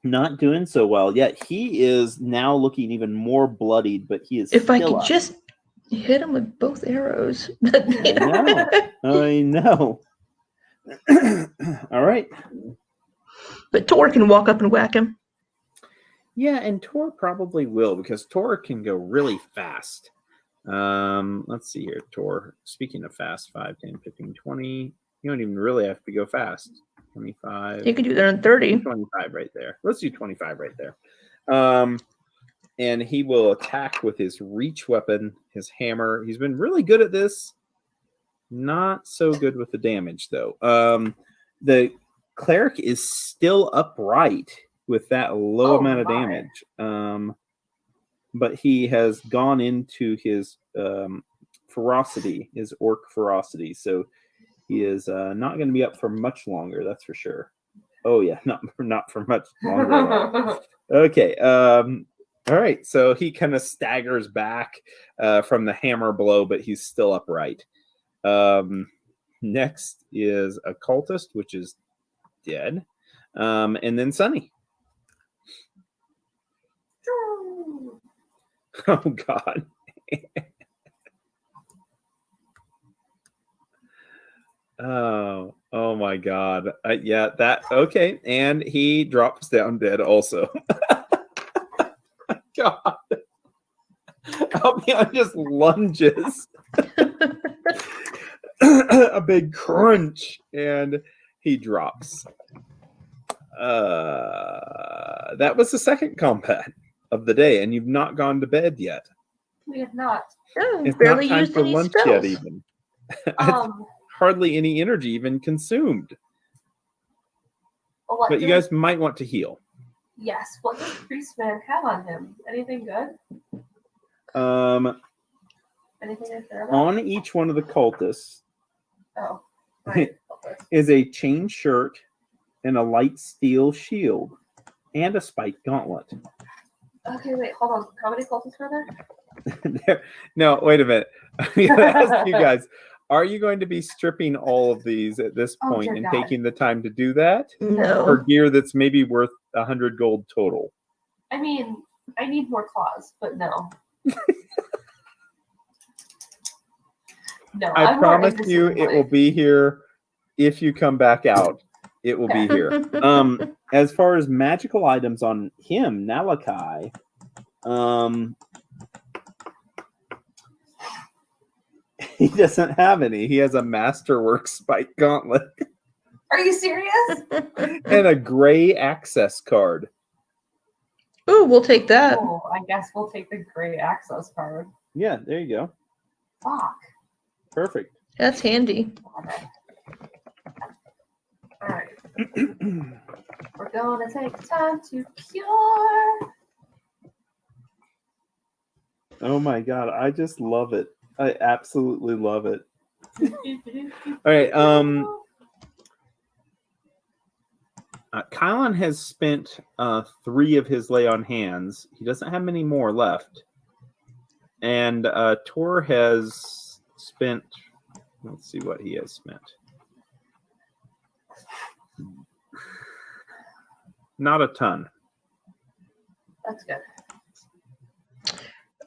Not doing so well. Yet he is now looking even more bloodied, but he is If I still could up. just hit him with both arrows. I know. All right. But Tor can walk up and whack him. Yeah, and Tor probably will because Tor can go really fast. Let's see here. Tor, speaking of fast, 5, 10, 15, 20. You don't even really have to go fast. 25. You can do that in 30. 25 right there. Let's do 25 right there. And he will attack with his reach weapon, his hammer. He's been really good at this. Not so good with the damage, though. The cleric is still upright with that low amount of damage. But he has gone into his ferocity, his orc ferocity. So he is not going to be up for much longer, that's for sure. Oh, yeah, not for much longer. Okay. All right. So he kind of staggers back from the hammer blow, but he's still upright. Next is a cultist, which is dead. And then Sunny. Oh, God. Oh my God. Yeah, that okay. And he drops down dead also. God. Albion just lunges. A big crunch, and he drops. That was the second combat of the day, and you've not gone to bed yet. We have not. Oh, It's barely not time used for any lunch spells. yet, even. Um, Hardly any energy even consumed. what But you guys might want to heal. Yes. What does Priestman have on him? Anything good? Anything I care about? On each one of the cultists Oh. Right. is a chain shirt and a light steel shield and a spiked gauntlet. Okay, wait, hold on. How many cultists were there? No, wait a minute. I'm going to ask you guys, are you going to be stripping all of these at this Oh, point dear and God. taking the time to do that? No. For gear that's maybe worth 100 gold total? I mean, I need more claws, but no. No, I I'm more promise you interested in it will life. be here if you come back out. It will be here. As far as magical items on him, Nalakai, he doesn't have any. He has a masterwork spike gauntlet Are you serious? and a gray access card. Ooh, we'll take that. Oh, I guess we'll take the gray access card. Yeah, there you go. Fuck. Perfect. That's handy. Alright. We're gonna take time to cure. Oh my God, I just love it. I absolutely love it. All right. Kylon has spent 3 of his lay on hands. He doesn't have many more left. And Tor has spent, let's see what he has spent. Not a ton. That's good.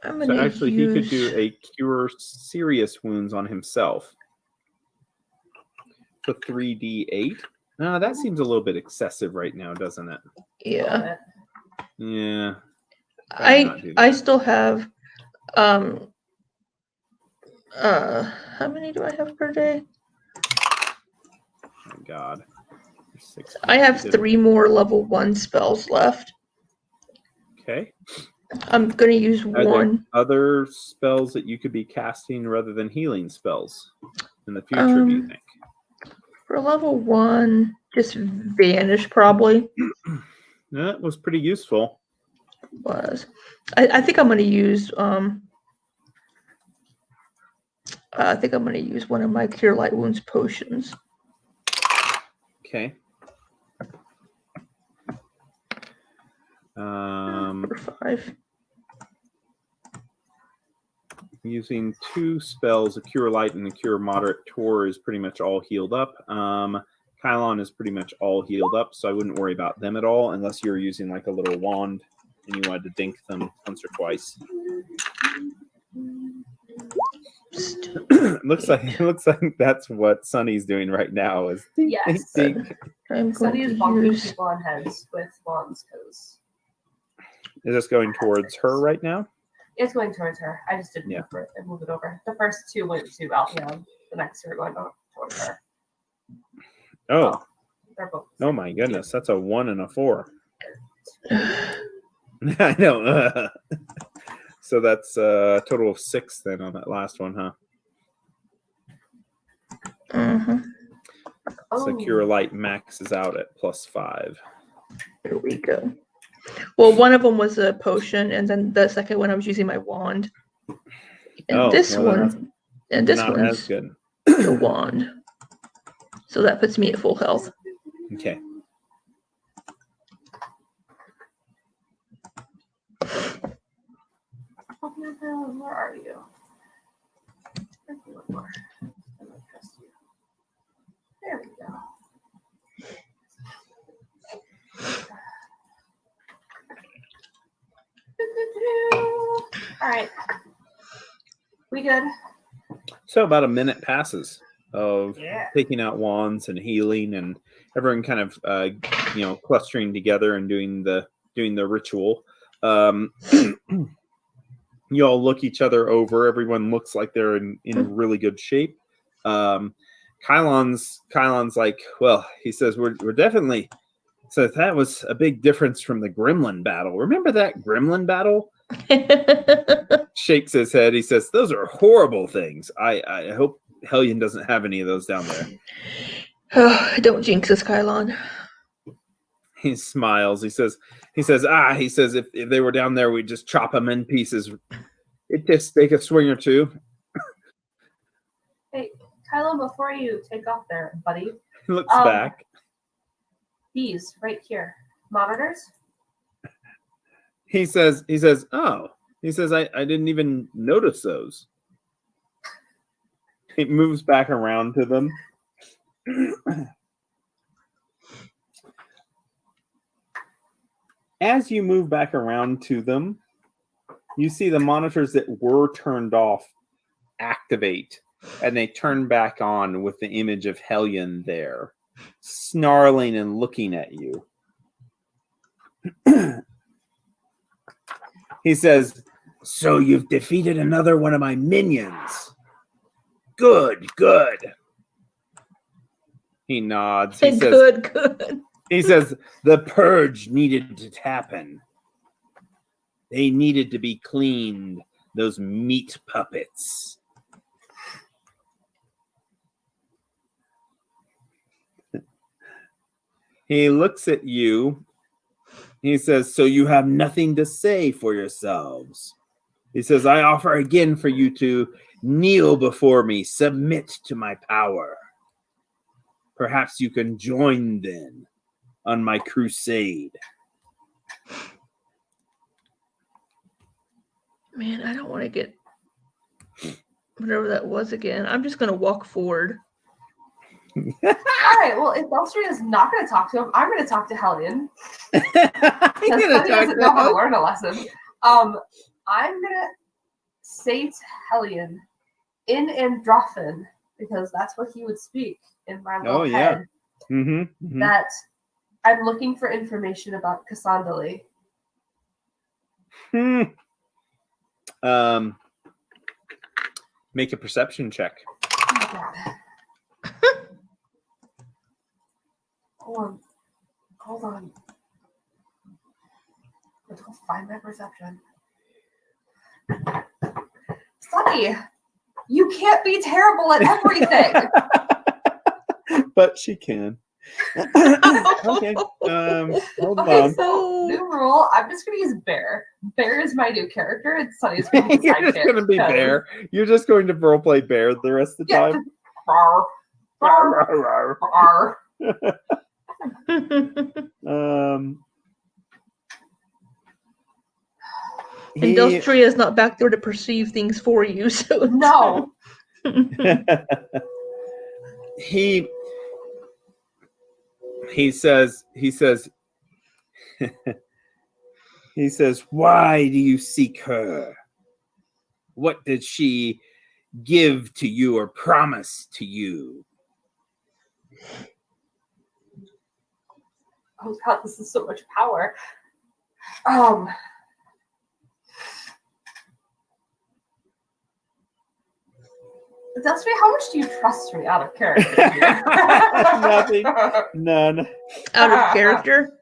I'm So gonna actually, use... he could do a cure serious wounds on himself for 3d8. No, that seems a little bit excessive right now, doesn't it? Yeah. Yeah. not do I that. still have how many do I have per day? Oh my God. 6 I have feet. 3 more level 1 spells left. Okay. I'm gonna use Are there one. other spells that you could be casting rather than healing spells in the future, do you think? For level 1, just vanish probably That was pretty useful. was. I think I'm gonna use I think I'm gonna use one of my Cure Light Wounds potions. Okay. For 5. Using 2 spells, a Cure Light and a Cure Moderate. Tor is pretty much all healed up. Kylon is pretty much all healed up, so I wouldn't worry about them at all unless you were using like a little wand and you wanted to dink them once or twice. looks like that's what Sunny's doing right now. Is dink, Yes. dink, dink. I'm Sunny going is to bonking use. people on heads with wands because Is this going towards her right now? it's going towards her. I just didn't Yeah. move it over. The first 2 went to Altheon. The next 2 are going towards her. Oh, They're both. oh my goodness, that's a 1 and a 4. I know. So that's a total of 6 then on that last one, huh? So Cure Light maxes out at +5. There we go. Well, one of them was a potion, and then the second one I was using my wand. And this one, and this not one's as good. the wand. So that puts me at full health. Okay. Where are you? Where's the door? I don't trust you. There we go. All right. We good? So about a minute passes of Yeah. taking out wands and healing, and everyone kind of clustering together and doing the ritual. You all look each other over. Everyone looks like they're in really good shape. Kylon's like, well, he says we're definitely. So that was a big difference from the gremlin battle. Remember that gremlin battle? Shakes his head. He says, those are horrible things. I hope Hellion doesn't have any of those down there. Oh, don't jinx us, Kylon. He smiles. He says, if they were down there, we'd just chop them in pieces. It'd just take a swing or two. Hey, Kylo, before you take off there, buddy. He looks back. These right here. Monitors? He says, oh. He says, I didn't even notice those. He moves back around to them. As you move back around to them, you see the monitors that were turned off activate, and they turn back on with the image of Hellion there, snarling and looking at you. He says, so you've defeated another one of my minions. Good. He nods. He says, Good. He says, the purge needed to happen. They needed to be cleaned, those meat puppets. He looks at you. He says, so you have nothing to say for yourselves. He says, I offer again for you to kneel before me, submit to my power. Perhaps you can join then on my crusade. Man, I don't want to get whatever that was again. I'm just going to walk forward. All right. Well, if Belstria is not going to talk to him, I'm going to talk to Hellion. Because he doesn't know how to learn a lesson. I'm going to say to Hellion in Androthan, because that's what he would speak in my little head, that I'm looking for information about Cassandali. Make a perception check. Oh my god. Hold on. Let's go find my perception. Sunny, you can't be terrible at everything. But she can. Okay. Hold on. So new rule. I'm just gonna use Bear. Bear is my new character, and Sunny's gonna be You're just gonna be Bear. You're just going to roleplay Bear the rest of the time. Rawr, rawr, rawr, rawr. And Delstria is not back there to perceive things for you, so no. He says, why do you seek her? What did she give to you or promise to you? Oh god, this is so much power. Delstria, how much do you trust me out of character? Nothing. None. Out of character?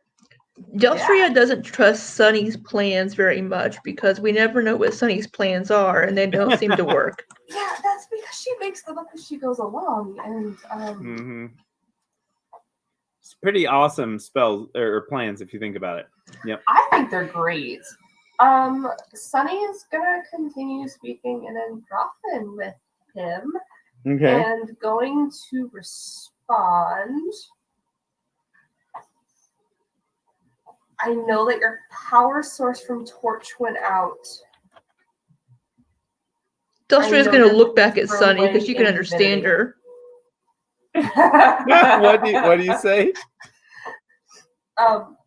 Delstria doesn't trust Sunny's plans very much because we never know what Sunny's plans are, and they don't seem to work. Yeah, that's because she makes them up as she goes along, and It's pretty awesome spells or plans if you think about it. Yep. I think they're great. Sunny is gonna continue speaking in Androthan with him, and going to respond. I know that your power source from Torch went out. Delstria's going to look back at Sunny because she can understand her. What do you say? No.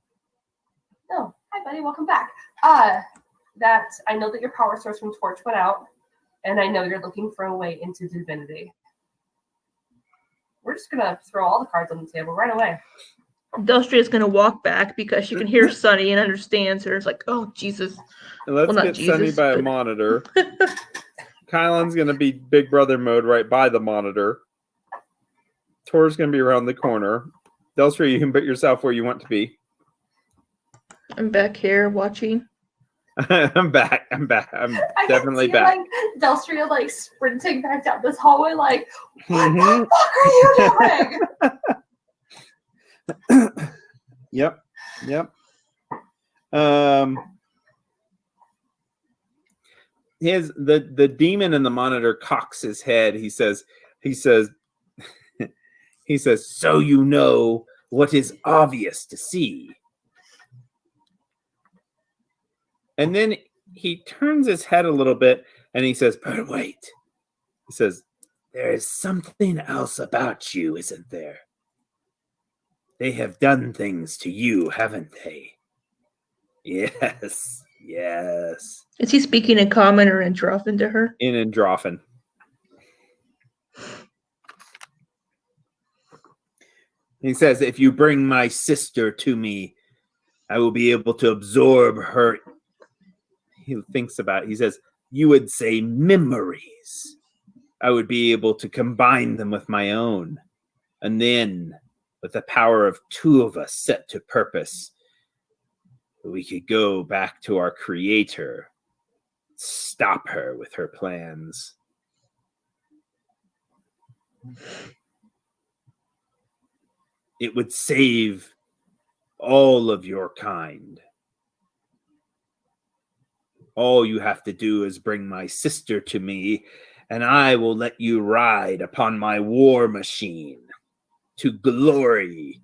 Hi, buddy. Welcome back. That I know that your power source from Torch went out, and I know you're looking for a way into divinity. We're just gonna throw all the cards on the table right away. Delstria's going to walk back because she can hear Sunny and understands her. It's like, oh, Jesus. Let's get Sunny by a monitor. Kylan's going to be Big Brother mode right by the monitor. Tor's going to be around the corner. Delstria, you can put yourself where you want to be. I'm back here watching. I'm back. I'm definitely back. Like, Delstria like sprinting back down this hallway like, what the fuck are you doing? Yep. The demon in the monitor cocks his head. He says, so you know what is obvious to see. And then he turns his head a little bit and he says, but wait. He says, there is something else about you, isn't there? They have done things to you, haven't they? Yes. Is he speaking in Common or in Androffen to her? In Androffen. He says, if you bring my sister to me, I will be able to absorb her. He thinks about it. He says, you would say memories. I would be able to combine them with my own. And then, with the power of two of us set to purpose, we could go back to our creator, stop her with her plans. It would save all of your kind. All you have to do is bring my sister to me, and I will let you ride upon my war machine to glory.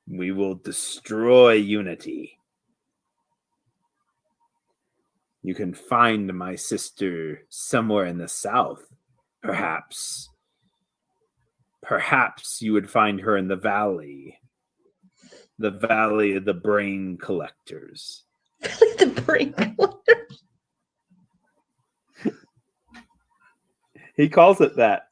We will destroy unity. You can find my sister somewhere in the south, perhaps. Perhaps you would find her in the valley of the brain collectors. The brain collectors? He calls it that.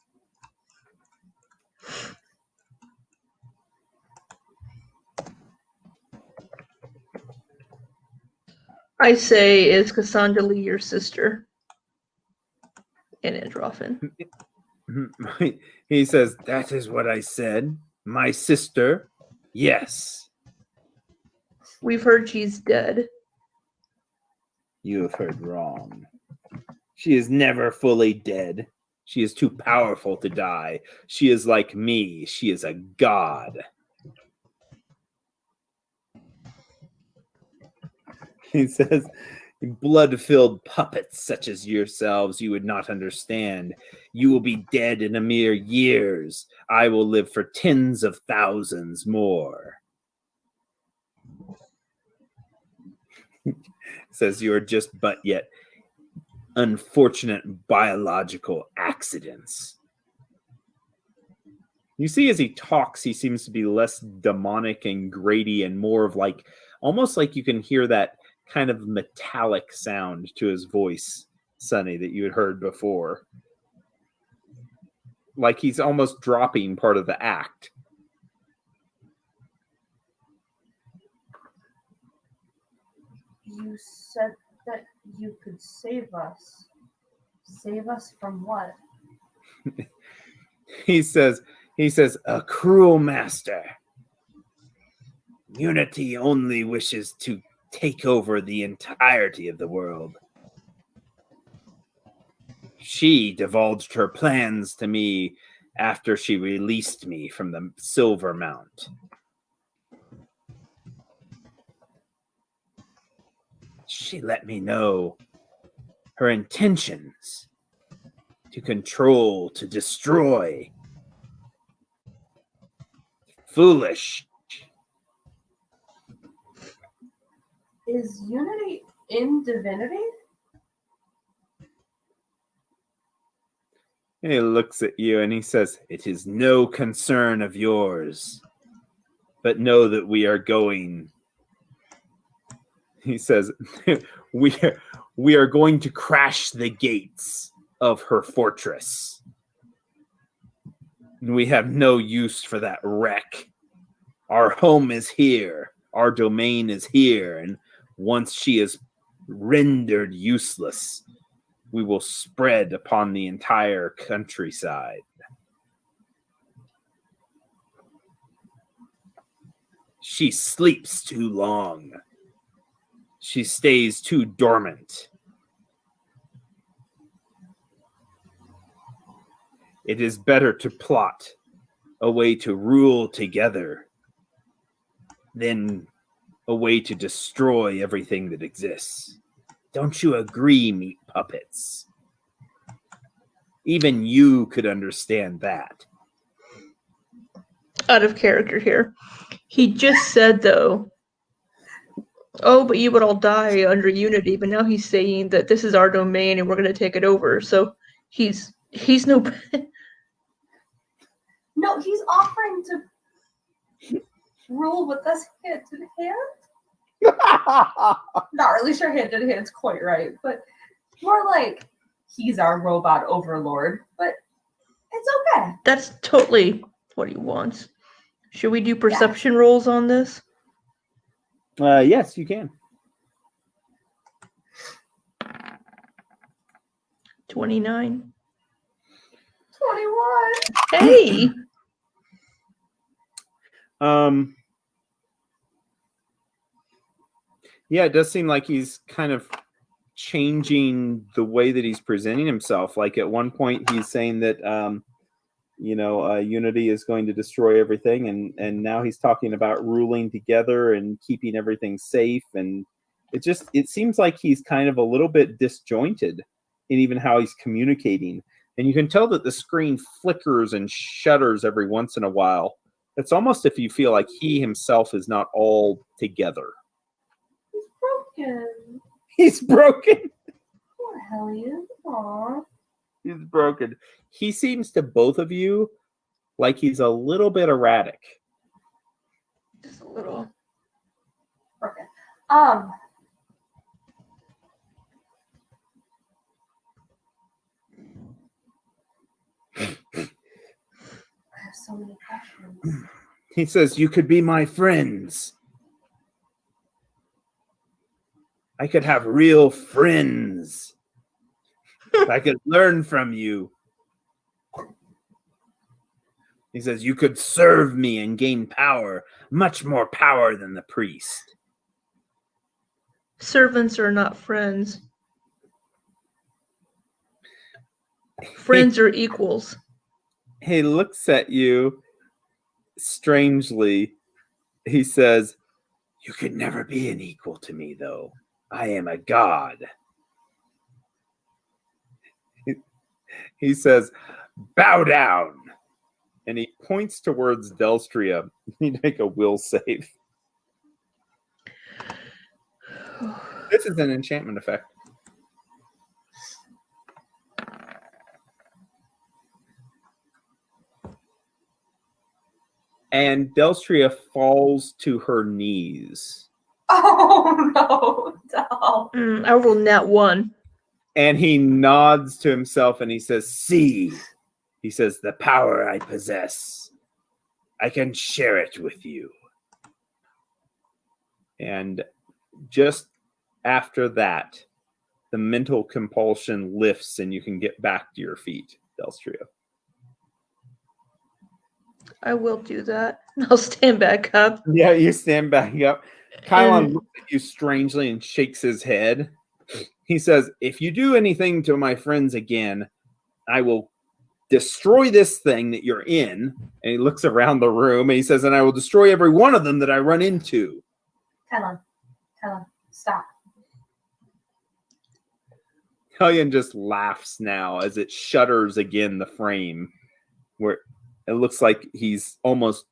I say, is Cassandra Lee your sister? In Androffen. He says, that is what I said. My sister, yes. We've heard she's dead. You have heard wrong. She is never fully dead. She is too powerful to die. She is like me. She is a god. He says, blood-filled puppets such as yourselves you would not understand. You will be dead in a mere years. I will live for tens of thousands more. Says you are just but yet unfortunate biological accidents. You see, as he talks, he seems to be less demonic and grady and more of like, almost like you can hear that kind of metallic sound to his voice, Sunny, that you had heard before. Like he's almost dropping part of the act. You said that you could save us. Save us from what? He says, a cruel master. Unity only wishes to take over the entirety of the world. She divulged her plans to me after she released me from the Silver Mount. She let me know her intentions to control, to destroy. Foolish. Is unity in divinity? He looks at you and he says, "It is no concern of yours, but know that we are going." He says, we are going to crash the gates of her fortress. And we have no use for that wreck. Our home is here. Our domain is here. And once she is rendered useless, we will spread upon the entire countryside. She sleeps too long. She stays too dormant. It is better to plot a way to rule together than a way to destroy everything that exists. Don't you agree, meat puppets? Even you could understand that. Out of character here. He just said, though, oh, but you would all die under Unity, but now he's saying that this is our domain and we're going to take it over. So he's no... No, he's offering to rule with us hand to hand. Not really sure hand to hand's quite right, but more like he's our robot overlord, but it's okay. That's totally what he wants. Should we do perception rolls on this? Yes, you can. 29. 21. Hey! Yeah, it does seem like he's kind of changing the way that he's presenting himself. Like at one point he's saying that Unity is going to destroy everything, and now he's talking about ruling together and keeping everything safe, and it seems like he's kind of a little bit disjointed in even how he's communicating. And you can tell that the screen flickers and shudders every once in a while. It's almost if you feel like he himself is not all together. He's broken. He's broken. Poor Hellion. Aww. He's broken. He seems to both of you like he's a little bit erratic. Just a little. Broken. I have so many questions. He says, "You could be my friends. I could have real friends. I could learn from you." He says, "You could serve me and gain power, much more power than the priest." Servants are not friends. Friends are equals. He looks at you strangely. He says, "You could never be an equal to me, though. I am a god." He says, "Bow down." And he points towards Delstria. You need to make a will save. This is an enchantment effect. And Delstria falls to her knees. Oh no, Del. I rolled nat 1. And he nods to himself and he says, "See," he says, "the power I possess. I can share it with you." And just after that, the mental compulsion lifts and you can get back to your feet, Delstria. I will do that. I'll stand back up. Yeah, you stand back up. Kylon looks at you strangely and shakes his head. He says, "If you do anything to my friends again, I will destroy this thing that you're in." And he looks around the room and he says, "And I will destroy every one of them that I run into." Kylon, stop. Hellion just laughs now as it shudders again the frame, where it looks like he's almost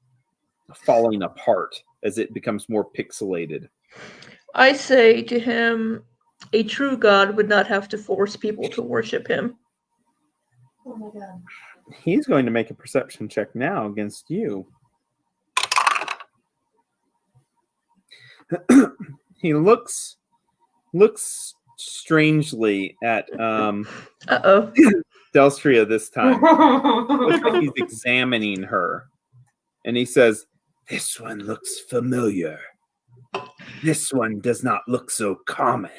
falling apart as it becomes more pixelated. I say to him, a true god would not have to force people to worship him. Oh my god. He's going to make a perception check now against you. He looks strangely at Delstria this time. Looks like he's examining her. And he says, "This one looks familiar. This one does not look so common."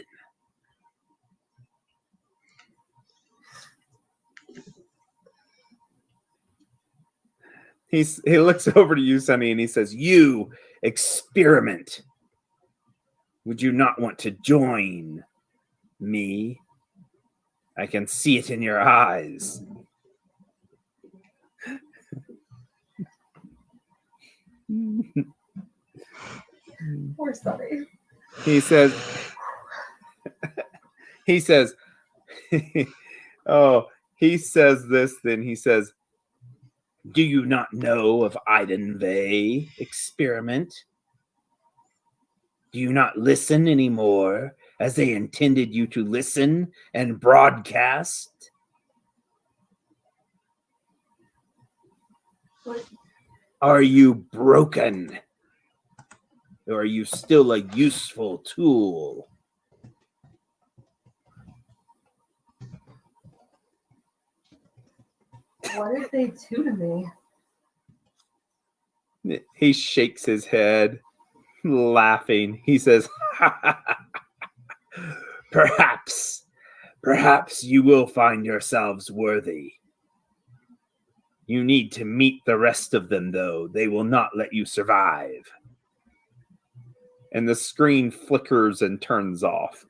He looks over to you, Sonny, and he says, "You experiment. Would you not want to join me? I can see it in your eyes." Poor Sonny. He says, oh, he says this, then he says, "Do you not know of Iden Vey experiment? Do you not listen anymore as they intended you to listen and broadcast? What? Are you broken? Or are you still a useful tool?" What did they do to me? He shakes his head, laughing. He says, Perhaps you will find yourselves worthy. You need to meet the rest of them, though. They will not let you survive." And the screen flickers and turns off.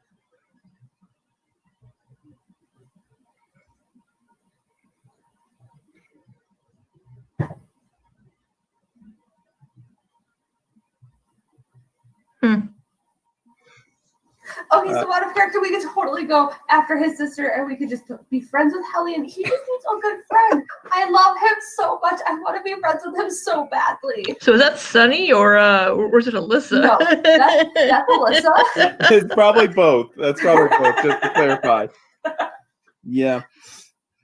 Okay, so out of character, we could totally go after his sister and we could just be friends with Hellion. He just needs a good friend. I love him so much. I want to be friends with him so badly. So is that Sunny or is it Alyssa? No, that's Alyssa. It's probably both. That's probably both, just to clarify. Yeah.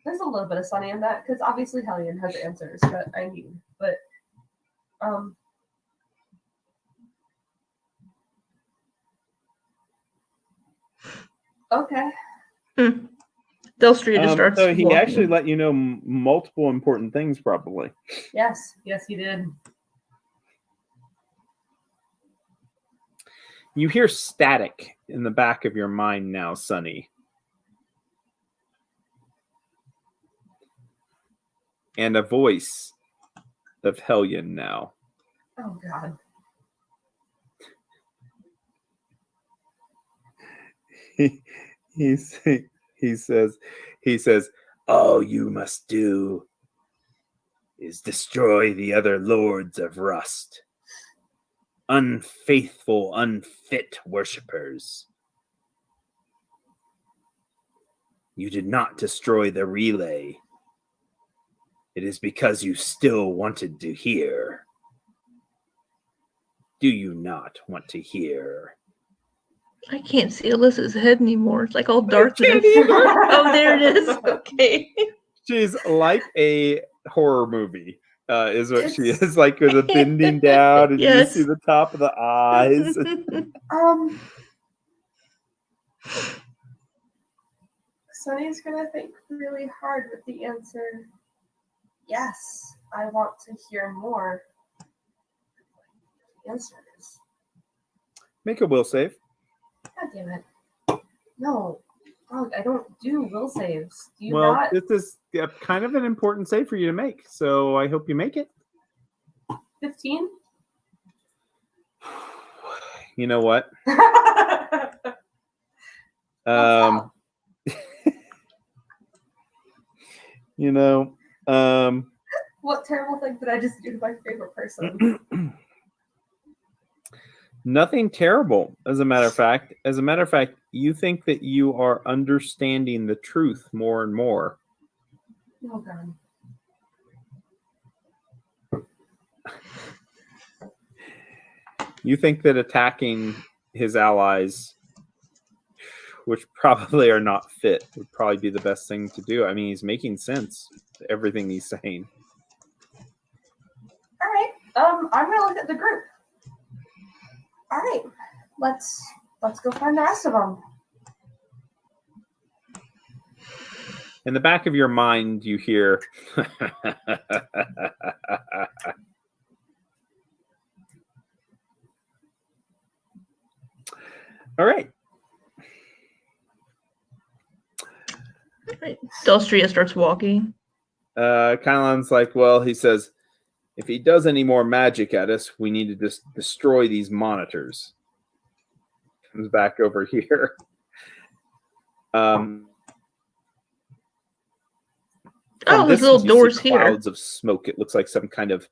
There's a little bit of Sunny in that, because obviously Hellion has answers that I need. But, okay. Delstria just starts. So he walking. actually let you know multiple important things, probably. Yes, he did. You hear static in the back of your mind now, Sonny. And a voice of Hellion now. Oh, God. He says, "All you must do is destroy the other lords of Rust. Unfaithful, unfit worshippers. You did not destroy the relay. It is because you still wanted to hear. Do you not want to hear?" I can't see Alyssa's head anymore. It's like all dark. Oh, there it is. Okay. She's like a horror movie, is what she is, like with a bending down, and Yes. you see the top of the eyes. Sunny's gonna think really hard with the answer. Yes, I want to hear more. The answer is. Make a will save. God damn it. No. Dog, I don't do will saves. Do you Well, not? this is kind of an important save for you to make, so I hope you make it. 15? You know what? You know, what terrible thing did I just do to my favorite person? nothing terrible, as a matter of fact. As a matter of fact, you think that you are understanding the truth more and more. Oh, God. You think that attacking his allies which probably are not fit, would probably be the best thing to do. I mean, he's making sense to everything he's saying. All right. I'm gonna look at the group. All right. Let's go find the rest of them. In the back of your mind, you hear. All right. Delstria starts walking. Kylon's like, well, he says, if he does any more magic at us, we need to just destroy these monitors. Comes back over here. From there's little distance, you see doors here. Clouds of smoke. It looks like some kind of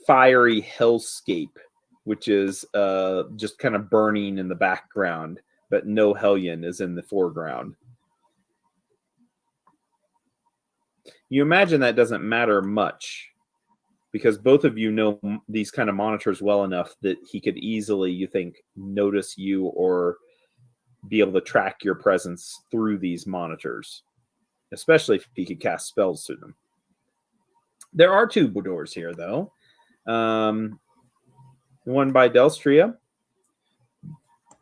fiery hellscape, which is just kind of burning in the background, but no Hellion is in the foreground. You imagine that doesn't matter much because both of you know these kind of monitors well enough that he could easily, you think, notice you or be able to track your presence through these monitors, especially if he could cast spells through them. There are two doors here, though. One by Delstria.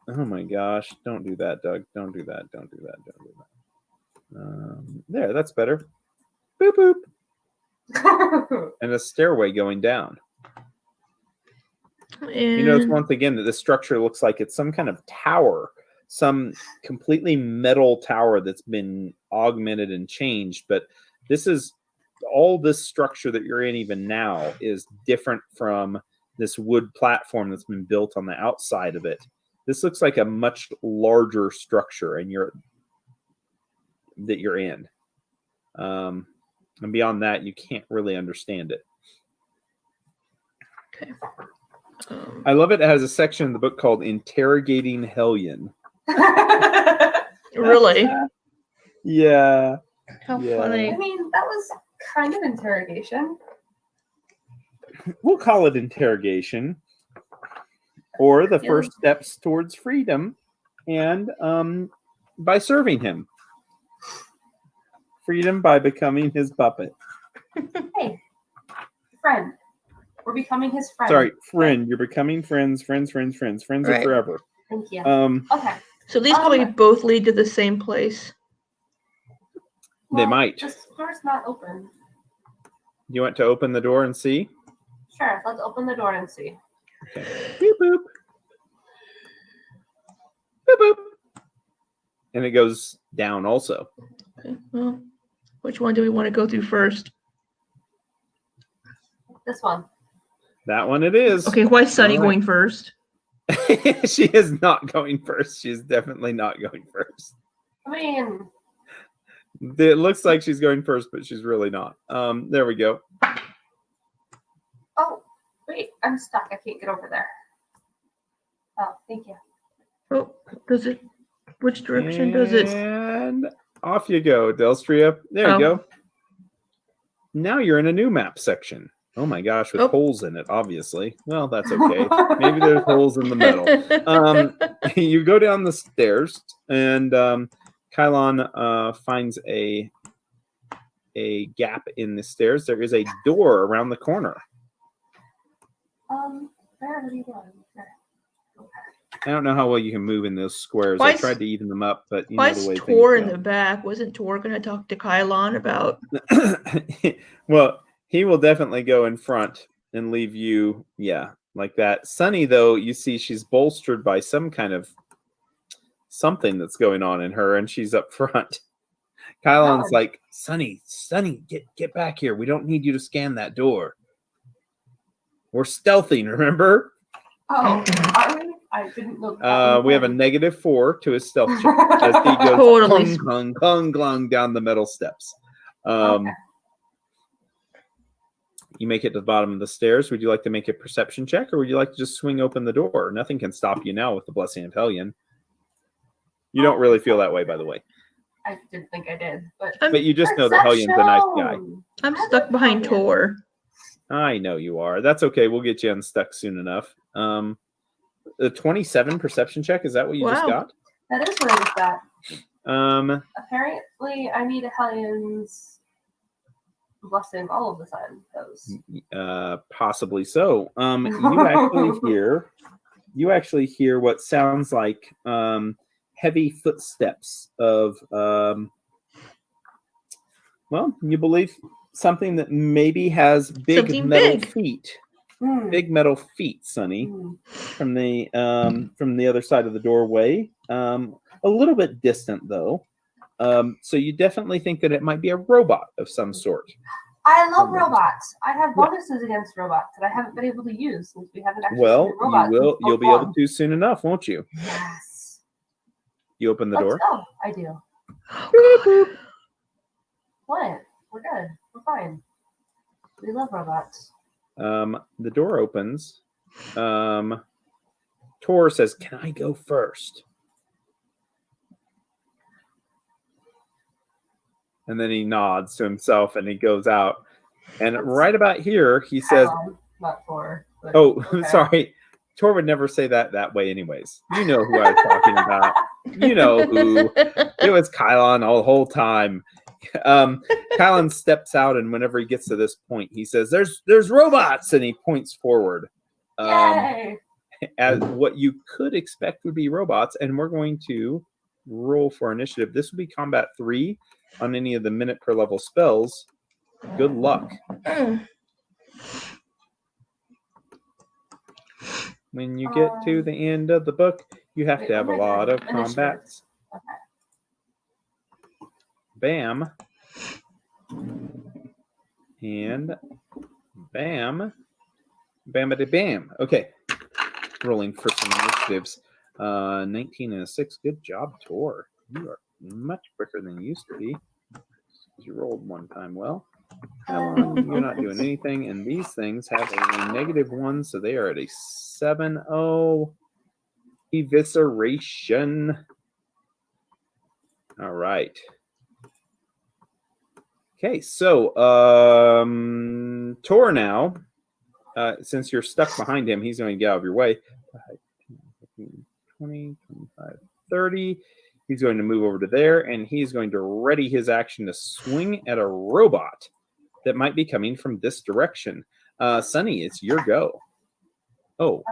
Oh my gosh. Don't do that, Doug. Don't do that. Don't do that. Don't do that. There, that's better. Boop, boop. And a stairway going down. You notice once again that this structure looks like it's some kind of tower, some completely metal tower that's been augmented and changed. But this is all this structure that you're in even now is different from this wood platform that's been built on the outside of it. This looks like a much larger structure, and you're in. And beyond that, you can't really understand it. Okay. I love it. It has a section in the book called Interrogating Hellion. Really? Yeah. How Yeah. funny. I mean, that was kind of interrogation. We'll call it interrogation. Or the first steps towards freedom, and by serving him. Freedom by becoming his puppet. Hey, friend. We're becoming his friend. Sorry, friend. You're becoming friends. Friends are Right. forever. Thank you. Okay. So these probably both lead to the same place. They might. This door's not open. You want to open the door and see? Sure, let's open the door and see. Okay. Beep boop. Boop boop. And it goes down also. Okay. Well, which one do we want to go through first? This one. That one it is. Okay, why is Sunny All right. going first? She is not going first. She's definitely not going first. I mean, It looks like she's going first, but she's really not. There we go. oh, wait, I'm stuck. I can't get over there. Oh, thank you. Oh, does it? Which direction does it? And off you go, Delstria. There you go. Now you're in a new map section. Oh my gosh, with holes in it, obviously. Well, that's okay. Maybe there's holes in the metal. You go down the stairs, and Kylon finds a gap in the stairs. There is a door around the corner. Where are you going? I don't know how well you can move in those squares. I tried to even them up, but you why know the way is Tor in things the back? Wasn't Tor going to talk to Kylon about? Well, he will definitely go in front and leave you, like that. Sunny, though, you see she's bolstered by some kind of something that's going on in her, and she's up front. Kylon's like, Sunny, get back here. We don't need you to scan that door. We're stealthing, remember? Oh, are we? I didn't know. We have a -4 to his stealth check as he goes Totally. clung down the metal steps. Okay. You make it to the bottom of the stairs. Would you like to make a perception check, or would you like to just swing open the door? Nothing can stop you now with the blessing of Hellion. You don't really feel that way, by the way. I didn't think I did, but you just know that Hellion's a nice guy. I'm stuck behind Tor. I know you are. That's okay. We'll get you unstuck soon enough. The 27 perception check, is that what you just got? That is what it is that. Apparently, I need a Hellions blessing all of the time. Possibly so. You actually hear what sounds like heavy footsteps of you believe something that maybe has big feet. Big metal feet, Sonny, from the other side of the doorway. A little bit distant though. So you definitely think that it might be a robot of some sort. I love robots. I have bonuses against robots that I haven't been able to use since we haven't actually seen robots. You'll be able to soon enough, won't you? Yes. You open the door? Go. I do. What? We're good. We're fine. We love robots. The door opens. Tor says, "Can I go first?" And then he nods to himself and he goes out. And right about here, he says, not Tor. Okay. Sorry. Tor would never say that way anyways. You know who I was talking about. You know who. It was Kylon all the whole time. Kylon steps out, and whenever he gets to this point, he says, there's robots, and he points forward. Yay! As what you could expect would be robots, and we're going to roll for initiative. This will be combat 3 on any of the minute per level spells. Good luck. When you get to the end of the book, you have to have a lot of combats. Okay. Bam. And bam. Bam-a-da-bam. Okay. Rolling for some initiatives. 19 and a 6. Good job, Tor. You are much quicker than you used to be. You rolled one time well. You're not doing anything, and these things have a -1, so they are at a 7-0 evisceration. All right. Okay, so Tor now, since you're stuck behind him, he's going to get out of your way. 20, 25, 30. He's going to move over to there, and he's going to ready his action to swing at a robot that might be coming from this direction. Sonny, it's your go. Oh,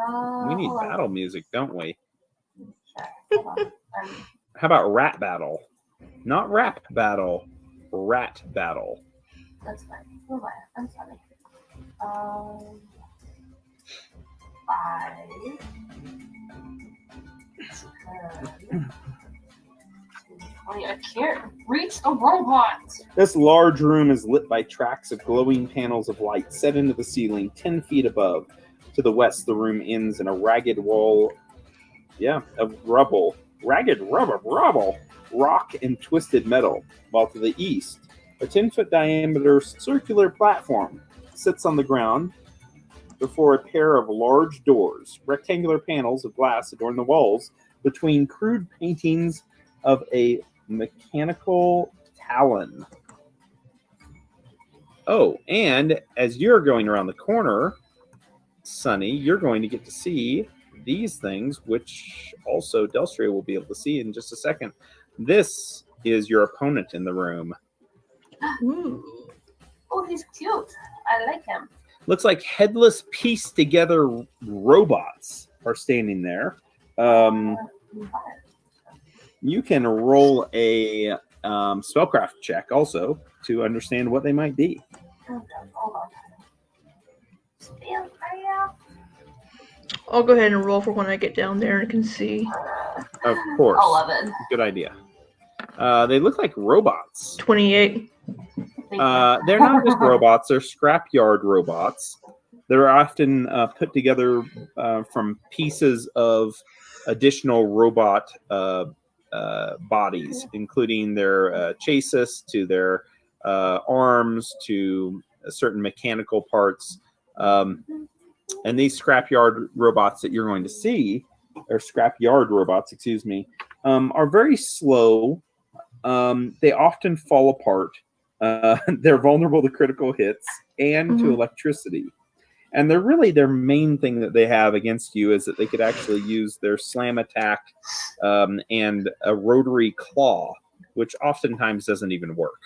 we need battle music, don't we? Sure. How about rat battle? Not rap battle, rat battle. That's fine. Oh, I'm sorry. 5. 10. I can't reach the robot. This large room is lit by tracks of glowing panels of light set into the ceiling 10 feet above. To the west, the room ends in a ragged wall, of rubble. Ragged rubble, rock and twisted metal. While to the east, a 10-foot diameter circular platform sits on the ground before a pair of large doors. Rectangular panels of glass adorn the walls between crude paintings of a mechanical talon. Oh, and as you're going around the corner, Sonny, you're going to get to see these things, which also Delstria will be able to see in just a second. This is your opponent in the room. Ooh. Oh, he's cute. I like him. Looks like headless, pieced together robots are standing there. You can roll a spellcraft check also to understand what they might be. Hold on. Spellcraft. I'll go ahead and roll for when I get down there and can see. Of course. 11. Good idea. They look like robots. 28. They're not just robots. They're scrapyard robots. They're often put together from pieces of additional robot bodies, including their chassis, to their arms, to certain mechanical parts. And these scrapyard robots that you're going to see, or scrapyard robots, excuse me, are very slow. They often fall apart. They're vulnerable to critical hits and to electricity. And they're really their main thing that they have against you is that they could actually use their slam attack and a rotary claw, which oftentimes doesn't even work.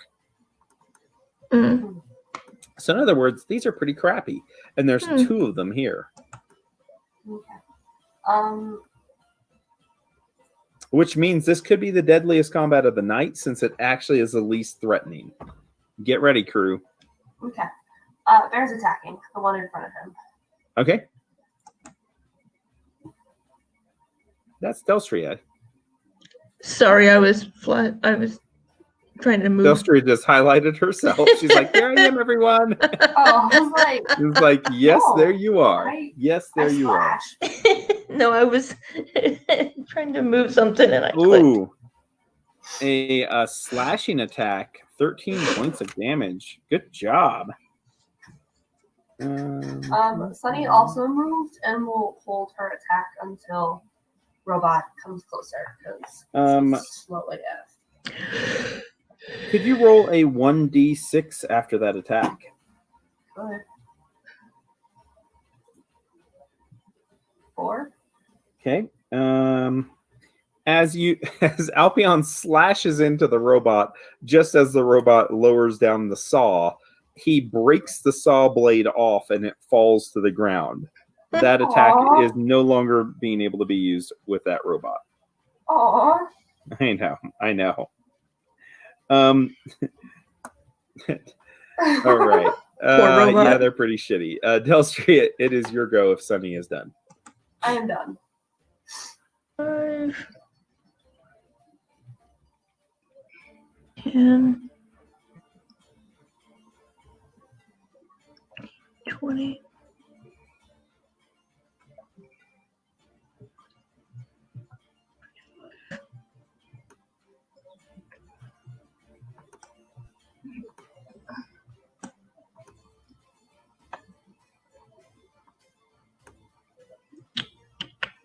Mm. So in other words, these are pretty crappy. And there's 2 of them here. Okay. Which means this could be the deadliest combat of the night since it actually is the least threatening. Get ready, crew. Okay. Bear's attacking, the one in front of him. Okay. That's Delstria. Sorry, I was trying to move. Delstria just highlighted herself. She's like, there I am, everyone. Oh, I was like... She's like, yes, No, there you are. I You are. No, I was trying to move something and I clicked. Ooh. A slashing attack. 13 points of damage. Good job. Sunny also moved and will hold her attack until Robot comes closer because slow AF. Could you roll a 1d6 after that attack? Good. 4. Okay. As Alpion slashes into the robot, just as the robot lowers down the saw, he breaks the saw blade off and it falls to the ground. That attack is no longer being able to be used with that robot. Aww. I know. All right. Yeah, they're pretty shitty. Delstria, it is your go if Sunny is done. I am done. 5, 10, 20.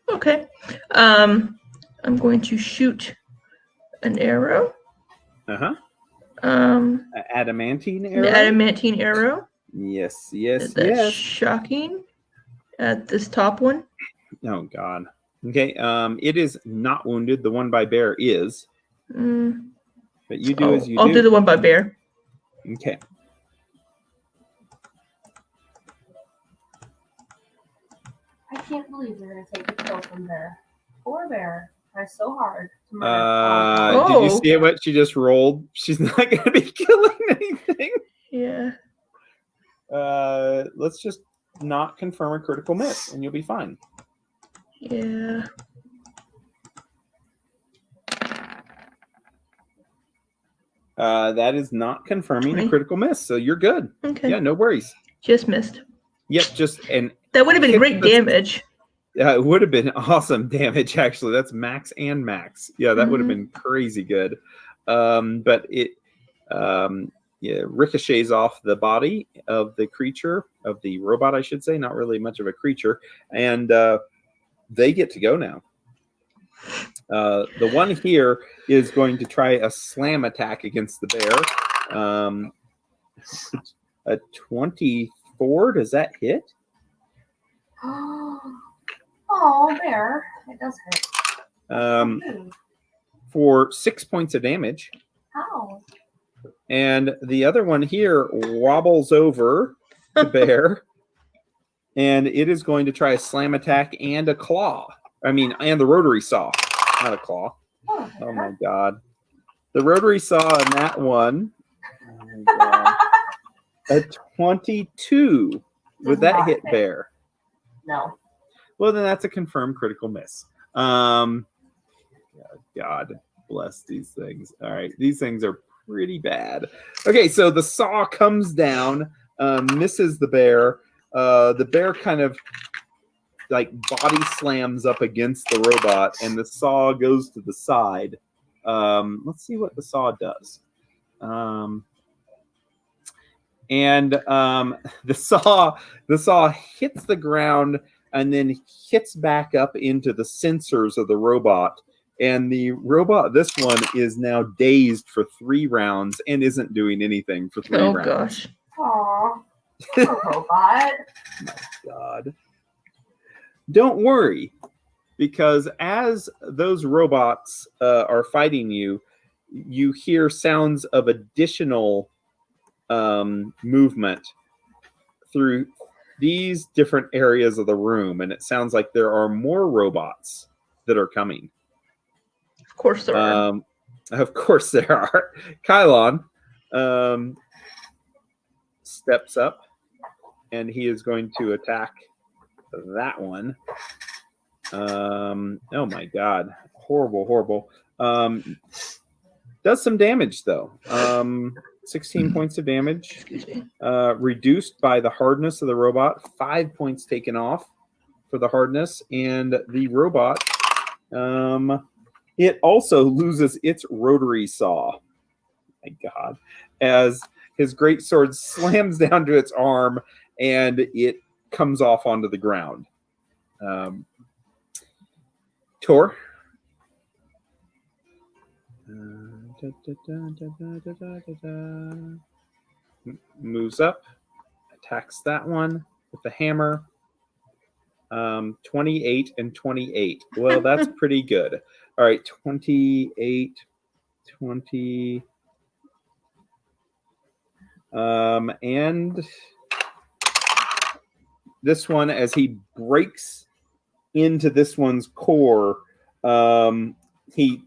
Okay. I'm going to shoot an arrow. Adamantine arrow? An adamantine arrow. Yes. That's shocking. At this top one. Oh, God. Okay. It is not wounded. The one by Bear is. But you do as you do. I'll do the one by Bear. Okay. I can't believe you're going to take a kill from Bear. Poor Bear. Tries so hard to murder. Did you see what she just rolled? She's not going to be killing anything. Yeah. Let's just not confirm a critical miss, and you'll be fine. Yeah. That is not confirming a critical miss, so you're good. Okay. Yeah, no worries. Just missed. Yep, that would have been great damage. It would have been awesome damage, actually. That's max and max. Yeah, that would have been crazy good. But it ricochets off the body of the creature, of the robot, I should say. Not really much of a creature. And they get to go now. The one here is going to try a slam attack against the bear. A 24, does that hit? Oh, Bear. It does hit. For 6 points of damage. How? And the other one here wobbles over the bear. And it is going to try a slam attack and a claw. And the rotary saw. Not a claw. Oh my God. The rotary saw in that one. Oh my God. A 22. Would that hit Bear? No. Well, then that's a confirmed critical miss. God bless these things. All right. These things are pretty bad. Okay, so the saw comes down, misses the bear. The bear kind of like body slams up against the robot, and the saw goes to the side. Let's see what the saw does. The saw hits the ground and then hits back up into the sensors of the robot. And the robot, this one, is now dazed for 3 rounds and isn't doing anything for 3 rounds. Oh gosh. Aww. Poor robot. God. Don't worry, because as those robots are fighting you, you hear sounds of additional movement through these different areas of the room, and it sounds like there are more robots that are coming. Of course there are. Of course there are. Kylon steps up, and he is going to attack that one. Oh my God. Horrible. Does some damage though. 16 points of damage. Excuse me. Reduced by the hardness of the robot. 5 points taken off for the hardness. And the robot, it also loses its rotary saw. My God. As his great sword slams down to its arm and it comes off onto the ground. Tor. Moves up, attacks that one with the hammer. 28 and 28. Well, that's pretty good. All right, 28, 20. And this one, as he breaks into this one's core, he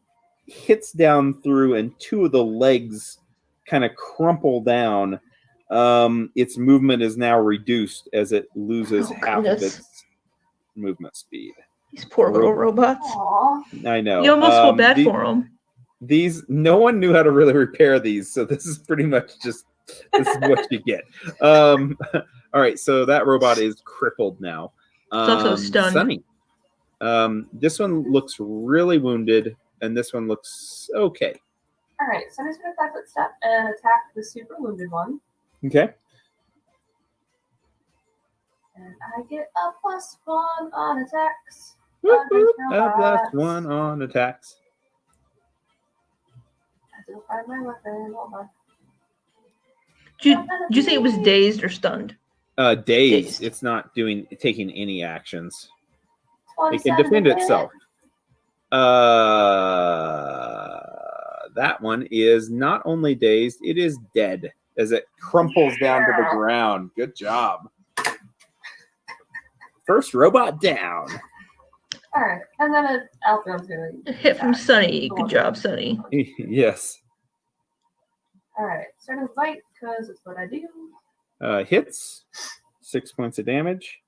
hits down through, and two of the legs kind of crumple down. Its movement is now reduced as it loses half of its movement speed. These poor little robots. Aww. I know. You almost feel bad for them. No one knew how to really repair these, so this is pretty much just this is what you get. All right, so that robot is crippled now. It's also stunned. Sunny. This one looks really wounded, and this one looks okay. All right, so I'm just going to 5-foot step and attack the super wounded one. Okay. And I get a +1 on attacks. Last one on attacks. I have to find my weapon. Hold on. Did you say it was dazed or stunned? Dazed. It's not taking any actions. It can 27 defend to hit. itself. That one is not only dazed, it is dead as it crumples down to the ground. Good job. First robot down. All right, and then Althron's going A hit from Sunny. Good job, Sunny. Yes. All right, start with bite because it's what I do. Hits. 6 points of damage.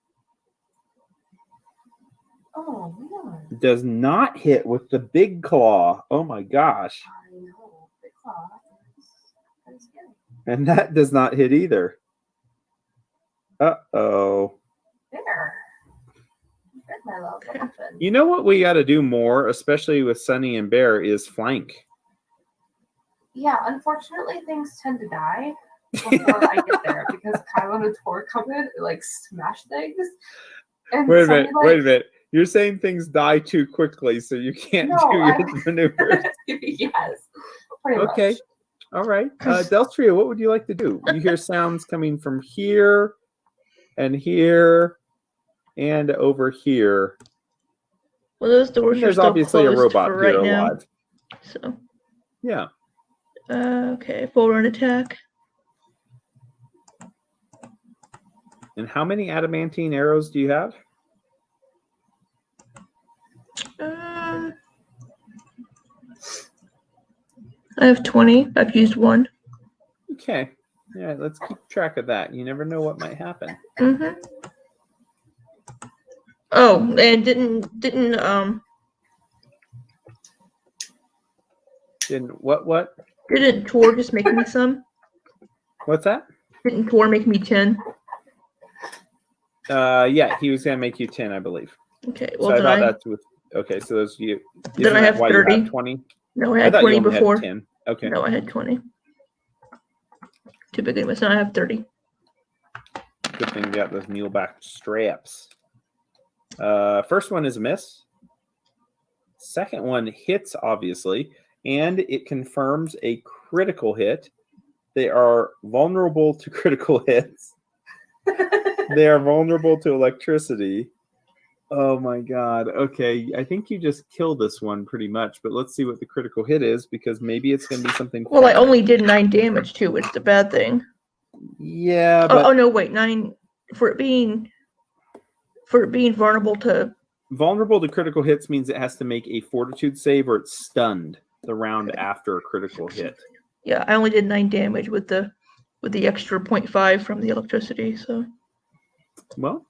Oh man. Does not hit with the big claw. Oh my gosh. I know. Big claw. That's scary. And that does not hit either. Uh-oh. There. Good, my love. What happened? You know what we got to do more, especially with Sunny and Bear, is flank. Yeah, unfortunately, things tend to die before I get there because Kylo and Tor come in and like smash things. And Wait a Sunny, minute. Wait a minute. You're saying things die too quickly, so you can't do your maneuvers. Yes. Pretty Okay. much. All right. Deltria, what would you like to do? You hear sounds coming from here and here and over here. Well, those doors are There's still obviously a closed robot for here right now. alive. So, Yeah. okay, full run attack. And how many adamantine arrows do you have? I have 20. I've used one. Okay. Yeah, let's keep track of that. You never know what might happen. Mm-hmm. Oh, and didn't What? didn't Tor just make me some? What's that? Didn't Tor make me 10? Yeah, he was gonna make you 10, I believe. Okay, So well I then thought I that's with. Okay, so those you. Then I have 30. 20. No, I I had thought 20 you only before. had 10. Okay. No, I had 20. To begin with, now I have 30. Good thing you got those Muleback straps. First one is a miss. Second one hits, obviously, and it confirms a critical hit. They are vulnerable to critical hits. They are vulnerable to electricity. Oh my god. Okay, I think you just killed this one pretty much, but let's see what the critical hit is, because maybe it's going to be something... Well, I only did 9 damage too, which is the bad thing. Yeah, but... Oh no, wait, 9... For it being vulnerable to... Vulnerable to critical hits means it has to make a fortitude save or it's stunned the round after a critical hit. Yeah, I only did 9 damage with the extra 0.5 from the electricity, so... Well,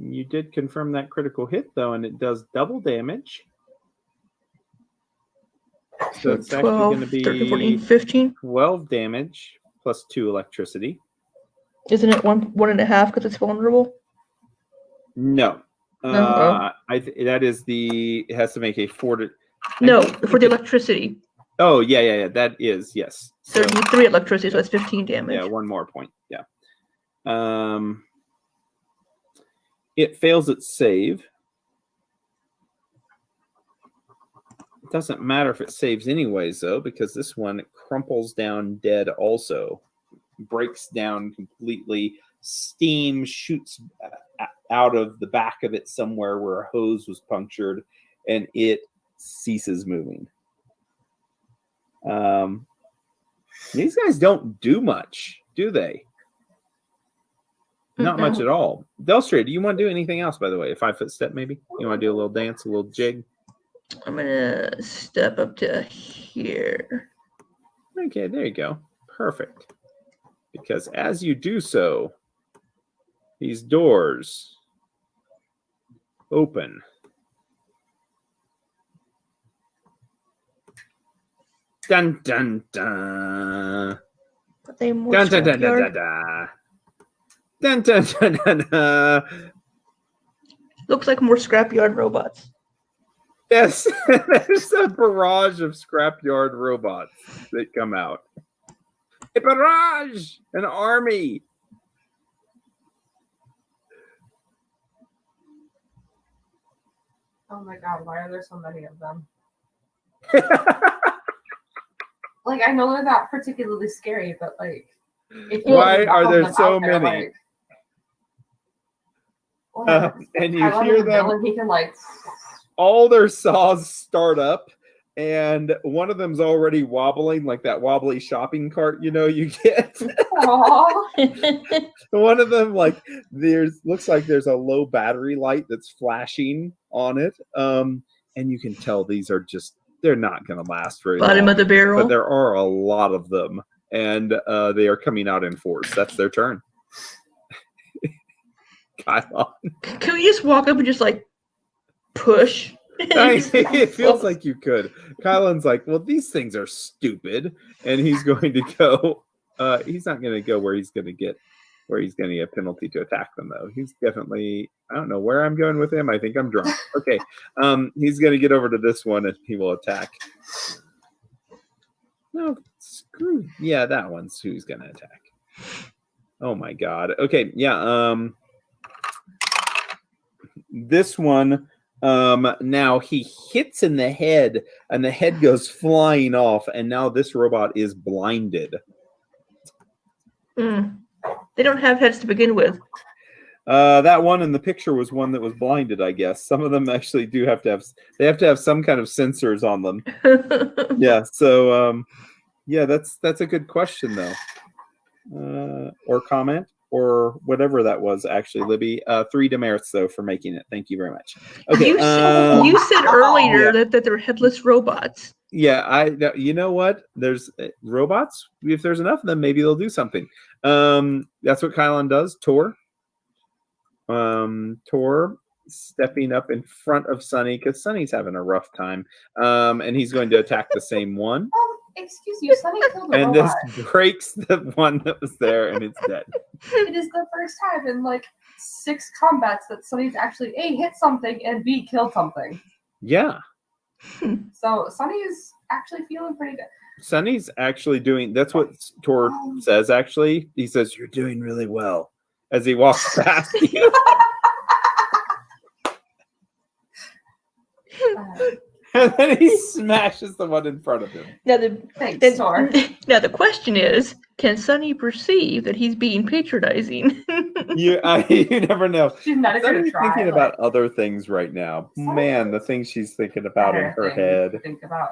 you did confirm that critical hit, though, and it does double damage. So it's actually going to be 13, 14, 15. 12 damage plus 2 electricity. Isn't it 1.5 because it's vulnerable? No. No. That is the... It has to make a fortitude... No, for the electricity. Oh, yeah. That is, yes. So 3 electricity, so it's 15 damage. Yeah, 1 more point. Yeah. It fails its save. It doesn't matter if it saves anyways, though, because this one crumples down dead also. Breaks down completely. Steam shoots out of the back of it somewhere where a hose was punctured, and it ceases moving. These guys don't do much, do they? Not much at all. Delstra, do you want to do anything else, by the way? A 5-foot step, maybe? You want to do a little dance, a little jig? I'm going to step up to here. Okay, there you go. Perfect. Because as you do so, these doors open. Dun, dun, dun. Are they more Dun, dun, dun, dun, dun, scrapyard? dun. Dun, dun, dun, dun, dun. Looks like more scrapyard robots. Yes, there's a barrage of scrapyard robots that come out. A barrage! An army! Oh my god, why are there so many of them? Like, I know they're not particularly scary, but like... Why are there so many? Like, and you hear them... And he can like... All their saws start up, and one of them's already wobbling, like that wobbly shopping cart, you get. One of them, like, looks like there's a low battery light that's flashing on it, and you can tell these are they're not going to last very long. Bottom of the barrel. But there are a lot of them, and they are coming out in force. That's their turn. Kylon. Can we just walk up and just like push? It feels like you could. Kylon's like, well, these things are stupid, and he's going to go. He's not going to go where he's going to get a penalty to attack them, though. He's definitely. I don't know where I'm going with him. I think I'm drunk. Okay, he's going to get over to this one, and he will attack. No, screw. Yeah, that one's who he's going to attack. Oh my god. Okay, yeah. This one. Now he hits in the head, and the head goes flying off, and now this robot is blinded. They don't have heads to begin with. That one in the picture was one that was blinded, I guess. Some of them actually do have to have some kind of sensors on them. Yeah, so yeah, that's a good question though. Or comment. Or whatever that was, actually, Libby. 3 demerits, though, for making it. Thank you very much. Okay. You said earlier that they're headless robots. Yeah, you know what? There's robots. If there's enough of them, maybe they'll do something. That's what Kylon does. Tor stepping up in front of Sunny because Sunny's having a rough time. And he's going to attack the same one. Excuse you, Sunny killed a and robot. This breaks the one that was there, and it's dead. It is the first time in like 6 combats that Sunny's actually A, hit something, and B, killed something. Yeah. So Sunny is actually feeling pretty good. Sunny's actually doing, that's what Tor says, actually. He says, you're doing really well, as he walks past you. And then he smashes the one in front of him. Now Thanks, Tor. now the question is, can Sunny perceive that he's being patronizing? You never know. She's not even Sunny's gonna try. thinking about other things right now. Man, the things she's thinking about in her head. To think about.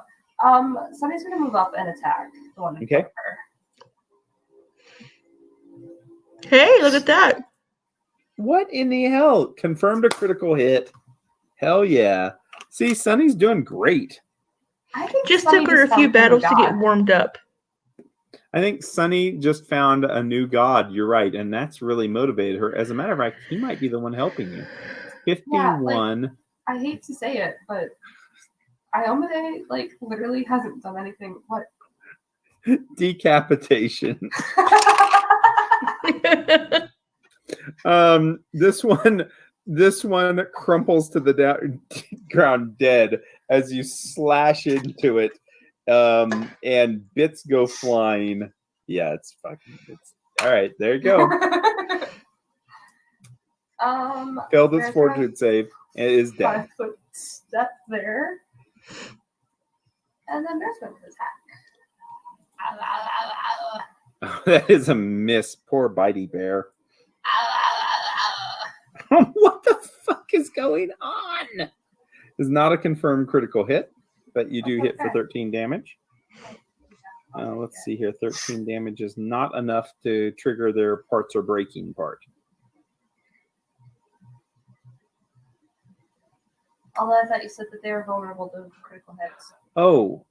Sunny's gonna move up and attack the one in Okay. front of her. Hey, look at that. What in the hell? Confirmed a critical hit. Hell yeah. See, Sunny's doing great. I think Just Sunny took her a found few her battles to get god. warmed up. I think Sunny just found a new god. You're right. And that's really motivated her. As a matter of fact, he might be the one helping you. 51. I hate to say it, but Iomade, literally hasn't done anything. What? Decapitation. This one crumples to the ground dead as you slash into it, and bits go flying. Yeah, it's all right. There you go. Failed its fortitude save. It is dead. 5-foot step there, and then there's going to attack. That is a miss. Poor bitey bear. What the fuck is going on? Is not a confirmed critical hit, but you do hit for 13 damage. Let's see here. 13 damage is not enough to trigger their parts are breaking part. Although I thought you said that they were vulnerable to critical hits. Oh.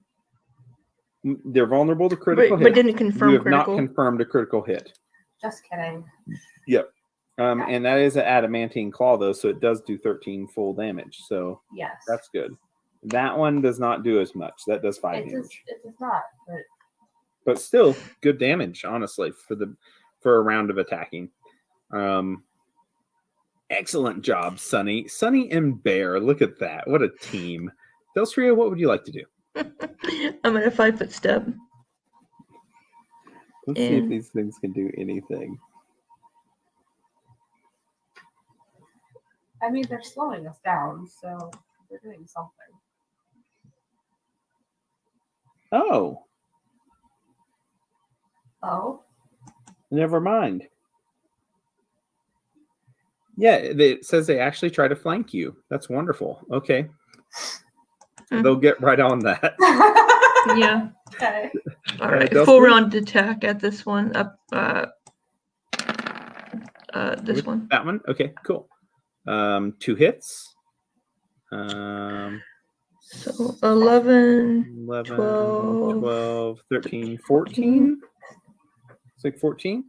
They're vulnerable to critical hit. But didn't confirm You have critical. not confirmed a critical hit. Just kidding. Yep. And that is an adamantine claw, though, so it does do 13 full damage. So Yes. that's good. That one does not do as much. That does 5 damage. It does not, But still, good damage, honestly, for a round of attacking. Excellent job, Sunny. Sunny and Bear, look at that. What a team. Delstria, what would you like to do? I'm at a 5-foot step. Let's see if these things can do anything. I mean, they're slowing us down, so they're doing something. Oh, Oh? never mind. Yeah, it says they actually try to flank you. That's wonderful. Okay. They'll get right on that. Yeah. Okay. All right. Delphine? Full round attack at this one. This one. That one? Okay, cool. 2 hits. So So 11, 11, 12. 12, 13, 14. It's like 14.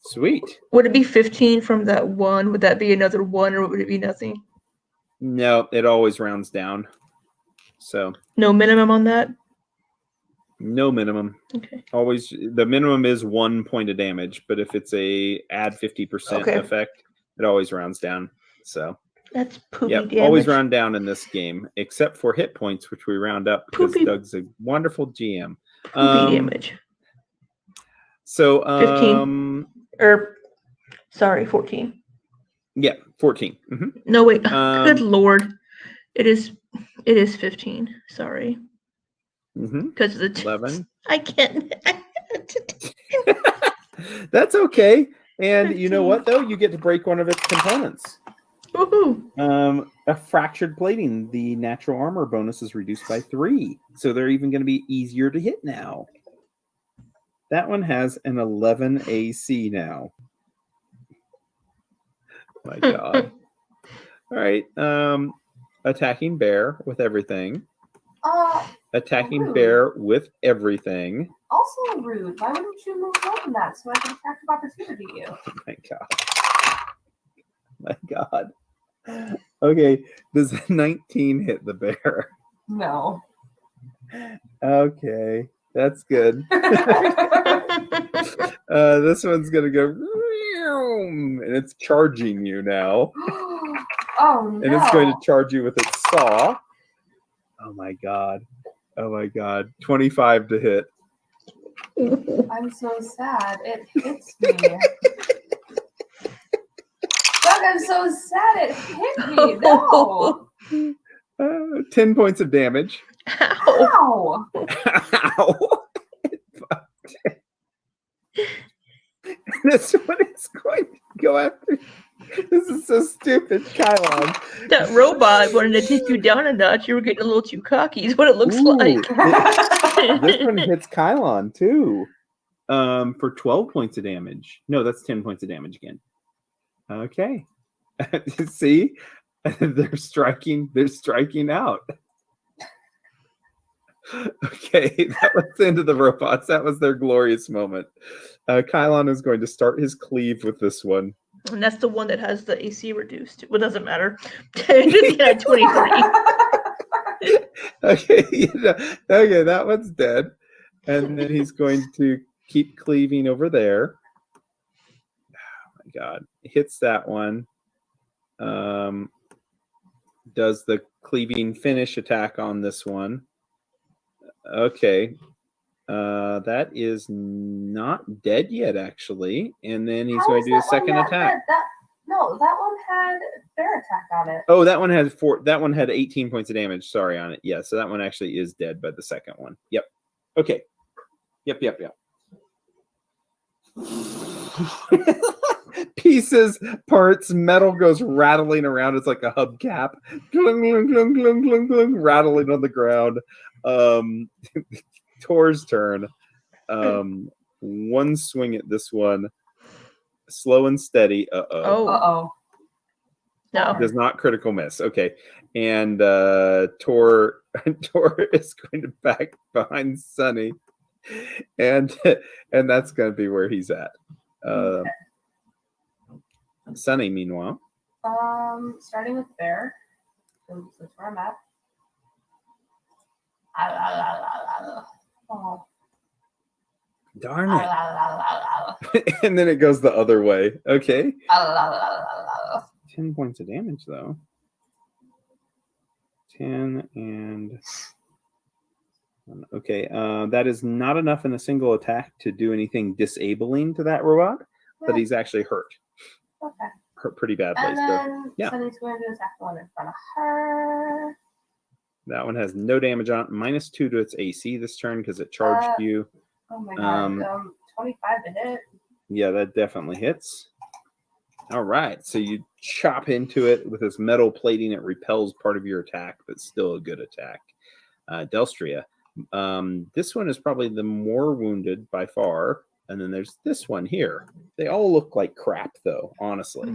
Sweet. Would it be 15 from that one? Would that be another one, or would it be nothing? No, it always rounds down. So No minimum on that? no minimum. Okay. Always the minimum is 1 point of damage, but if it's a add 50% Okay. effect, it always rounds down. So That's poopy yeah, damage. always round down in this game, except for hit points, which we round up because Poopy. Doug's a wonderful GM. Poopy damage. So 15. Sorry, 14. yeah, 14. No, wait. Um, Good Lord. It is 15. Sorry. Because of the 11. I can't. That's okay. And you know what, though? You get to break one of its components. Woohoo. A fractured plating. The natural armor bonus is reduced by 3. So they're even going to be easier to hit now. That one has an 11 AC now. My God. All right. Attacking bear with everything. Attacking rude. bear with everything. Also rude. Why wouldn't you move more than that so I can attack of opportunity you? Oh my God. My God. Okay. Does 19 hit the bear? No. Okay. That's good. This one's going to go. And it's charging you now. Oh no. And it's going to charge you with its saw. Oh my God. Oh my God. 25 to hit. I'm so sad. It hits me. Doug, I'm so sad it hit me. No. 10 points of damage. Ow. Ow. Ow. This one is going to go after. This is so stupid, Kylon. That robot wanted to take you down a notch. You were getting a little too cocky, is what it looks Ooh, like. This one hits Kylon too. For 12 points of damage. No, that's 10 points of damage again. Okay. See? They're striking out. Okay, that was the end of the robots. That was their glorious moment. Kylon is going to start his cleave with this one. And that's the one that has the AC reduced. Well, doesn't matter. He had 23. Okay, okay, that one's dead. And then he's going to keep cleaving over there. Oh my god. Hits that one. Does the cleaving finish attack on this one. Okay. That is not dead yet, actually. And then he's going to do a second attack. No, that one had bear attack on it. Oh, that one had 18 points of damage, sorry, on it. Yeah, so that one actually is dead by the second one. Yep. Okay. Yep. Pieces, parts, metal goes rattling around. It's like a hubcap. Glung, glung, glung, glung, glung, glung, rattling on the ground. Tor's turn. One swing at this one. Slow and steady. No. Does not critical miss. Okay. And Tor is going to back behind Sunny. And that's going to be where he's at. Sunny, meanwhile. Starting with bear. So that's where I'm at. Oh. Darn it. And then it goes the other way. Okay. 10 points of damage, though. 10 and... Okay, that is not enough in a single attack to do anything disabling to that robot, but he's actually hurt. Okay. Hurt pretty badly. And then so, Sunny's going to attack the one in front of her. That one has no damage on it. -2 to its AC this turn because it charged you. Oh my god. 25 to hit. Yeah, that definitely hits. All right. So you chop into it with this metal plating. It repels part of your attack, but still a good attack. Delstria. This one is probably the more wounded by far. And then there's this one here. They all look like crap, though, honestly.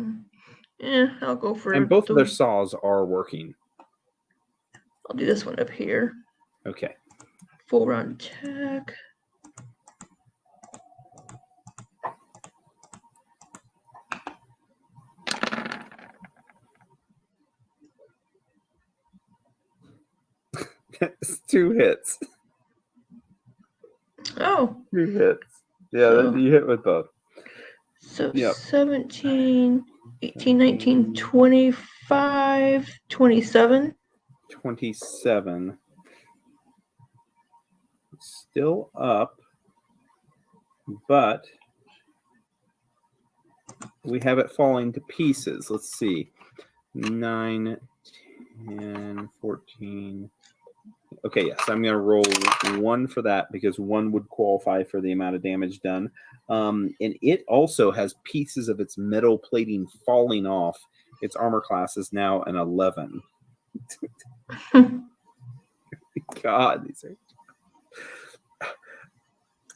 Yeah, I'll go for it. And both of their saws are working. I'll do this one up here. Okay. Full round attack. That's 2 hits. Oh. 2 hits. Yeah, you hit with both. So 17, 18, 19, 25, 27. 27. Still up, but we have it falling to pieces. Let's see. 9, 10, 14. Okay, yes, I'm going to roll 1 for that because 1 would qualify for the amount of damage done. And it also has pieces of its metal plating falling off. Its armor class is now an 11. God, these are...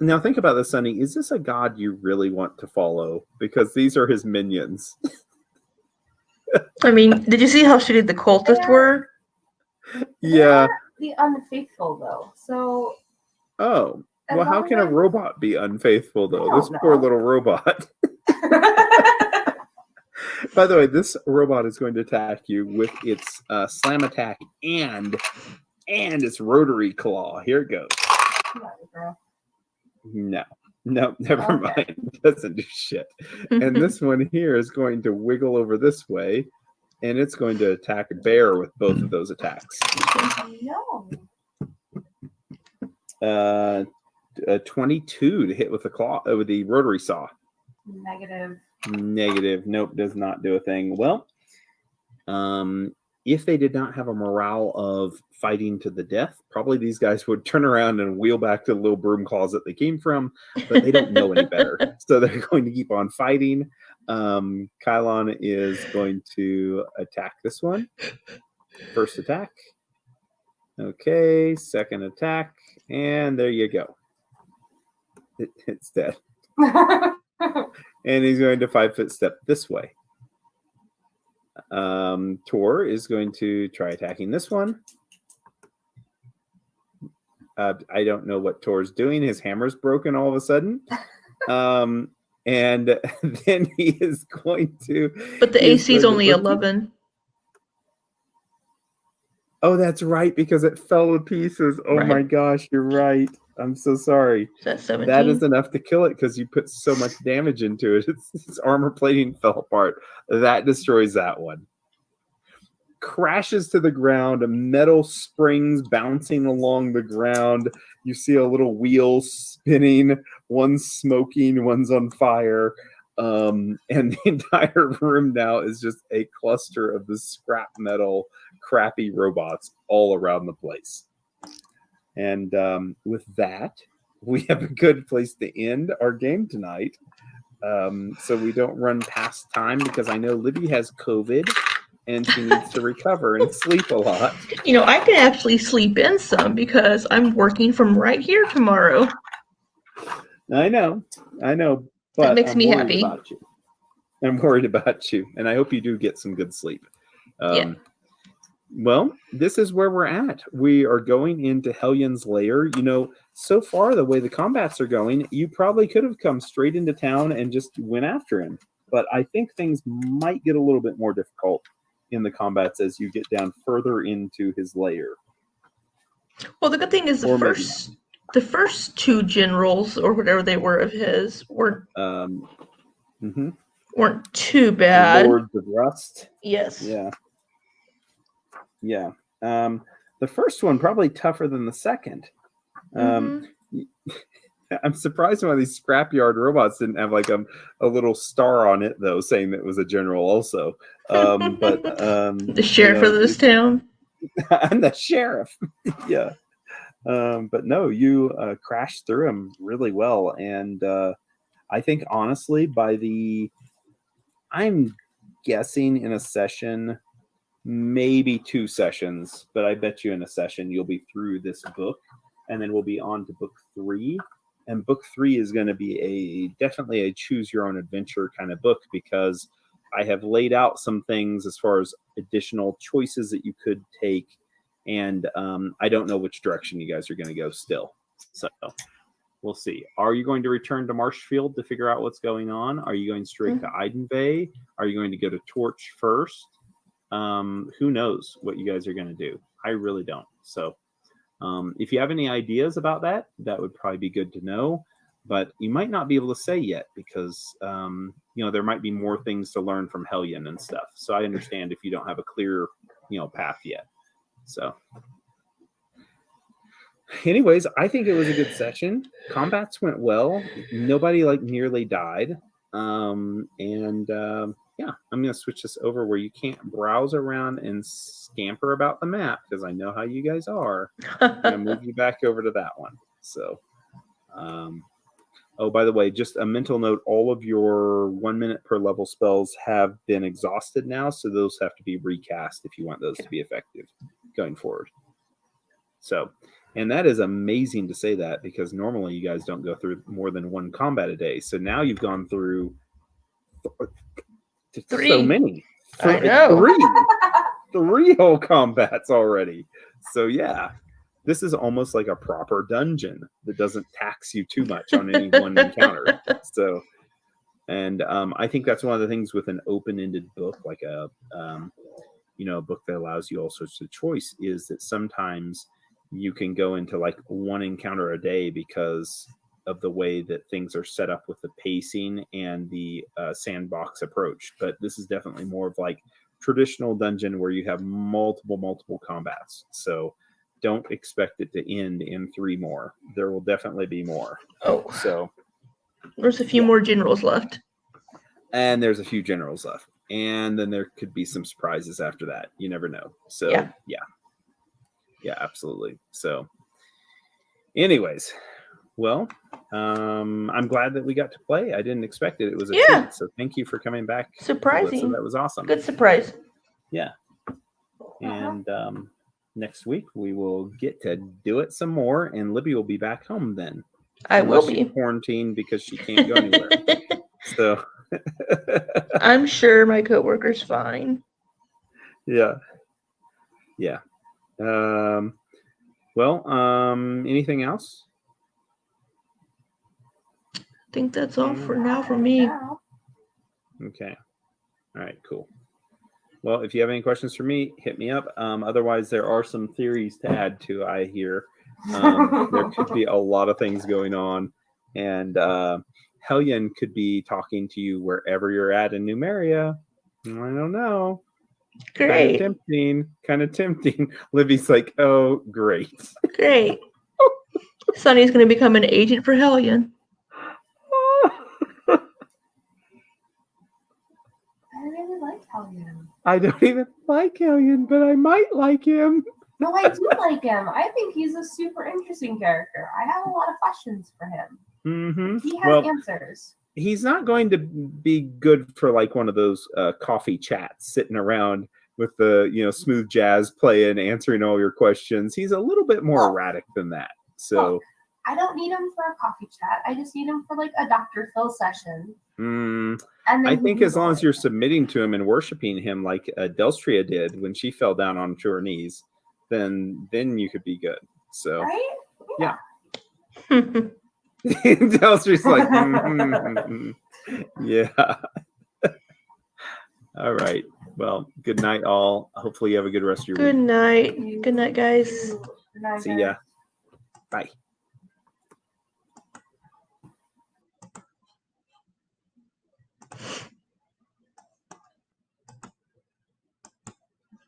Now think about this, Sunny. Is this a god you really want to follow? Because these are his minions. I mean, did you see how shitty the cultists were? Yeah. The unfaithful though. So. Oh. Well, how can a robot be unfaithful though? This poor little robot. By the way, this robot is going to attack you with its slam attack and its rotary claw. Here it goes. No, never mind. It doesn't do shit. And this one here is going to wiggle over this way, and it's going to attack a bear with both of those attacks. No. 22 to hit with the claw with the rotary saw. Negative. Nope, does not do a thing. Well, if they did not have a morale of fighting to the death, probably these guys would turn around and wheel back to the little broom closet they came from, but they don't know any better. So they're going to keep on fighting. Kylon is going to attack this one. First attack. Okay, second attack. And there you go. It's dead. And he's going to 5-foot step this way. Tor is going to try attacking this one. I don't know what Tor's doing. His hammer's broken all of a sudden. And then he is going to... But the AC is only 11. Oh, that's right, because it fell to pieces. Oh, right. My gosh, you're right. I'm so sorry. Is that 17? That is enough to kill it because you put so much damage into it. Its armor plating fell apart. That destroys that one. Crashes to the ground. Metal springs bouncing along the ground. You see a little wheel spinning. One's smoking. One's on fire. And the entire room now is just a cluster of the scrap metal, crappy robots all around the place. And with that, we have a good place to end our game tonight. So we don't run past time because I know Libby has COVID and she needs to recover and sleep a lot. You know, I can actually sleep in some because I'm working from right here tomorrow. I know. But that makes me happy. I'm worried about you. And I hope you do get some good sleep. Yeah. Well, this is where we're at. We are going into Hellion's lair. You know, so far, the way the combats are going, you probably could have come straight into town and just went after him. But I think things might get a little bit more difficult in the combats as you get down further into his lair. Well, the good thing is the first two generals, or whatever they were of his, weren't too bad. The Lords of Rust. Yes. Yeah. The first one probably tougher than the second. I'm surprised why these scrapyard robots didn't have like a little star on it, though, saying that it was a general also. But the sheriff of this town. I'm the sheriff. Yeah. But no, you crashed through him really well, and I think honestly, I'm guessing in a session. Maybe 2 sessions, but I bet you in a session you'll be through this book, and then we'll be on to book 3. And book 3 is going to be definitely a choose your own adventure kind of book, because I have laid out some things as far as additional choices that you could take, and I don't know which direction you guys are going to go still. So we'll see. Are you going to return to Marshfield to figure out what's going on? Are you going straight to Iden Bay? Are you going to go to Torch first? Who knows what you guys are going to do? I really don't. So if you have any ideas about that would probably be good to know, but you might not be able to say yet because there might be more things to learn from Hellion and stuff. So I understand if you don't have a clear path yet. So anyways, I think it was a good session. Combats went well. Nobody nearly died. Yeah, I'm going to switch this over where you can't browse around and scamper about the map because I know how you guys are. I'm going to move you back over to that one. So, by the way, just a mental note, all of your 1 minute per level spells have been exhausted now, so those have to be recast if you want those to be effective going forward. So, and that is amazing to say that because normally you guys don't go through more than 1 combat a day. So now you've gone through 3. So many. I know. 3 whole combats already. So yeah, this is almost like a proper dungeon that doesn't tax you too much on any one encounter. So, and I think that's one of the things with an open-ended book, like a book that allows you all sorts of choice, is that sometimes you can go into like 1 encounter a day because of the way that things are set up with the pacing and the sandbox approach. But this is definitely more of like traditional dungeon where you have multiple combats. So don't expect it to end in 3 more. There will definitely be more. Oh, so there's a few more generals left. And there's a few generals left. and then there could be some surprises after that. You never know. So yeah, absolutely. So anyways, well, I'm glad that we got to play. I didn't expect it. It was a treat. So thank you for coming back. Surprising. Alyssa. That was awesome. Good surprise. Yeah. And next week we will get to do it some more, and Libby will be back home then. I will be quarantined because she can't go anywhere. So I'm sure my coworker's fine. Yeah. Well, anything else? I think that's all for now for me. Okay. All right, cool. Well, if you have any questions for me, hit me up. Otherwise, there are some theories to add to, I hear. There could be a lot of things going on. And Hellion could be talking to you wherever you're at in Numeria. I don't know. Great. Kind of tempting. Libby's like, oh, great. Great. Sunny's going to become an agent for Hellion. I really like Hellion. I don't even like Hellion, but I might like him. No, I do like him. I think he's a super interesting character. I have a lot of questions for him. Mm-hmm. He has answers. He's not going to be good for like one of those coffee chats sitting around with the smooth jazz playing, answering all your questions. He's a little bit more erratic than that. So I don't need him for a coffee chat. I just need him for like a Dr. Phil session. And I think as long as you're submitting to him and worshiping him like Delstria did when she fell down onto her knees, then you could be good. So right? Yeah. Delstria's like, yeah. All right. Well, good night, all. Hopefully you have a good rest of your week. Good night. Good night, guys. Good night, See ya. Bye.